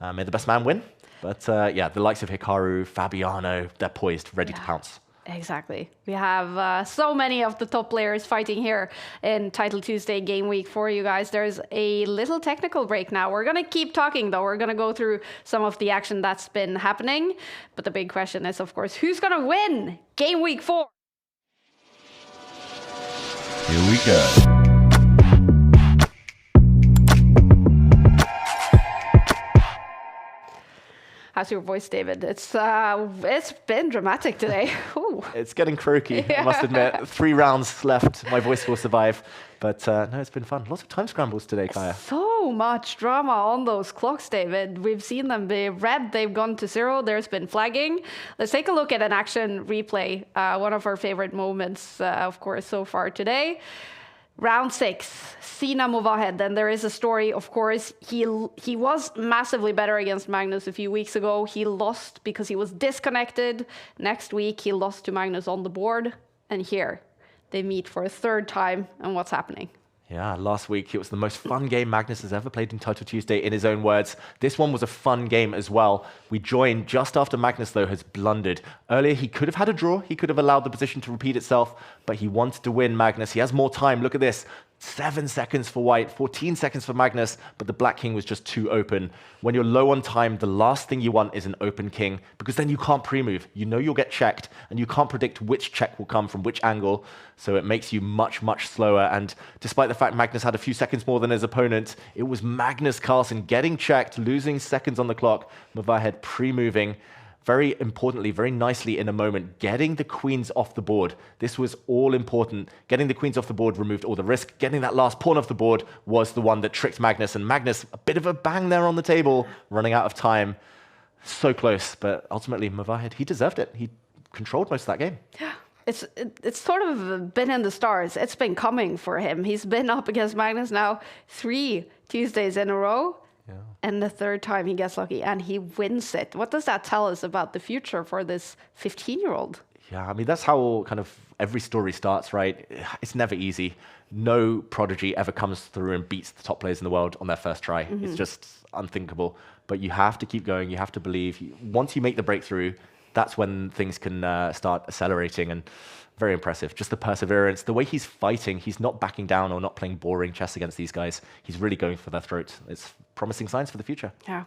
May the best man win. But the likes of Hikaru, Fabiano, they're poised, ready to pounce. Exactly. We have so many of the top players fighting here in Title Tuesday Game Week for you guys. There's a little technical break now. We're going to keep talking, though. We're going to go through some of the action that's been happening. But the big question is, of course, who's going to win Game Week 4? Here we go. How's your voice, David? It's been dramatic today. Ooh. It's getting croaky, I must admit. 3 rounds left. My voice will survive. But no, it's been fun. Lots of time scrambles today, Kaya. So much drama on those clocks, David. We've seen them be red. They've gone to 0. There's been flagging. Let's take a look at an action replay. One of our favorite moments, of course, so far today. Round 6, Sina Movahed. Then there is a story, of course. He was massively better against Magnus a few weeks ago. He lost because he was disconnected. Next week, he lost to Magnus on the board. And here, they meet for a 3rd time. And what's happening? Yeah, last week it was the most fun game Magnus has ever played in Title Tuesday, in his own words. This one was a fun game as well. We joined just after Magnus, though, has blundered. Earlier, he could have had a draw. He could have allowed the position to repeat itself, but he wanted to win Magnus. He has more time. Look at this. 7 seconds for White, 14 seconds for Magnus, but the Black King was just too open. When you're low on time, the last thing you want is an open king, because then you can't pre-move. You know you'll get checked, and you can't predict which check will come from which angle, so it makes you much, much slower. And despite the fact Magnus had a few seconds more than his opponent, it was Magnus Carlsen getting checked, losing seconds on the clock, Movahed pre-moving. Very importantly, very nicely in a moment, getting the queens off the board. This was all important. Getting the queens off the board removed all the risk. Getting that last pawn off the board was the one that tricked Magnus. And Magnus, a bit of a bang there on the table, running out of time. So close, but ultimately Movahed, he deserved it. He controlled most of that game. It's sort of been in the stars. It's been coming for him. He's been up against Magnus now 3 Tuesdays in a row. Yeah. And the 3rd time he gets lucky and he wins it. What does that tell us about the future for this 15-year-old? Yeah, I mean, that's how kind of every story starts, right? It's never easy. No prodigy ever comes through and beats the top players in the world on their first try. It's just unthinkable. But you have to keep going. You have to believe. Once you make the breakthrough, that's when things can start accelerating. And very impressive. Just the perseverance, the way he's fighting, he's not backing down or not playing boring chess against these guys. He's really going for their throat. It's promising signs for the future. Yeah.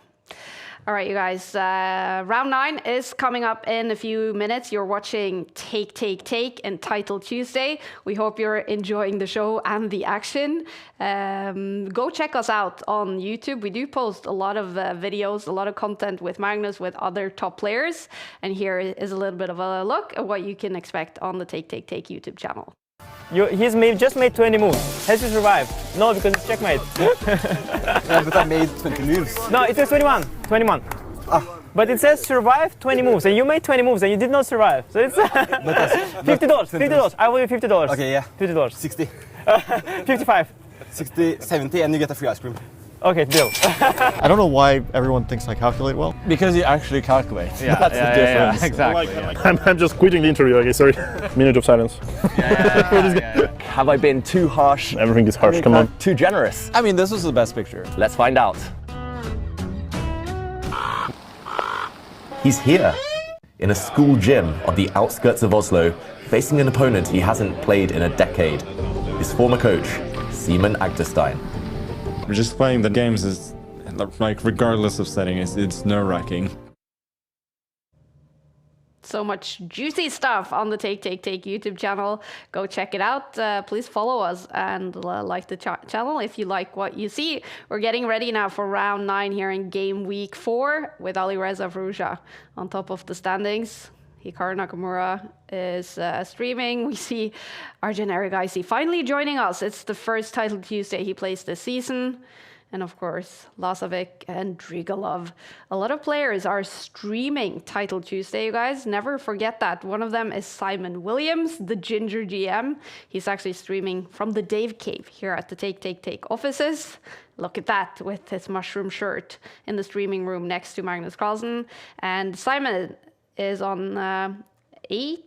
All right, you guys. Round 9 is coming up in a few minutes. You're watching Take and Title Tuesday. We hope you're enjoying the show and the action. Go check us out on YouTube. We do post a lot of videos, a lot of content with Magnus, with other top players. And here is a little bit of a look at what you can expect on the Take YouTube channel. He's just made 20 moves. Has he survived? No, because it's checkmate. Yeah, but I made 20 moves. No, it says 21. 21. But it says survive 20 moves, and you made 20 moves, and you did not survive. So it's $50. $50. I will give you $50. Okay, yeah. $50. 60. 55. 60, 70, and you get a free ice cream. Okay, deal. I don't know why everyone thinks I calculate well. Because you actually calculate. Yeah, that's the difference. Exactly. I'm just quitting the interview, okay, sorry. Minute of silence. Have I been too harsh? Everything is harsh, come on. Too generous? I mean, this was the best picture. Let's find out. He's here, in a school gym on the outskirts of Oslo, facing an opponent he hasn't played in a decade. His former coach, Simon Agdestein. Just playing the games is, like, regardless of setting, it's nerve-wracking. So much juicy stuff on the Take YouTube channel. Go check it out. Please follow us and like the channel if you like what you see. We're getting ready now for round 9 here in game week 4 with Alireza Firouzja on top of the standings. Hikaru Nakamura is streaming. We see Arjun Erigaisi finally joining us. It's the first Title Tuesday he plays this season. And of course, Lazavik and Drigalov. A lot of players are streaming Title Tuesday, you guys. Never forget that. One of them is Simon Williams, the Ginger GM. He's actually streaming from the Dave Cave here at the Take offices. Look at that, with his mushroom shirt in the streaming room next to Magnus Carlsen. And Simon is on 8.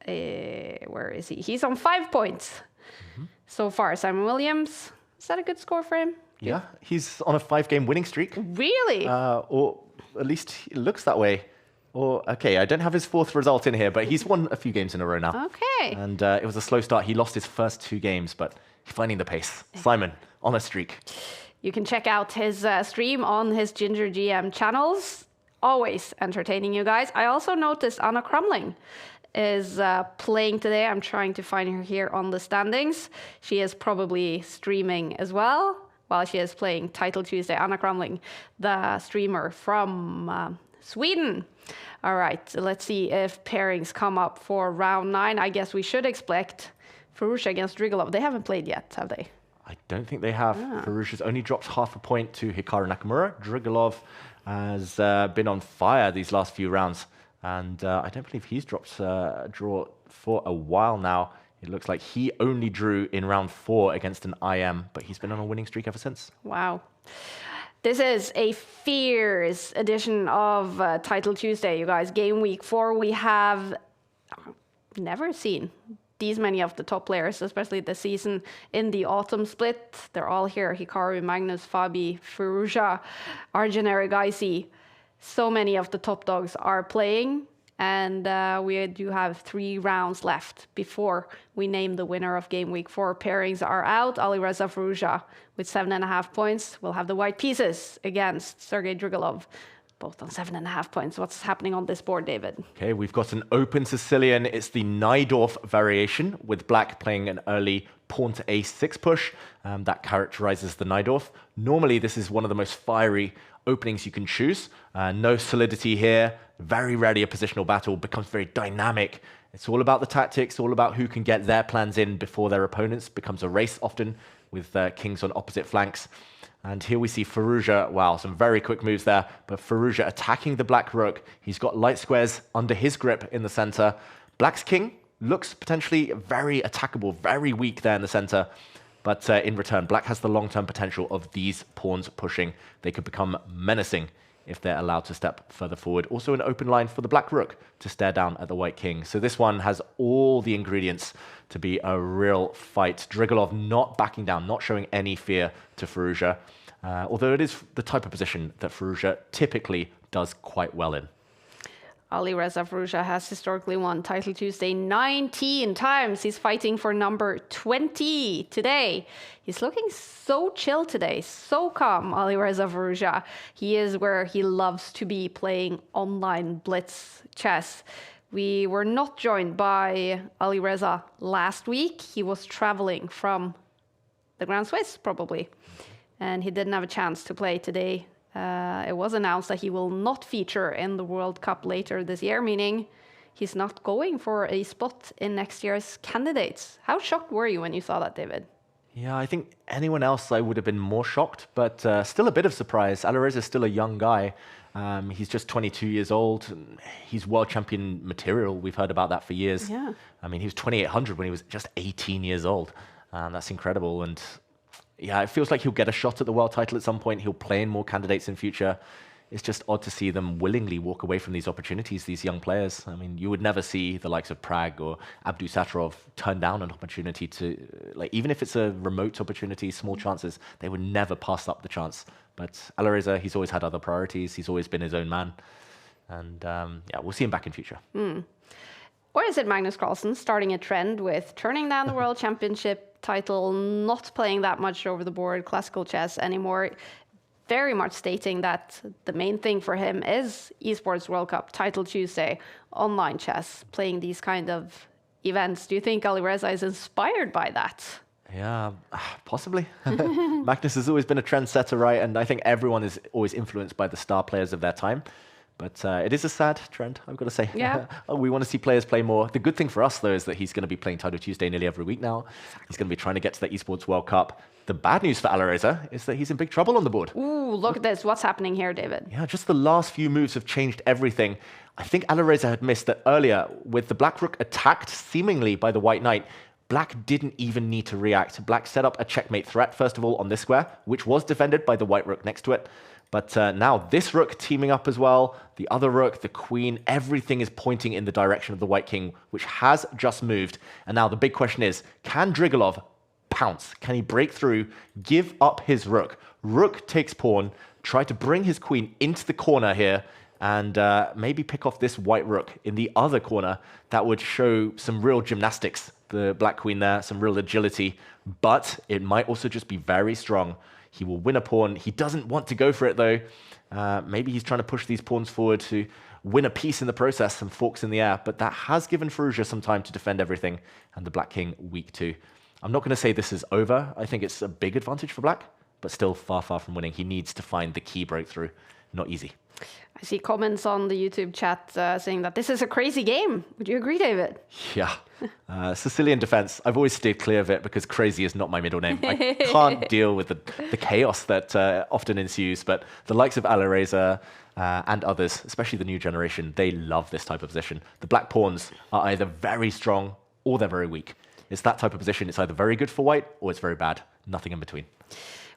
Where is he? He's on 5 points so far. Simon Williams. Is that a good score for him? Yeah, he's on a 5-game winning streak. Really? Or at least it looks that way. Or, okay, I don't have his 4th result in here, but he's won a few games in a row now. Okay. And it was a slow start. He lost his first 2 games, but he's finding the pace. Simon, on a streak. You can check out his stream on his Ginger GM channels. Always entertaining, you guys. I also noticed Anna Crumling is playing today. I'm trying to find her here on the standings. She is probably streaming as well while she is playing Title Tuesday. Anna Crumling, the streamer from Sweden. All right, let's see if pairings come up for round 9. I guess we should expect Firouzja against Drigalov. They haven't played yet, have they? I don't think they have. Firouzja's only dropped half a point to Hikaru Nakamura. Drigalov has been on fire these last few rounds. And I don't believe he's dropped a draw for a while now. It looks like he only drew in round 4 against an IM, but he's been on a winning streak ever since. Wow. This is a fierce edition of Title Tuesday, you guys. Game week 4, we have never seen these many of the top players, especially this season in the autumn split. They're all here. Hikaru, Magnus, Fabi, Firouzja, Arjun Erigaisi. So many of the top dogs are playing, and we do have 3 rounds left before we name the winner of Game Week 4. Pairings are out. Alireza Firouzja with 7.5 points will have the white pieces against Sergei Drigalov, both on 7.5 points. What's happening on this board, David? Okay, we've got an open Sicilian. It's the Najdorf variation, with black playing an early pawn to a6 push. That characterizes the Najdorf. Normally, this is one of the most fiery openings you can choose. No solidity here. Very rarely a positional battle. Becomes very dynamic. It's all about the tactics, all about who can get their plans in before their opponents. Becomes a race often with kings on opposite flanks. And here we see Firouzja. Wow, some very quick moves there. But Firouzja attacking the black rook. He's got light squares under his grip in the center. Black's king looks potentially very attackable, very weak there in the center. But in return, black has the long-term potential of these pawns pushing. They could become menacing if they're allowed to step further forward. Also an open line for the black rook to stare down at the white king. So this one has all the ingredients to be a real fight. Drigalov not backing down, not showing any fear to Firouzja, although it is the type of position that Firouzja typically does quite well in. Alireza Firouzja has historically won Title Tuesday 19 times. He's fighting for number 20 today. He's looking so chill today, so calm, Alireza Firouzja. He is where he loves to be, playing online Blitz chess. We were not joined by Alireza last week. He was traveling from the Grand Swiss, probably, and he didn't have a chance to play today. It was announced that he will not feature in the World Cup later this year, meaning he's not going for a spot in next year's candidates. How shocked were you when you saw that, David? Yeah, I think anyone else I would have been more shocked, but still a bit of surprise. Alireza is still a young guy. He's just 22 years old. He's world champion material. We've heard about that for years. Yeah. I mean, he was 2,800 when he was just 18 years old. That's incredible. And yeah, it feels like he'll get a shot at the world title at some point. He'll play in more candidates in future. It's just odd to see them willingly walk away from these opportunities, these young players. I mean, you would never see the likes of Prag or Abdu Satarov turn down an opportunity to, like, even if it's a remote opportunity, small chances, they would never pass up the chance. But Alireza, he's always had other priorities. He's always been his own man. And yeah, we'll see him back in future. Or is it Magnus Carlsen starting a trend with turning down the World Championship title, not playing that much over the board classical chess anymore, very much stating that the main thing for him is esports World Cup, Title Tuesday, online chess, playing these kind of events? Do you think Alireza is inspired by that? Yeah, possibly. Magnus has always been a trendsetter, right? And I think everyone is always influenced by the star players of their time. But it is a sad trend, I've got to say. Yeah. We want to see players play more. The good thing for us, though, is that he's going to be playing Title Tuesday nearly every week now. He's going to be trying to get to the Esports World Cup. The bad news for Alireza is that he's in big trouble on the board. Ooh, look at this. What's happening here, David? Yeah, just the last few moves have changed everything. I think Alireza had missed that earlier with the Black Rook attacked seemingly by the White Knight. Black didn't even need to react. Black set up a checkmate threat, first of all, on this square, which was defended by the White Rook next to it. But now this rook teaming up as well, the other rook, the queen, everything is pointing in the direction of the White King, which has just moved. And now the big question is, can Drigalov pounce? Can he break through, give up his rook? Rook takes pawn, try to bring his queen into the corner here, and maybe pick off this white rook in the other corner. That would show some real gymnastics, the black queen there, some real agility, but it might also just be very strong. He will win a pawn. He doesn't want to go for it, though. Maybe he's trying to push these pawns forward to win a piece in the process, some forks in the air, but that has given Firouzja some time to defend everything, and the Black King weak too. I'm not going to say this is over. I think it's a big advantage for Black, but still far, far from winning. He needs to find the key breakthrough. Not easy. I see comments on the YouTube chat saying that this is a crazy game. Would you agree, David? Yeah. Sicilian defense. I've always stayed clear of it because crazy is not my middle name. I can't deal with the chaos that often ensues, but the likes of Alireza and others, especially the new generation, they love this type of position. The black pawns are either very strong or they're very weak. It's that type of position. It's either very good for white or it's very bad. Nothing in between.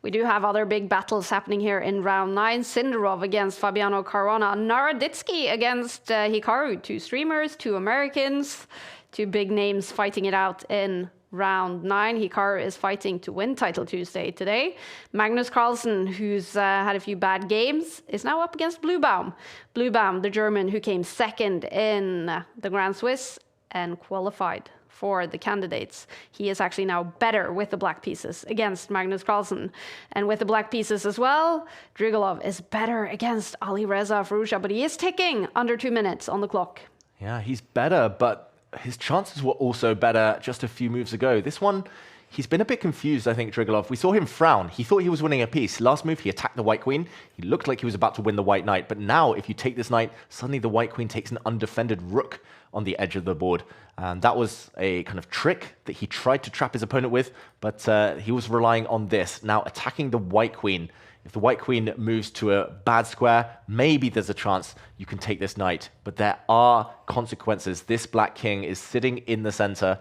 We do have other big battles happening here in round 9. Sindarov against Fabiano Caruana. Naroditsky against Hikaru. 2 streamers, 2 Americans, 2 big names fighting it out in round 9. Hikaru is fighting to win Title Tuesday today. Magnus Carlsen, who's had a few bad games, is now up against Bluebaum. Bluebaum, the German who came second in the Grand Swiss and qualified for the candidates. He is actually now better with the black pieces against Magnus Carlsen. And with the black pieces as well, Drigalov is better against Alireza Firouzja, but he is ticking under 2 minutes on the clock. Yeah, he's better, but his chances were also better just a few moves ago. This one, he's been a bit confused, I think, Drigalov. We saw him frown. He thought he was winning a piece. Last move, he attacked the white queen. He looked like he was about to win the white knight. But now, if you take this knight, suddenly the white queen takes an undefended rook on the edge of the board. And that was a kind of trick that he tried to trap his opponent with, but he was relying on this. Now attacking the white queen. If the white queen moves to a bad square, maybe there's a chance you can take this knight, but there are consequences. This black king is sitting in the center.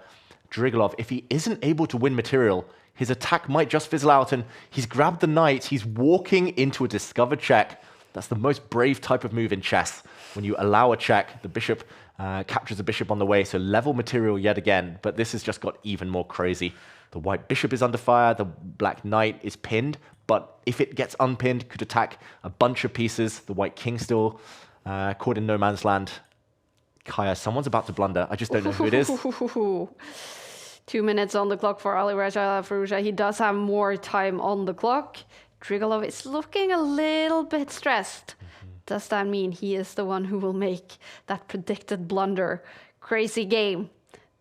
Drigalov, if he isn't able to win material, his attack might just fizzle out, and he's grabbed the knight. He's walking into a discovered check. That's the most brave type of move in chess. When you allow a check, the bishop captures a bishop on the way, so level material yet again, but this has just got even more crazy. The white bishop is under fire, the black knight is pinned, but if it gets unpinned, could attack a bunch of pieces. The white king still caught in no man's land. Kaya, someone's about to blunder. I just don't know who it is. 2 minutes on the clock for Alireza Firouzja. He does have more time on the clock. Drigalov is looking a little bit stressed. Does that mean he is the one who will make that predicted blunder? Crazy game.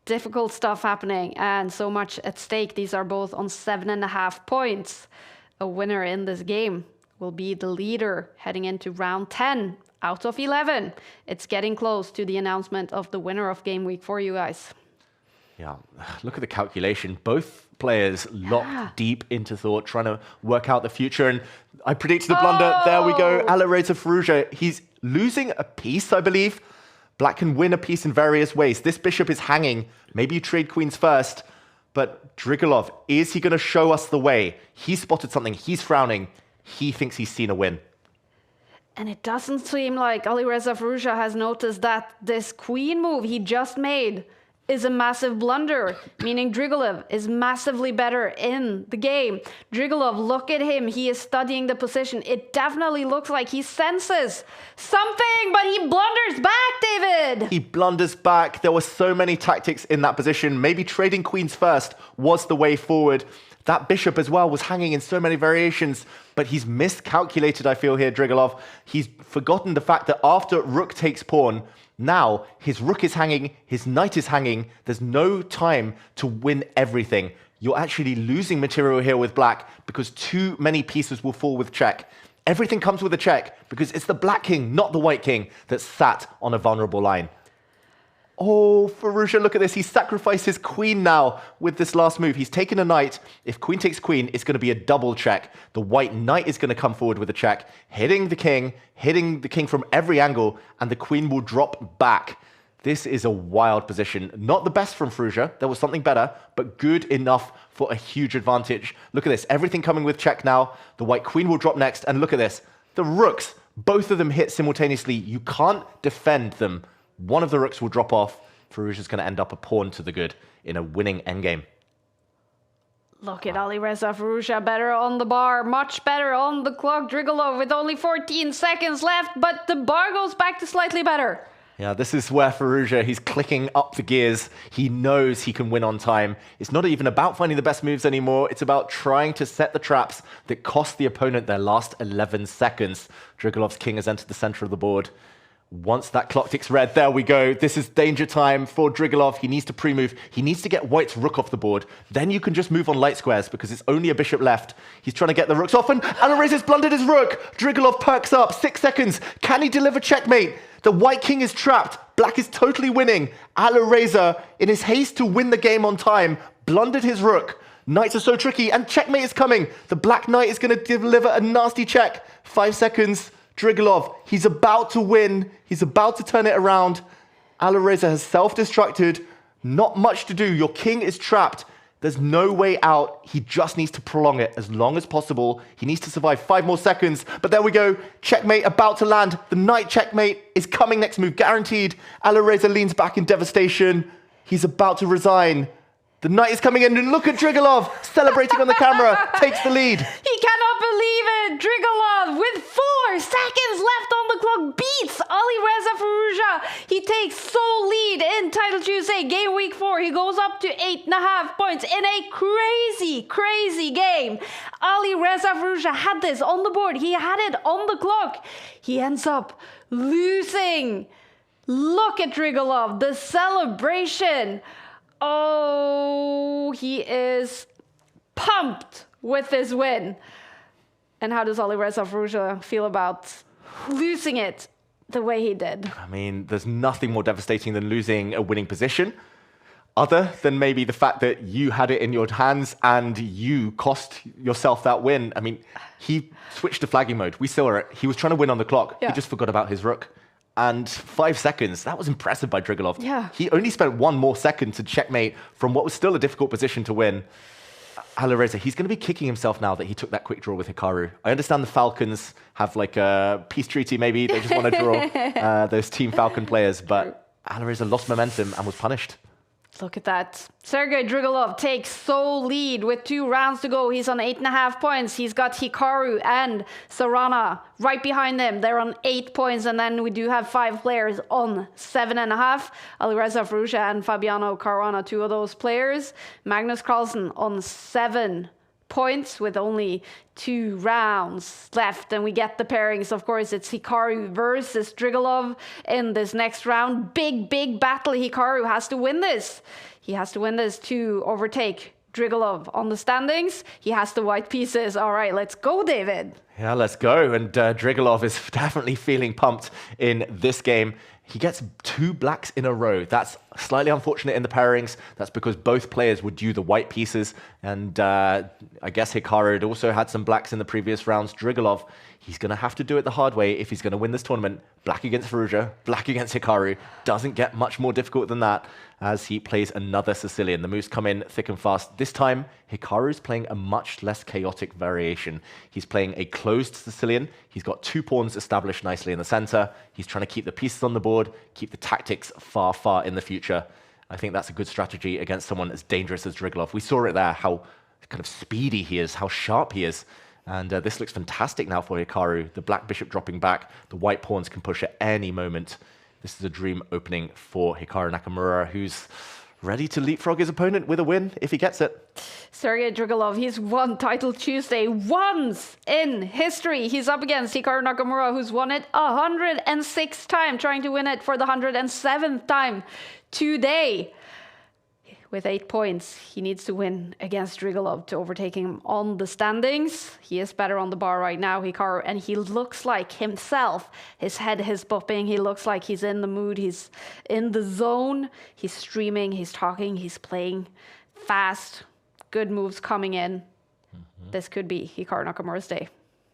Difficult stuff happening and so much at stake. These are both on 7.5 points. A winner in this game will be the leader heading into round 10 out of 11. It's getting close to the announcement of the winner of Game Week for you guys. Yeah, look at the calculation. Both players locked deep into thought, trying to work out the future. And I predicted a blunder. There we go. Alireza Firouzja, he's losing a piece, I believe. Black can win a piece in various ways. This bishop is hanging. Maybe you trade queens first. But Drigalov, is he going to show us the way? He spotted something. He's frowning. He thinks he's seen a win. And it doesn't seem like Alireza Firouzja has noticed that this queen move he just made is a massive blunder, meaning Drigalov is massively better in the game. Drigalov, look at him. He is studying the position. It definitely looks like he senses something, but he blunders back, David. He blunders back. There were so many tactics in that position. Maybe trading queens first was the way forward. That bishop as well was hanging in so many variations, but he's miscalculated, I feel here, Drigalov. He's forgotten the fact that after rook takes pawn, now his rook is hanging, his knight is hanging. There's no time to win everything. You're actually losing material here with black because too many pieces will fall with check. Everything comes with a check because it's the black king, not the white king, that's sat on a vulnerable line. Oh, Firouzja, look at this. He sacrificed his queen now with this last move. He's taken a knight. If queen takes queen, it's going to be a double check. The white knight is going to come forward with a check, hitting the king from every angle, and the queen will drop back. This is a wild position. Not the best from Firouzja. There was something better, but good enough for a huge advantage. Look at this. Everything coming with check now. The white queen will drop next, and look at this. The rooks, both of them hit simultaneously. You can't defend them. One of the rooks will drop off. Firouzja's going to end up a pawn to the good in a winning endgame. Look at Alireza Firouzja, better on the bar, much better on the clock. Drigalov with only 14 seconds left, but the bar goes back to slightly better. Yeah, this is where Firouzja, he's clicking up the gears. He knows he can win on time. It's not even about finding the best moves anymore. It's about trying to set the traps that cost the opponent their last 11 seconds. Drigalov's king has entered the center of the board. Once that clock ticks red, there we go. This is danger time for Drigalov. He needs to pre-move. He needs to get white's rook off the board. Then you can just move on light squares because it's only a bishop left. He's trying to get the rooks off, and Alireza's blundered his rook. Drigalov perks up. 6 seconds. Can he deliver checkmate? The white king is trapped. Black is totally winning. Alireza, in his haste to win the game on time, blundered his rook. Knights are so tricky, and checkmate is coming. The black knight is going to deliver a nasty check. 5 seconds. Drigalov, he's about to win. He's about to turn it around. Alireza has self-destructed. Not much to do. Your king is trapped. There's no way out. He just needs to prolong it as long as possible. He needs to survive 5 more seconds. But there we go. Checkmate about to land. The knight checkmate is coming next move, guaranteed. Alireza leans back in devastation. He's about to resign. The knight is coming in, and look at Drigalov celebrating on the camera, takes the lead. He cannot believe it. Drigalov, with 4 seconds left on the clock, beats Alireza Firouzja. He takes sole lead in Title Tuesday, Game Week 4. He goes up to 8.5 points in a crazy, crazy game. Alireza Firouzja had this on the board. He had it on the clock. He ends up losing. Look at Drigalov, the celebration. Oh, he is pumped with this win. And how does Alireza Firouzja feel about losing it the way he did? I mean, there's nothing more devastating than losing a winning position, other than maybe the fact that you had it in your hands and you cost yourself that win. I mean, he switched to flagging mode. We saw it. He was trying to win on the clock. Yeah. He just forgot about his rook. And 5 seconds, that was impressive by Drigalov. Yeah. He only spent 1 more second to checkmate from what was still a difficult position to win. Alireza, he's going to be kicking himself now that he took that quick draw with Hikaru. I understand the Falcons have like a peace treaty maybe. They just want to draw those Team Falcon players. But Alireza lost momentum and was punished. Look at that. Sergei Drigalov takes sole lead with 2 rounds to go. He's on 8.5 points. He's got Hikaru and Sarana right behind him. They're on 8 points. And then we do have 5 players on 7.5. Alireza Firouzja and Fabiano Caruana, 2 of those players. Magnus Carlsen on 7 points with only 2 rounds left, and we get the pairings. Of course, it's Hikaru versus Drigalov in this next round. Big battle. Hikaru has to win this. He has to win this to overtake Drigalov on the standings. He has the white pieces. All right, let's go, David. Yeah, let's go. And Drigalov is definitely feeling pumped in this game. He gets 2 blacks in a row. That's slightly unfortunate in the pairings. That's because both players would do the white pieces. And I guess Hikaru had also had some blacks in the previous rounds. Drigalov, he's going to have to do it the hard way if he's going to win this tournament. Black against Firouzja, black against Hikaru. Doesn't get much more difficult than that as he plays another Sicilian. The moves come in thick and fast. This time, Hikaru's playing a much less chaotic variation. He's playing a closed Sicilian. He's got 2 pawns established nicely in the center. He's trying to keep the pieces on the board, keep the tactics far in the future. I think that's a good strategy against someone as dangerous as Drigalov. We saw it there, how kind of speedy he is, how sharp he is. And this looks fantastic now for Hikaru. The black bishop dropping back. The white pawns can push at any moment. This is a dream opening for Hikaru Nakamura, who's ready to leapfrog his opponent with a win if he gets it. Sergei Drigalov, he's won Title Tuesday once in history. He's up against Hikaru Nakamura, who's won it 106 times, trying to win it for the 107th time today. With 8 points, he needs to win against Drigalov to overtake him on the standings. He is better on the bar right now, Hikaru, and he looks like himself. His head is bopping. He looks like he's in the mood. He's in the zone. He's streaming. He's talking. He's playing fast. Good moves coming in. This could be Hikaru Nakamura's day.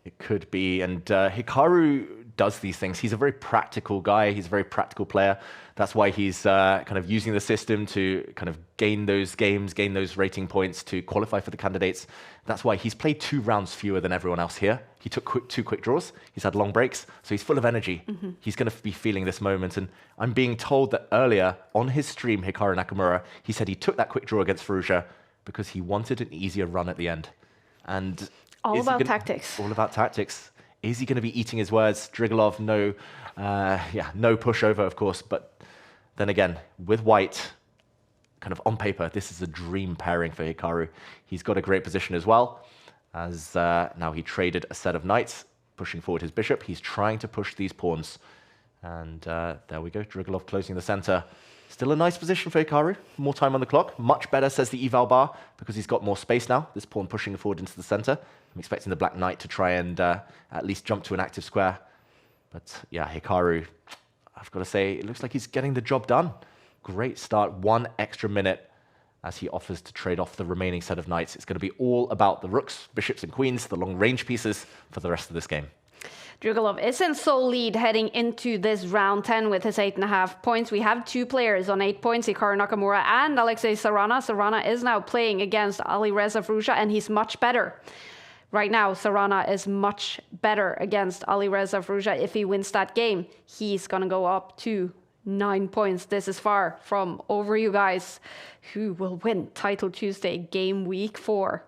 It could be, and Hikaru does these things. He's a very practical guy. He's a very practical player. That's why he's kind of using the system to kind of gain those games, gain those rating points to qualify for the candidates. That's why he's played 2 rounds fewer than everyone else here. He took 2 quick draws. He's had long breaks, so he's full of energy. He's going to be feeling this moment, and I'm being told that earlier on his stream, Hikaru Nakamura, he said he took that quick draw against Firouzja because he wanted an easier run at the end. And all about tactics. All about tactics. Is he going to be eating his words? Drigalov, no pushover, of course. But then again, with white, kind of on paper, this is a dream pairing for Hikaru. He's got a great position as well, as now he traded a set of knights, pushing forward his bishop. He's trying to push these pawns. And there we go, Drigalov closing the center. Still a nice position for Hikaru. More time on the clock. Much better, says the eval bar, because he's got more space now. This pawn pushing forward into the center. I'm expecting the black knight to try and at least jump to an active square. But yeah, Hikaru, I've got to say, it looks like he's getting the job done. Great start. 1 extra minute as he offers to trade off the remaining set of knights. It's going to be all about the rooks, bishops, and queens, the long range pieces for the rest of this game. Drigalov is in sole lead heading into this round 10 with his 8.5 points. We have 2 players on 8 points, Hikaru Nakamura and Alexei Sarana. Sarana is now playing against Alireza Firouzja, and he's much better. Right now, Sarana is much better against Alireza Firouzja. If he wins that game, he's going to go up to 9 points. This is far from over, you guys. Who will win Title Tuesday Game Week 4?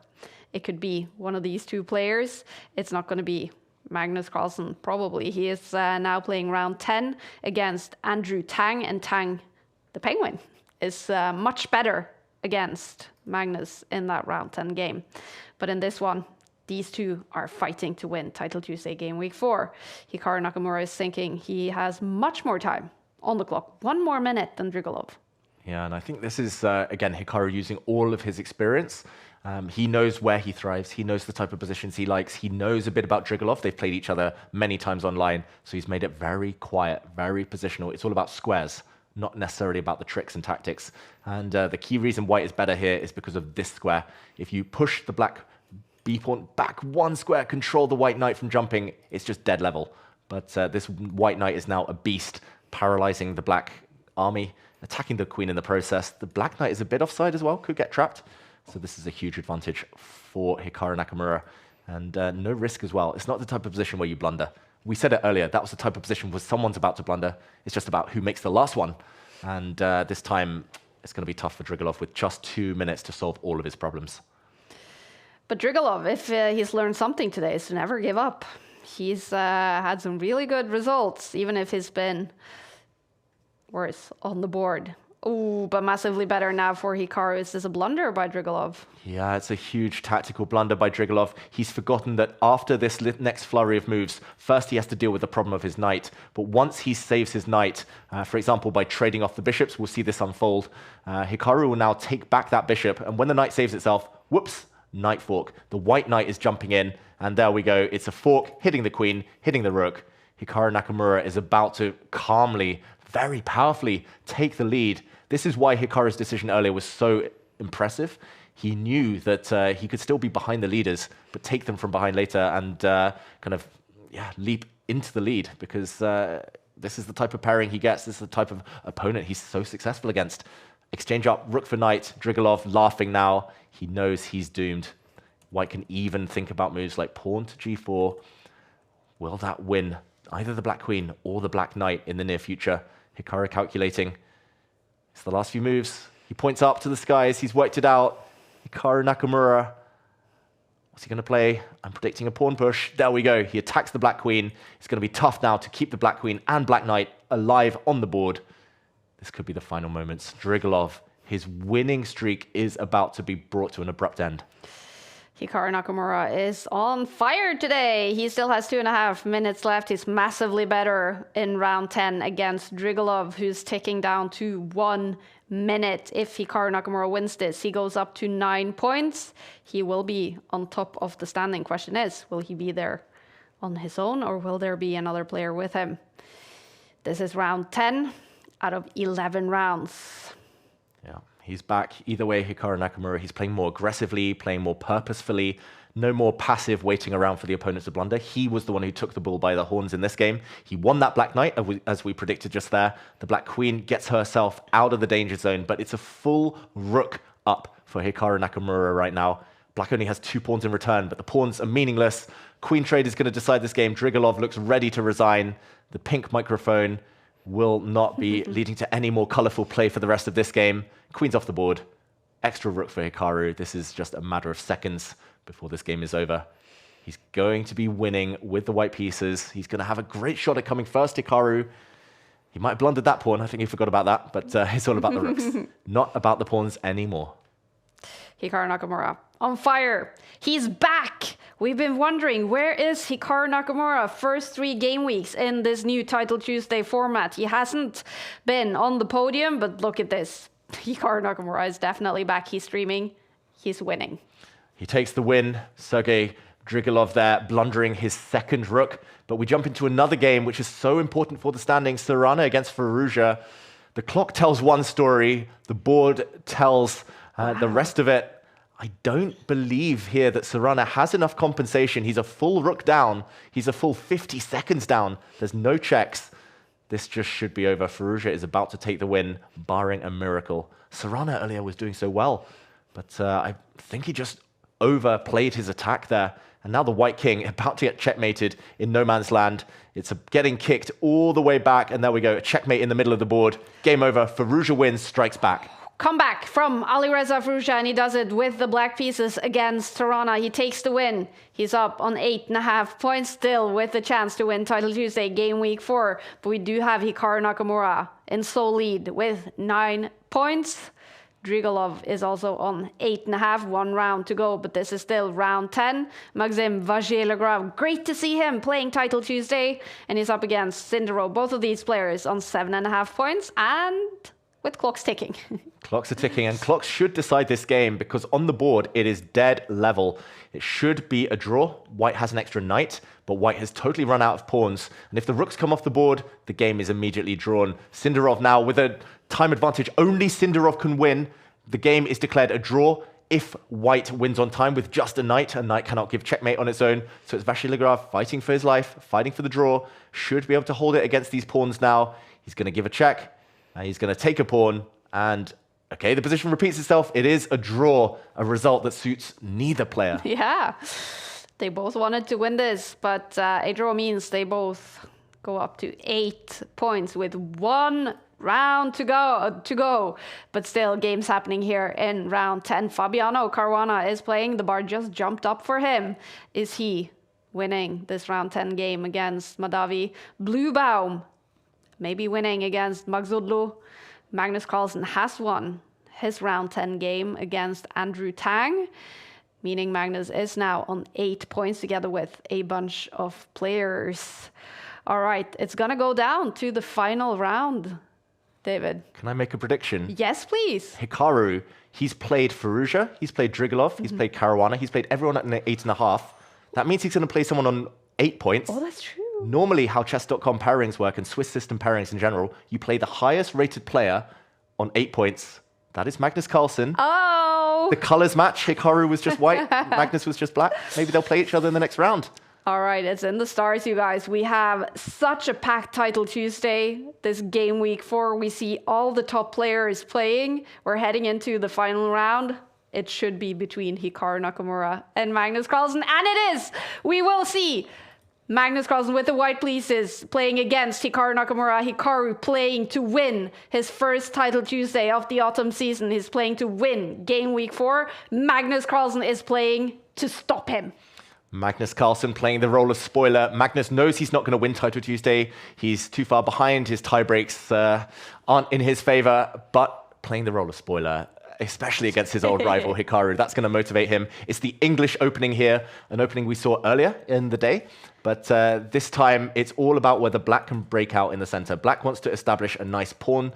It could be one of these 2 players. It's not going to be Magnus Carlsen, probably. He is now playing round 10 against Andrew Tang, and Tang, the Penguin, is much better against Magnus in that round 10 game. But in this one, these 2 are fighting to win Title Tuesday Game Week 4. Hikaru Nakamura is thinking he has much more time on the clock, 1 more minute than Drigalov. Yeah, and I think this is, again, Hikaru using all of his experience. He knows where he thrives. He knows the type of positions he likes. He knows a bit about Drigalov. They've played each other many times online, so he's made it very quiet, very positional. It's all about squares, not necessarily about the tricks and tactics. And the key reason white is better here is because of this square. If you push the black b-pawn back 1 square, control the white knight from jumping, it's just dead level. But this white knight is now a beast, paralyzing the black army, attacking the queen in the process. The black knight is a bit offside as well, could get trapped. So this is a huge advantage for Hikaru Nakamura, and no risk as well. It's not the type of position where you blunder. We said it earlier, that was the type of position where someone's about to blunder. It's just about who makes the last one. And this time, it's going to be tough for Drigalov with just 2 minutes to solve all of his problems. But Drigalov, if he's learned something today, is to never give up. He's had some really good results, even if he's been worse on the board. Oh, but massively better now for Hikaru. Is this a blunder by Drigalov? Yeah, it's a huge tactical blunder by Drigalov. He's forgotten that after this next flurry of moves, first he has to deal with the problem of his knight. But once he saves his knight, for example, by trading off the bishops, we'll see this unfold. Hikaru will now take back that bishop, and when the knight saves itself, whoops, knight fork. The white knight is jumping in, and there we go. It's a fork, hitting the queen, hitting the rook. Hikaru Nakamura is about to calmly, very powerfully take the lead. This is why Hikaru's decision earlier was so impressive. He knew that he could still be behind the leaders, but take them from behind later and leap into the lead, because this is the type of pairing he gets. This is the type of opponent he's so successful against. Exchange up, rook for knight. Drigalov laughing now. He knows he's doomed. White can even think about moves like pawn to g4. Will that win either the black queen or the black knight in the near future? Hikaru calculating. It's the last few moves. He points up to the skies. He's worked it out. Hikaru Nakamura. What's he going to play? I'm predicting a pawn push. There we go. He attacks the black queen. It's going to be tough now to keep the black queen and black knight alive on the board. This could be the final moments. Drigalov, his winning streak is about to be brought to an abrupt end. Hikaru Nakamura is on fire today. He still has 2.5 minutes left. He's massively better in round 10 against Drigalov, who's ticking down to 1 minute. If Hikaru Nakamura wins this, he goes up to 9 points. He will be on top of the standing. Question is, will he be there on his own, or will there be another player with him? This is round 10 out of 11 rounds. Yeah, he's back. Either way, Hikaru Nakamura, he's playing more aggressively, playing more purposefully, no more passive waiting around for the opponent to blunder. He was the one who took the bull by the horns in this game. He won that black knight, as we predicted just there. The black queen gets herself out of the danger zone, but it's a full rook up for Hikaru Nakamura right now. Black only has 2 pawns in return, but the pawns are meaningless. Queen trade is going to decide this game. Drigalov looks ready to resign. The pink microphone will not be leading to any more colorful play for the rest of this game. Queen's off the board. Extra rook for Hikaru. This is just a matter of seconds before this game is over. He's going to be winning with the white pieces. He's going to have a great shot at coming first, Hikaru. He might have blundered that pawn. I think he forgot about that, but it's all about the rooks, not about the pawns anymore. Hikaru Nakamura on fire. He's back. We've been wondering, where is Hikaru Nakamura first 3 game weeks in this new Title Tuesday format? He hasn't been on the podium, but look at this. Hikaru Nakamura is definitely back. He's streaming. He's winning. He takes the win. Sergei Drigalov there, blundering his second rook. But we jump into another game, which is so important for the standings. Sarana against Firouzja. The clock tells one story. The board tells the rest of it. I don't believe here that Sarana has enough compensation. He's a full rook down. He's a full 50 seconds down. There's no checks. This just should be over. Firouzja is about to take the win, barring a miracle. Sarana earlier was doing so well, but I think he just overplayed his attack there. And now the white king about to get checkmated in no man's land. It's getting kicked all the way back, and there we go. A checkmate in the middle of the board. Game over. Firouzja wins, strikes back. Comeback from Alireza Firouzja, and he does it with the black pieces against Sarana. He takes the win. He's up on 8.5 points still, with a chance to win Title Tuesday Game Week 4. But we do have Hikaru Nakamura in sole lead with 9 points. Drigalov is also on 8.5, 1 round to go, but this is still round 10. Maxime Vagier-Legrave, great to see him playing Title Tuesday, and he's up against Sindero. Both of these players on 7.5 points, and with clocks ticking. Clocks are ticking, and clocks should decide this game, because on the board it is dead level. It should be a draw. White has an extra knight, but white has totally run out of pawns. And if the rooks come off the board, the game is immediately drawn. Sinderov now with a time advantage. Only Sinderov can win. The game is declared a draw if white wins on time with just a knight. A knight cannot give checkmate on its own. So it's Vagier-Legrave fighting for his life, fighting for the draw. Should be able to hold it against these pawns now. He's going to give a check. He's going to take a pawn, and okay, the position repeats itself. It is a draw, a result that suits neither player. Yeah, they both wanted to win this, but a draw means they both go up to 8 points with 1 round to go. But still, games happening here in round 10. Fabiano Caruana is playing. The bar just jumped up for him. Is he winning this round 10 game against Madavi? Bluebaum maybe winning against Magzodlu. Magnus Carlsen has won his round 10 game against Andrew Tang, meaning Magnus is now on 8 points together with a bunch of players. All right, it's gonna go down to the final round. David. Can I make a prediction? Yes, please. Hikaru, he's played Firouzja, he's played Drigalov, he's played Caruana, he's played everyone at an 8.5. That means he's going to play someone on 8 points. Oh, that's true. Normally, how chess.com pairings work and Swiss system pairings in general, you play the highest rated player on 8 points. That is Magnus Carlsen. Oh! The colors match. Hikaru was just white, Magnus was just black. Maybe they'll play each other in the next round. All right, it's in the stars, you guys. We have such a packed title Tuesday. This game week 4, we see all the top players playing. We're heading into the final round. It should be between Hikaru Nakamura and Magnus Carlsen, and it is! We will see Magnus Carlsen with the white pieces playing against Hikaru Nakamura. Hikaru playing to win his first title Tuesday of the autumn season. He's playing to win game week 4. Magnus Carlsen is playing to stop him. Magnus Carlsen playing the role of spoiler. Magnus knows he's not going to win Title Tuesday. He's too far behind. His tie breaks aren't in his favor, but playing the role of spoiler, especially against his old rival Hikaru, that's going to motivate him. It's the English opening here, an opening we saw earlier in the day. But this time, it's all about whether Black can break out in the center. Black wants to establish a nice pawn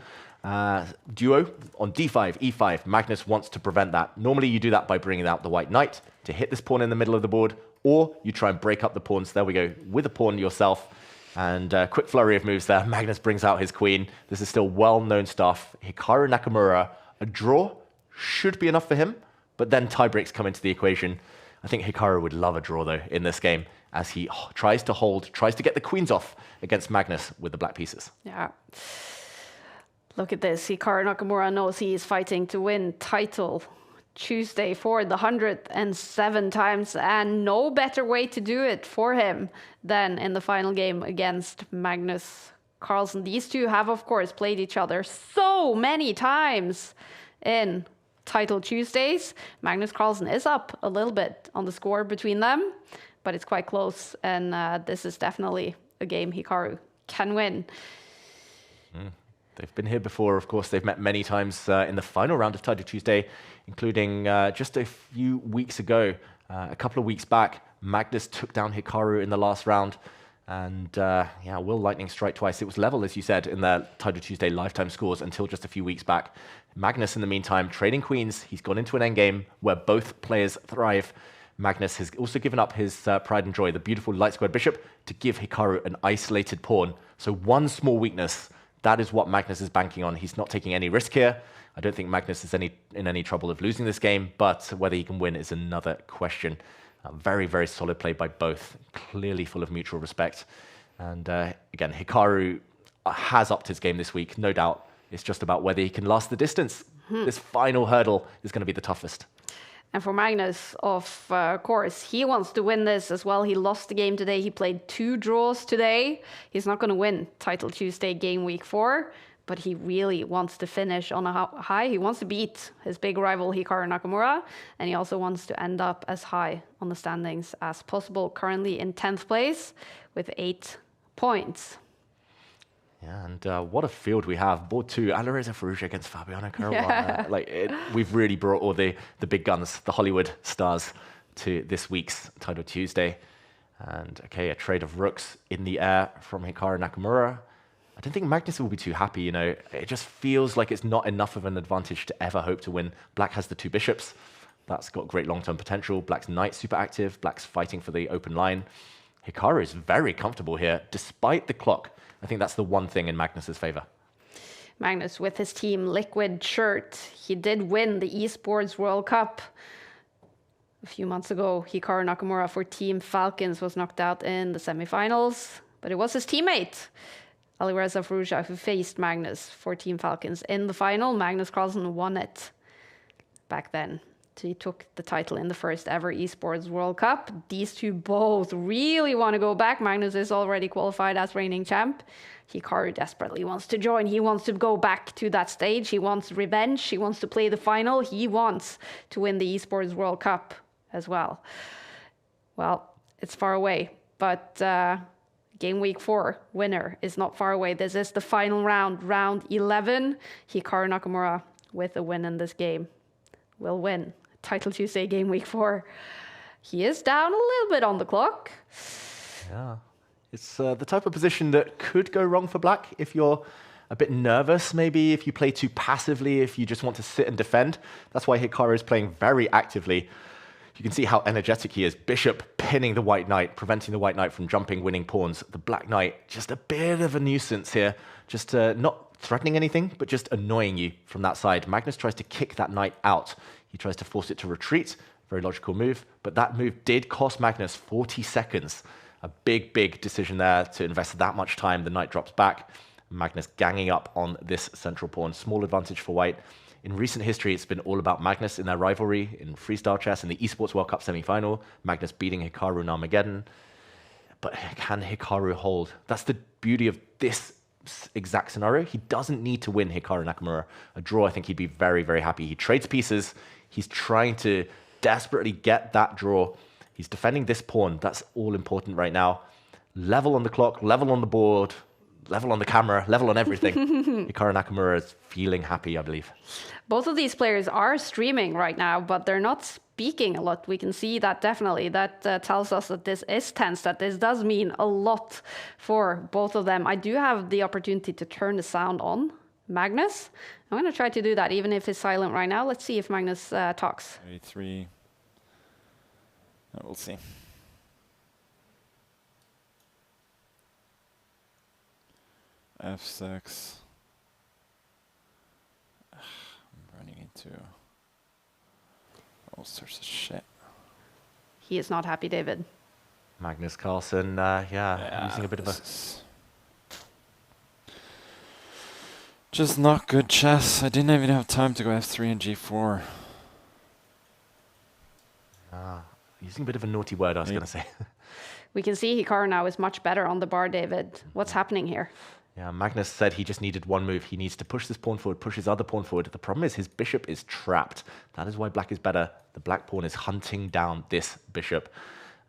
duo on d5, e5. Magnus wants to prevent that. Normally, you do that by bringing out the white knight to hit this pawn in the middle of the board, or you try and break up the pawns. There we go, with a pawn yourself. And quick flurry of moves there. Magnus brings out his queen. This is still well-known stuff. Hikaru Nakamura, a draw should be enough for him, but then tie breaks come into the equation. I think Hikaru would love a draw, though, in this game, as he tries to get the queens off against Magnus with the black pieces. Yeah. Look at this. Hikaru Nakamura knows he is fighting to win title Tuesday for the 107 times, and no better way to do it for him than in the final game against Magnus Carlsen. These two have, of course, played each other so many times in Title Tuesdays. Magnus Carlsen is up a little bit on the score between them, but it's quite close, and this is definitely a game Hikaru can win. They've been here before, of course. They've met many times in the final round of Title Tuesday, including just a few weeks ago. A couple of weeks back, Magnus took down Hikaru in the last round. And yeah, will lightning strike twice? It was level, as you said, in their Title Tuesday lifetime scores until just a few weeks back. Magnus, in the meantime, trading queens. He's gone into an endgame where both players thrive. Magnus has also given up his pride and joy, the beautiful light squared bishop, to give Hikaru an isolated pawn. So one small weakness. That is what Magnus is banking on. He's not taking any risk here. I don't think Magnus is in any trouble of losing this game, but whether he can win is another question. Very, very solid play by both, clearly full of mutual respect. And again, Hikaru has upped his game this week, no doubt. It's just about whether he can last the distance. This final hurdle is going to be the toughest. And for Magnus, of course, he wants to win this as well. He lost the game today. He played 2 draws today. He's not going to win Title Tuesday game week 4, but he really wants to finish on a high. He wants to beat his big rival Hikaru Nakamura, and he also wants to end up as high on the standings as possible. Currently in 10th place with 8 points. Yeah, and what a field we have. Board 2, Alireza Firouzja against Fabiano Caruana. We've really brought all the big guns, the Hollywood stars, to this week's Title Tuesday. And okay, a trade of rooks in the air from Hikaru Nakamura. I don't think Magnus will be too happy, you know. It just feels like it's not enough of an advantage to ever hope to win. Black has the 2 bishops. That's got great long-term potential. Black's knight super active. Black's fighting for the open line. Hikaru is very comfortable here, despite the clock. I think that's the one thing in Magnus's favor. Magnus with his team Liquid shirt. He did win the esports World Cup a few months ago. Hikaru Nakamura for Team Falcons was knocked out in the semifinals, but it was his teammate Alireza Firouzja who faced Magnus for Team Falcons in the final. Magnus Carlsen won it back then. He took the title in the first ever esports World Cup. These two both really want to go back. Magnus is already qualified as reigning champ. Hikaru desperately wants to join. He wants to go back to that stage. He wants revenge. He wants to play the final. He wants to win the esports World Cup as well. Well, it's far away, but Game Week 4 winner is not far away. This is the final round, round 11. Hikaru Nakamura with a win in this game will win Title Tuesday Game Week 4. He is down a little bit on the clock. Yeah. It's the type of position that could go wrong for Black if you're a bit nervous, maybe, if you play too passively, if you just want to sit and defend. That's why Hikaru is playing very actively. You can see how energetic he is. Bishop pinning the White Knight, preventing the White Knight from jumping, winning pawns. The Black Knight, just a bit of a nuisance here. Just not threatening anything, but just annoying you from that side. Magnus tries to kick that Knight out. He tries to force it to retreat. Very logical move. But that move did cost Magnus 40 seconds. A big, big decision there to invest that much time. The Knight drops back. Magnus ganging up on this central pawn. Small advantage for White. In recent history, it's been all about Magnus in their rivalry in freestyle chess in the Esports World Cup semi-final. Magnus beating Hikaru in Armageddon. But can Hikaru hold? That's the beauty of this exact scenario. He doesn't need to win Hikaru Nakamura. A draw, I think he'd be very, very happy. He trades pieces. He's trying to desperately get that draw. He's defending this pawn. That's all important right now. Level on the clock, level on the board, level on the camera, level on everything. Hikaru Nakamura is feeling happy, I believe. Both of these players are streaming right now, but they're not speaking a lot. We can see that definitely. That tells us that this is tense, that this does mean a lot for both of them. I do have the opportunity to turn the sound on. Magnus, I'm going to try to do that, even if it's silent right now. Let's see if Magnus talks. 3. We'll see. F6. I'm running into all sorts of shit. He is not happy, David. Magnus Carlsen, using a bit of a... Just not good chess. I didn't even have time to go F3 and G4. Using a bit of a naughty word, I was going to say. We can see Hikaru now is much better on the bar, David. What's happening here? Yeah, Magnus said he just needed one move. He needs to push this pawn forward, push his other pawn forward. The problem is his bishop is trapped. That is why Black is better. The Black pawn is hunting down this bishop.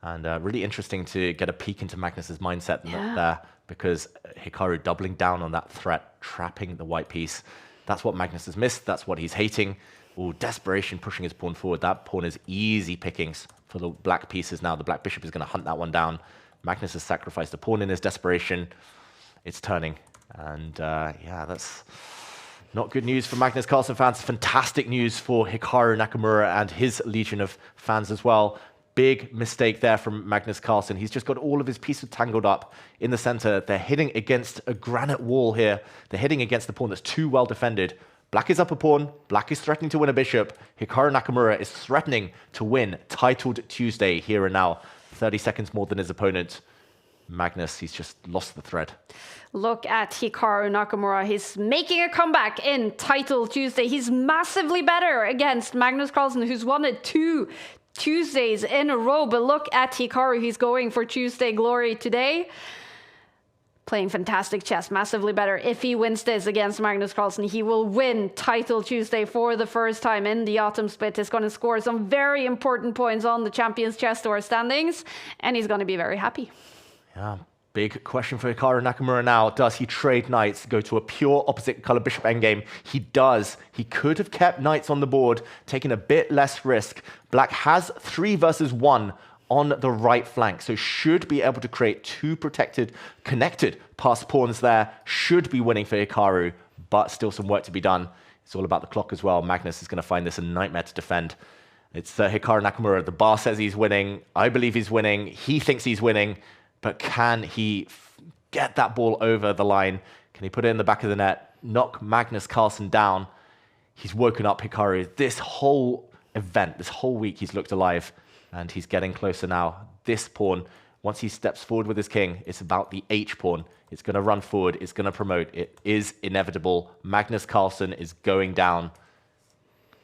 And really interesting to get a peek into Magnus's mindset there, because Hikaru doubling down on that threat, trapping the white piece. That's what Magnus has missed. That's what he's hating. Ooh, desperation pushing his pawn forward. That pawn is easy pickings for the black pieces now. The black bishop is going to hunt that one down. Magnus has sacrificed a pawn in his desperation. It's turning. And that's not good news for Magnus Carlsen fans. Fantastic news for Hikaru Nakamura and his legion of fans as well. Big mistake there from Magnus Carlsen. He's just got all of his pieces tangled up in the center. They're hitting against a granite wall here. They're hitting against the pawn that's too well defended. Black is up a pawn. Black is threatening to win a bishop. Hikaru Nakamura is threatening to win Titled Tuesday here and now. 30 seconds more than his opponent. Magnus, he's just lost the thread. Look at Hikaru Nakamura. He's making a comeback in Title Tuesday. He's massively better against Magnus Carlsen, who's won it 2 Tuesdays in a row. But look at Hikaru. He's going for Tuesday glory today. Playing fantastic chess, massively better. If he wins this against Magnus Carlsen, he will win Title Tuesday for the first time in the autumn split. He's going to score some very important points on the Champions Chess Tour standings, and he's going to be very happy. Yeah, big question for Hikaru Nakamura now. Does he trade knights, go to a pure opposite color bishop endgame? He does. He could have kept knights on the board, taking a bit less risk. Black has 3 versus 1 on the right flank, so should be able to create 2 protected, connected passed pawns there. Should be winning for Hikaru, but still some work to be done. It's all about the clock as well. Magnus is going to find this a nightmare to defend. It's Hikaru Nakamura. The bar says he's winning. I believe he's winning. He thinks he's winning, but can he get that ball over the line? Can he put it in the back of the net, knock Magnus Carlsen down? He's woken up Hikaru. This whole event, this whole week, he's looked alive. And he's getting closer now. This pawn, once he steps forward with his king, it's about the H pawn. It's going to run forward. It's going to promote. It is inevitable. Magnus Carlsen is going down.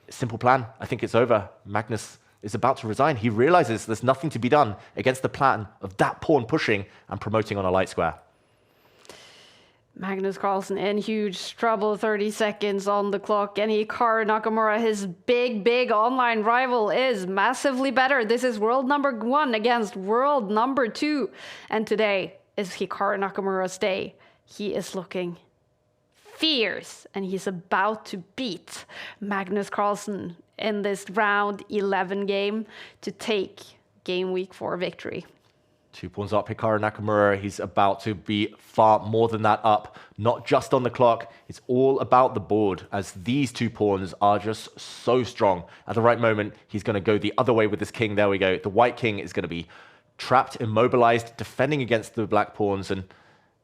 simple plan. I think it's over. Magnus is about to resign. He realizes there's nothing to be done against the plan of that pawn pushing and promoting on a light square. Magnus Carlsen in huge trouble, 30 seconds on the clock, and Hikaru Nakamura, his big online rival, is massively better. This is world number 1 against world number 2, and today is Hikaru Nakamura's day. He is looking fierce, and he's about to beat Magnus Carlsen in this round 11 game to take game week 4 victory. 2 pawns up, Hikaru Nakamura. He's about to be far more than that up, not just on the clock. It's all about the board, as these 2 pawns are just so strong. At the right moment, he's going to go the other way with this king. There we go. The white king is going to be trapped, immobilized, defending against the black pawns. And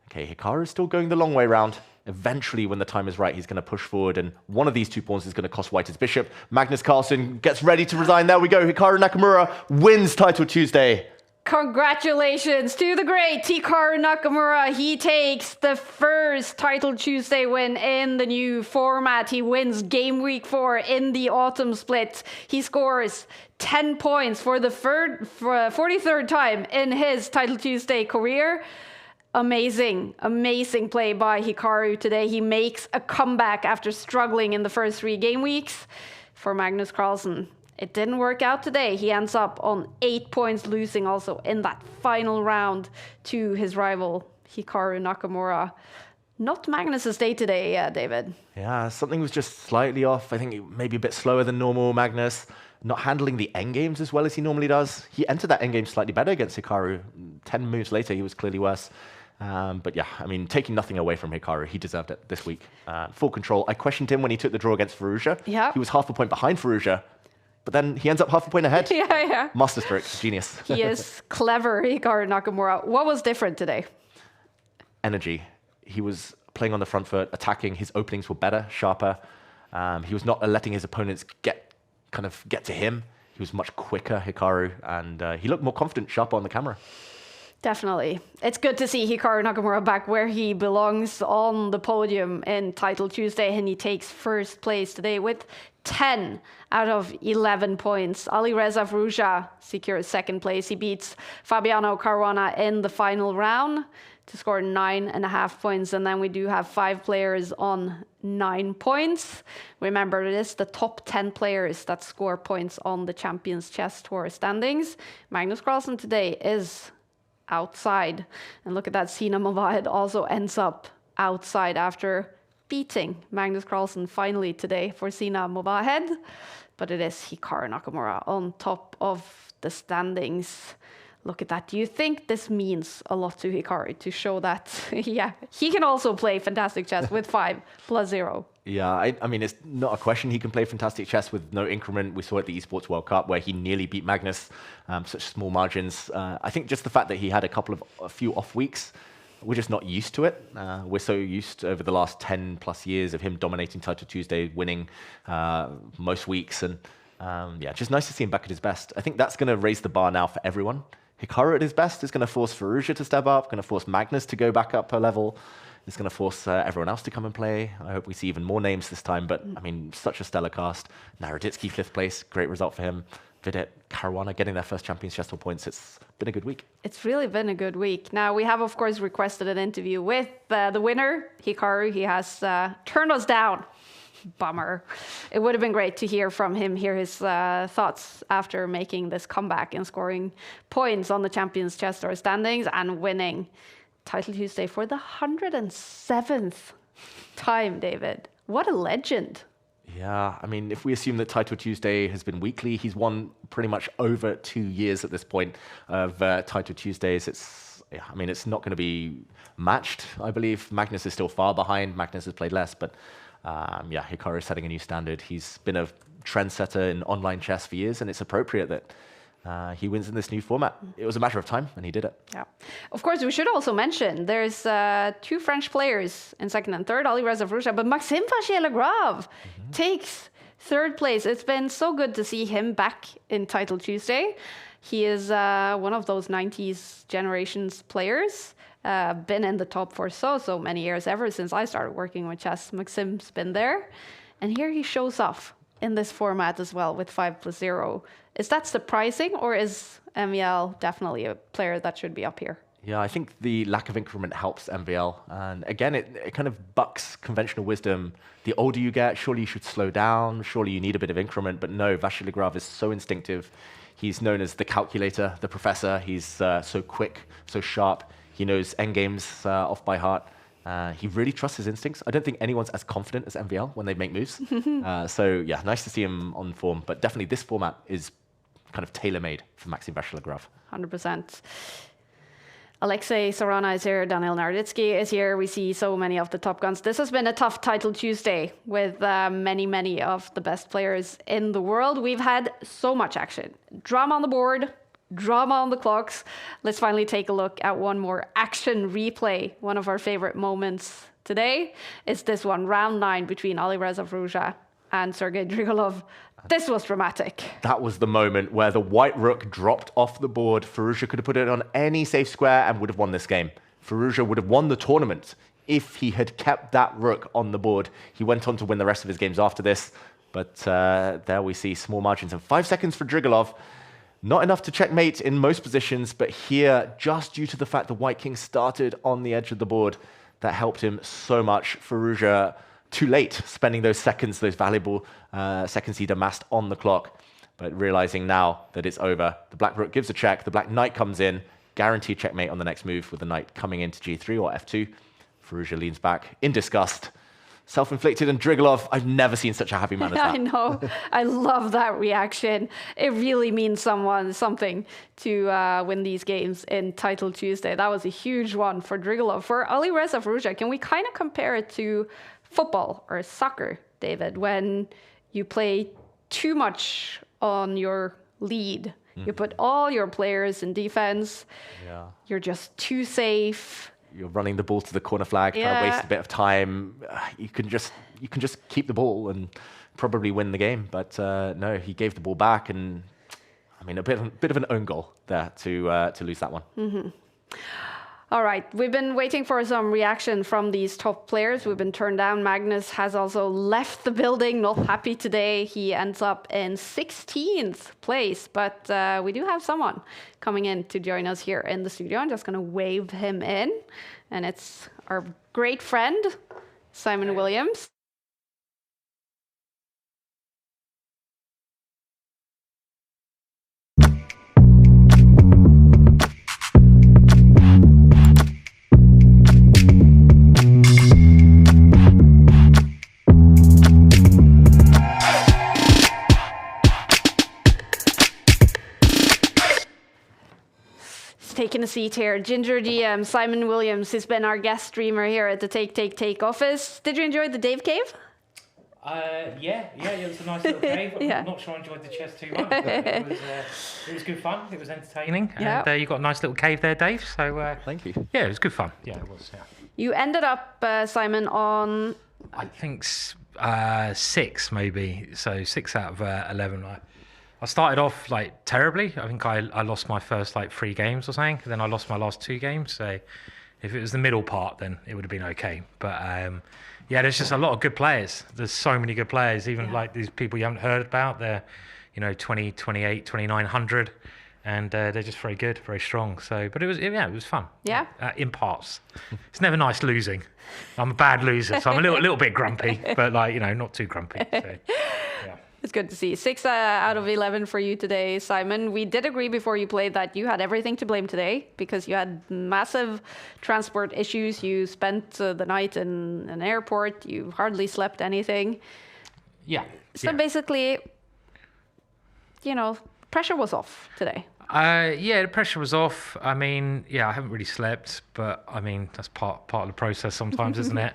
okay, Hikaru is still going the long way round. Eventually, when the time is right, he's going to push forward, and one of these 2 pawns is going to cost white his bishop. Magnus Carlsen gets ready to resign. There we go. Hikaru Nakamura wins Title Tuesday. Congratulations to the great Hikaru Nakamura. He takes the first Title Tuesday win in the new format. He wins Game Week 4 in the autumn split. He scores 10 points for the 43rd time in his Title Tuesday career. Amazing play by Hikaru today. He makes a comeback after struggling in the first 3 game weeks. For Magnus Carlsen, it didn't work out today. He ends up on 8 points, losing also in that final round to his rival, Hikaru Nakamura. Not Magnus's day today, David. Yeah, something was just slightly off. I think maybe a bit slower than normal, Magnus. Not handling the endgames as well as he normally does. He entered that endgame slightly better against Hikaru. 10 moves later, he was clearly worse. But yeah, I mean, taking nothing away from Hikaru, he deserved it this week. Full control. I questioned him when he took the draw against Firouzja. Yeah. He was half a point behind Firouzja, but then he ends up half a point ahead. Yeah. Masterstroke, genius. He is clever, Hikaru Nakamura. What was different today? Energy. He was playing on the front foot, attacking. His openings were better, sharper. He was not letting his opponents get to him. He was much quicker, Hikaru, and he looked more confident, sharper on the camera. Definitely. It's good to see Hikaru Nakamura back where he belongs on the podium in Title Tuesday, and he takes first place today with 10 out of 11 points. Alireza Firouzja secures second place. He beats Fabiano Caruana in the final round to score 9.5 points. And then we do have 5 players on 9 points. Remember this, the top 10 players that score points on the Champions Chess Tour standings. Magnus Carlsen today is outside. And look at that, Sina Movahed also ends up outside after beating Magnus Carlsen finally today for Sina Movahed. But it is Hikaru Nakamura on top of the standings. Look at that. Do you think this means a lot to Hikaru to show that, yeah, he can also play fantastic chess with 5+0? Yeah, I mean, it's not a question. He can play fantastic chess with no increment. We saw at the Esports World Cup where he nearly beat Magnus, such small margins. I think just the fact that he had a few off weeks, we're just not used to it. We're so used over the last 10 plus years of him dominating Title Tuesday, winning most weeks. And yeah, just nice to see him back at his best. I think that's going to raise the bar now for everyone. Hikaru at his best is going to force Firouzja to step up, going to force Magnus to go back up a level. It's going to force everyone else to come and play. I hope we see even more names this time, but I mean, such a stellar cast. Naroditsky, 5th place, great result for him. Vidit, Caruana getting their first Champions Chess Tour points. It's been a good week. It's really been a good week. Now, we have, of course, requested an interview with the winner, Hikaru. He has turned us down. Bummer. It would have been great to hear from him, hear his thoughts after making this comeback and scoring points on the Champions Chess Tour standings and winning Title Tuesday for the 107th time, David. What a legend. Yeah, I mean, if we assume that Title Tuesday has been weekly, he's won pretty much over 2 years at this point of Title Tuesdays. It's not going to be matched, I believe. Magnus is still far behind. Magnus has played less, but yeah, Hikaru is setting a new standard. He's been a trendsetter in online chess for years, and it's appropriate that he wins in this new format. It was a matter of time, and he did it. Yeah. Of course, we should also mention there's 2 French players in second and third, Alireza Firouzja, but Maxime Vachier-Lagrave takes third place. It's been so good to see him back in Title Tuesday. He is one of those 90s generations players. Been in the top for so many years, ever since I started working with chess. Maxime's been there. And here he shows off in this format as well with 5+0. Is that surprising, or is MVL definitely a player that should be up here? Yeah, I think the lack of increment helps MVL. And again, it kind of bucks conventional wisdom. The older you get, surely you should slow down. Surely you need a bit of increment. But no, Vasiligrav is so instinctive. He's known as the calculator, the professor. He's so quick, so sharp. He knows endgames off by heart. He really trusts his instincts. I don't think anyone's as confident as MVL when they make moves. So yeah, nice to see him on form. But definitely this format is kind of tailor-made for Maxim Vasiligrav. 100%. Alexei Sarana is here, Daniel Naroditsky is here. We see so many of the top guns. This has been a tough title Tuesday with many of the best players in the world. We've had so much action. Drama on the board, drama on the clocks. Let's finally take a look at one more action replay. One of our favorite moments today is this one, round 9 between Alireza Firouzja and Sergei Drigalov. This was dramatic. That was the moment where the white rook dropped off the board. Firouzja could have put it on any safe square and would have won this game. Firouzja would have won the tournament if he had kept that rook on the board. He went on to win the rest of his games after this, but there we see small margins and 5 seconds for Drigalov. Not enough to checkmate in most positions, but here, just due to the fact the white king started on the edge of the board, that helped him so much. Firouzja too late, spending those seconds, those valuable seconds he'd amassed on the clock, but realizing now that it's over. The black rook gives a check, the black knight comes in, guaranteed checkmate on the next move with the knight coming into G3 or F2. Firouzja leans back in disgust. Self-inflicted, and Drigalov, I've never seen such a happy man as that. I know. I love that reaction. It really means something to win these games in Title Tuesday. That was a huge one for Drigalov. For Alireza Firouzja, can we kind of compare it to football or soccer, David, when you play too much on your lead? You put all your players in defense. Yeah. You're just too safe. You're running the ball to the corner flag, kind of waste a bit of time. You can just keep the ball and probably win the game. But no, he gave the ball back, and I mean a bit of an own goal there to lose that one. Mm-hmm. All right, we've been waiting for some reaction from these top players. We've been turned down. Magnus has also left the building, not happy today. He ends up in 16th place, but we do have someone coming in to join us here in the studio. I'm just going to wave him in, and it's our great friend, Simon Williams. Taking a seat here. Ginger GM, Simon Williams, has been our guest streamer here at the Take office. Did you enjoy the Dave Cave? Yeah, it was a nice little cave. I'm not sure I enjoyed the chess too much, but it was good fun. It was entertaining. Yeah. And you got a nice little cave there, Dave. So thank you. Yeah, it was good fun. Yeah, it was. Yeah. You ended up, Simon, on I think 6 maybe. So 6 out of 11. I started off like terribly. I think I lost my first like 3 games or something. Then I lost my last 2 games. So if it was the middle part, then it would have been okay. But yeah, there's just a lot of good players. There's so many good players, even like these people you haven't heard about. They're 20, 28, 2900, and they're just very good, very strong. So, but it was fun. Yeah. In parts, it's never nice losing. I'm a bad loser, so I'm a little bit grumpy, but not too grumpy. So, yeah. It's good to see. 6 out of 11 for you today, Simon. We did agree before you played that you had everything to blame today because you had massive transport issues. You spent the night in an airport. You hardly slept anything. Yeah. So basically, pressure was off today. Yeah, the pressure was off. I mean, I haven't really slept, but I mean, that's part of the process sometimes, isn't it?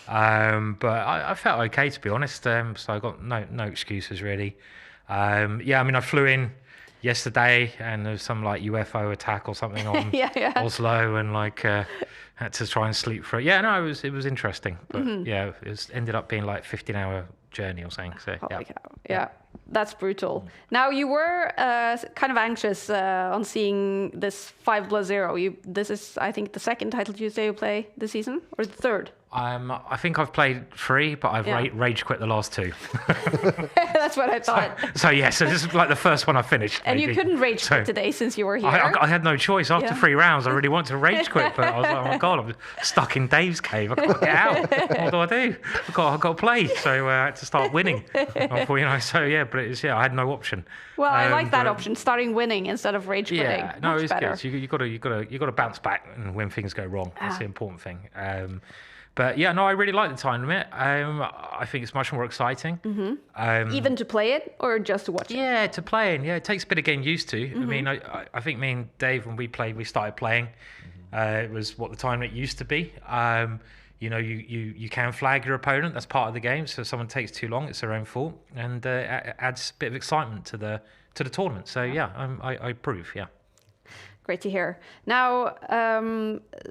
But I felt okay, to be honest. So I got no excuses really. I mean, I flew in yesterday, and there was some like UFO attack or something on Oslo, and had to try and sleep for it. Yeah, no, it was interesting, but it ended up being like 15-hour journey or something. So Holy cow. Yeah. That's brutal. Now, you were kind of anxious on seeing this 5+0. This is, I think, the second Title Tuesday you play this season, or the third? I think I've played 3, but I've rage quit the last 2. That's what I thought. So this is like the first one I finished. And maybe. you couldn't rage quit today since you were here. I had no choice. After 3 rounds, I really wanted to rage quit, but I was like, oh my God, I'm stuck in Dave's cave. I can't get out. What do? I've got to play. So I had to start winning. I had no option. Well, I like that option, starting winning instead of rage quitting. Yeah, no, it's better. good. So you got to bounce back and when things go wrong. That's the important thing. But yeah, no, I really like the tournament. I think it's much more exciting. Even to play it or just to watch it? Yeah, to play it. Yeah, it takes a bit of getting used to. I mean, I think me and Dave, when we started playing, it was what the tournament used to be. You can flag your opponent. That's part of the game. So if someone takes too long, it's their own fault, and adds a bit of excitement to the tournament. So yeah, I approve. Yeah. Great to hear. Now,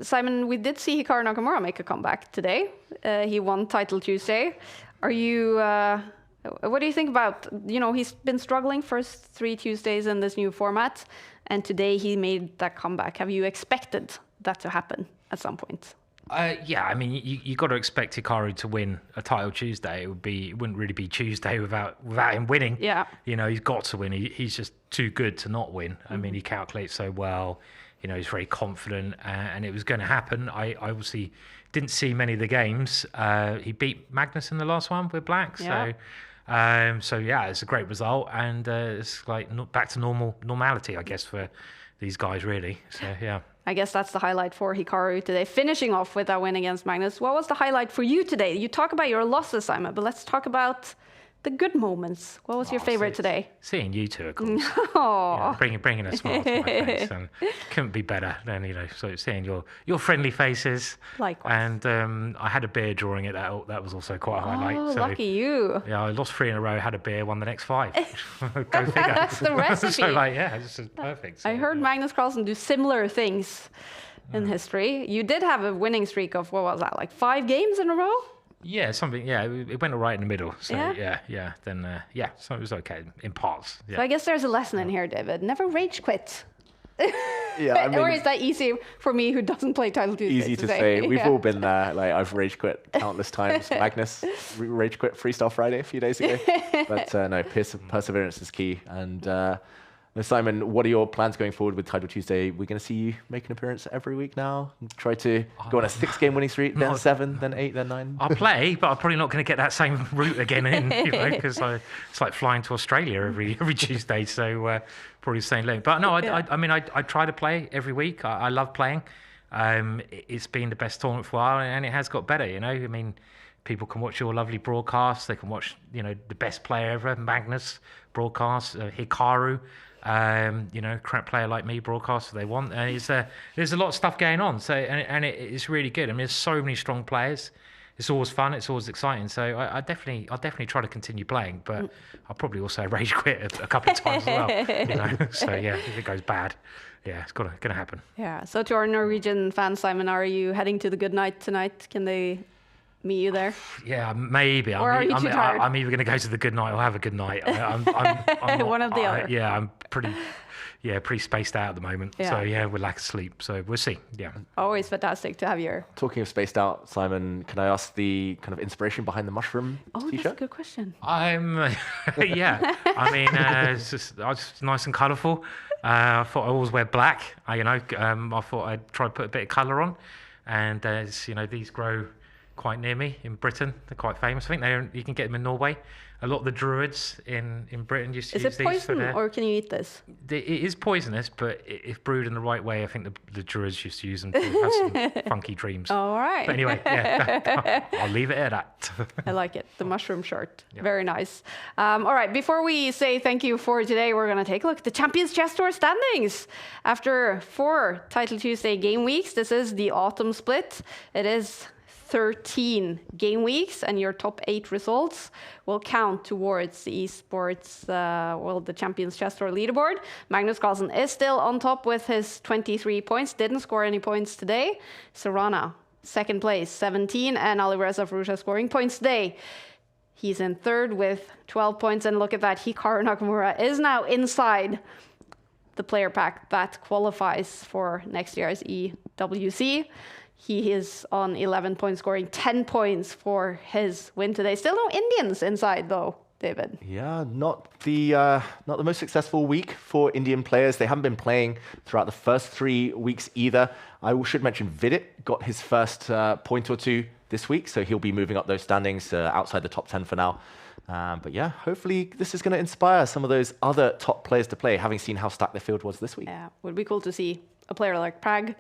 Simon, we did see Hikaru Nakamura make a comeback today. He won Title Tuesday. Are you? What do you think about? He's been struggling first 3 Tuesdays in this new format, and today he made that comeback. Have you expected that to happen at some point? Yeah, I mean, you got to expect Hikaru to win a Title Tuesday. It wouldn't really be Tuesday without him winning. Yeah. He's got to win. He's just too good to not win. I mean, he calculates so well. He's very confident, and it was going to happen. I obviously didn't see many of the games. He beat Magnus in the last one with Black. Yeah. So yeah, it's a great result, and it's like back to normality, I guess, for these guys, really. So yeah. I guess that's the highlight for Hikaru today, finishing off with that win against Magnus. What was the highlight for you today? You talk about your losses, Simon, but let's talk about the good moments. What was your favorite today? Seeing you two, of course. Bringing a smile to my face, and couldn't be better than So seeing your friendly faces. Likewise. And I had a beer during it. That was also quite a highlight. Oh, lucky you! Yeah, I lost 3 in a row. Had a beer, won the next 5. Go figure. That's the recipe. So this is perfect. So, I heard Magnus Carlsen do similar things in history. You did have a winning streak of, what was that, like 5 games in a row? Yeah, something. Yeah, it went all right in the middle. So yeah. Then so it was okay in parts. Yeah. So I guess there's a lesson in here, David. Never rage quit. Yeah, I mean, or is that easy for me who doesn't play Title Tuesday? Easy to say. We've all been there. Like, I've rage quit countless times. Magnus rage quit Freestyle Friday a few days ago. But no, perseverance is key. And Simon, what are your plans going forward with Title Tuesday? We're going to see you make an appearance every week now. Try to go on a 6-game winning streak, then 7, then 8, then 9. I'll play, but I'm probably not going to get that same route again in, because it's like flying to Australia every Tuesday. So probably the same length. But no, I try to play every week. I love playing. It's been the best tournament for a while, and it has got better. I mean, people can watch your lovely broadcasts. They can watch, the best player ever, Magnus broadcast, Hikaru. Crap player like me broadcast if they want. There's a lot of stuff going on. So and it's really good. I mean, there's so many strong players. It's always fun. It's always exciting. So I'll definitely try to continue playing, but I'll probably also rage quit a couple of times as well. So yeah, if it goes bad, yeah, it's gonna happen. Yeah. So to our Norwegian fans, Simon, are you heading to the good night tonight? Can they meet you there? Yeah, maybe. Or are you too tired? I'm either going to go to the good night or have a good night. I'm not, one of the other. Yeah, I'm pretty spaced out at the moment. Yeah. So yeah, we'll lack sleep. So we'll see. Yeah. Always fantastic to have you here. Talking of spaced out, Simon, can I ask the kind of inspiration behind the mushroom t-shirt? That's a good question. Yeah. I mean, it's just nice and colourful. I thought I always wear black. I thought I'd try to put a bit of colour on, and these grow quite near me in Britain. They're quite famous. I think you can get them in Norway. A lot of the druids in Britain used to use these. Is it poison or can you eat this? It is poisonous, but if brewed in the right way, I think the druids used to use them to have some funky dreams. All right. But anyway, yeah, I'll leave it at that. I like it. The mushroom shirt. Yep. Very nice. All right. Before we say thank you for today, we're going to take a look at the Champions Chess Tour standings. After 4 Title Tuesday game weeks, this is the autumn split. It is 13 game weeks, and your top 8 results will count towards the esports, the Champions Chess Tour leaderboard. Magnus Carlsen is still on top with his 23 points, didn't score any points today. Serrana, second place, 17, and Alireza Firouzja scoring points today. He's in third with 12 points. And look at that. Hikaru Nakamura is now inside the player pack that qualifies for next year's EWC. He is on 11 points, scoring 10 points for his win today. Still no Indians inside, though, David. Yeah, not the most successful week for Indian players. They haven't been playing throughout the first 3 weeks either. I should mention Vidit got his first point or two this week, so he'll be moving up those standings outside the top 10 for now. But yeah, hopefully this is going to inspire some of those other top players to play, having seen how stacked the field was this week. Yeah, would be cool to see a player like Prag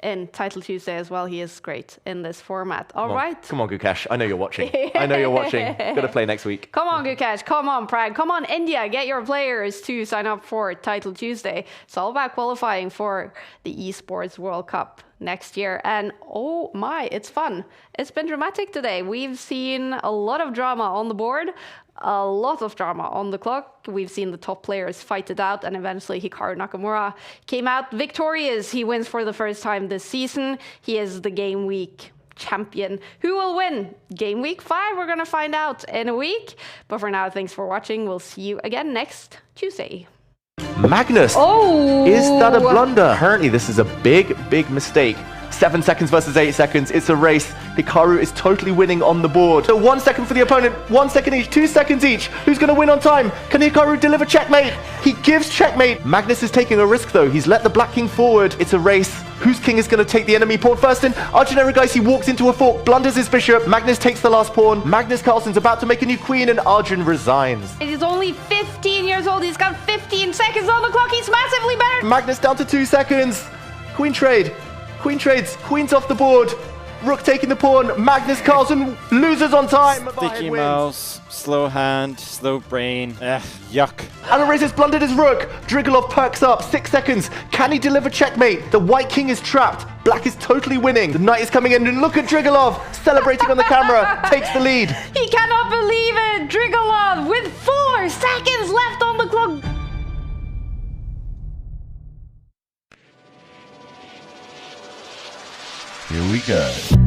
in Title Tuesday as well. He is great in this format. All right. Come on, Gukesh. I know you're watching. I know you're watching. Got to play next week. Come on, Gukesh. Come on, Prag. Come on, India. Get your players to sign up for Title Tuesday. It's all about qualifying for the Esports World Cup next year. And oh my, it's fun. It's been dramatic today. We've seen a lot of drama on the board, a lot of drama on the clock. We've seen the top players fight it out, and eventually Hikaru Nakamura came out victorious. He wins for the first time this season. He is the Gameweek champion. Who will win Gameweek 5? We're going to find out in a week. But for now, thanks for watching. We'll see you again next Tuesday. Magnus! Oh! Is that a blunder? Apparently this is a big, big mistake. 7 seconds versus 8 seconds. It's a race. Hikaru is totally winning on the board. So 1 second for the opponent. 1 second each. 2 seconds each. Who's going to win on time? Can Hikaru deliver checkmate? He gives checkmate. Magnus is taking a risk though. He's let the black king forward. It's a race. Whose king is going to take the enemy pawn first in? Arjun Erigaisi walks into a fork, blunders his bishop. Magnus takes the last pawn. Magnus Carlsen's about to make a new queen and Arjun resigns. He's only 15 years old. He's got 15 seconds on the clock. He's massively better. Magnus down to 2 seconds. Queen trade. Queen trades. Queen's off the board. Rook taking the pawn. Magnus Carlsen loses on time. Sticky mouse, slow hand, slow brain. Yuck. And Eraser's blundered his rook. Drigalov perks up. 6 seconds. Can he deliver checkmate? The white king is trapped. Black is totally winning. The knight is coming in, and look at Drigalov celebrating on the camera. Takes the lead. He cannot believe it. Drigalov with 4 seconds left on the clock. Here we go.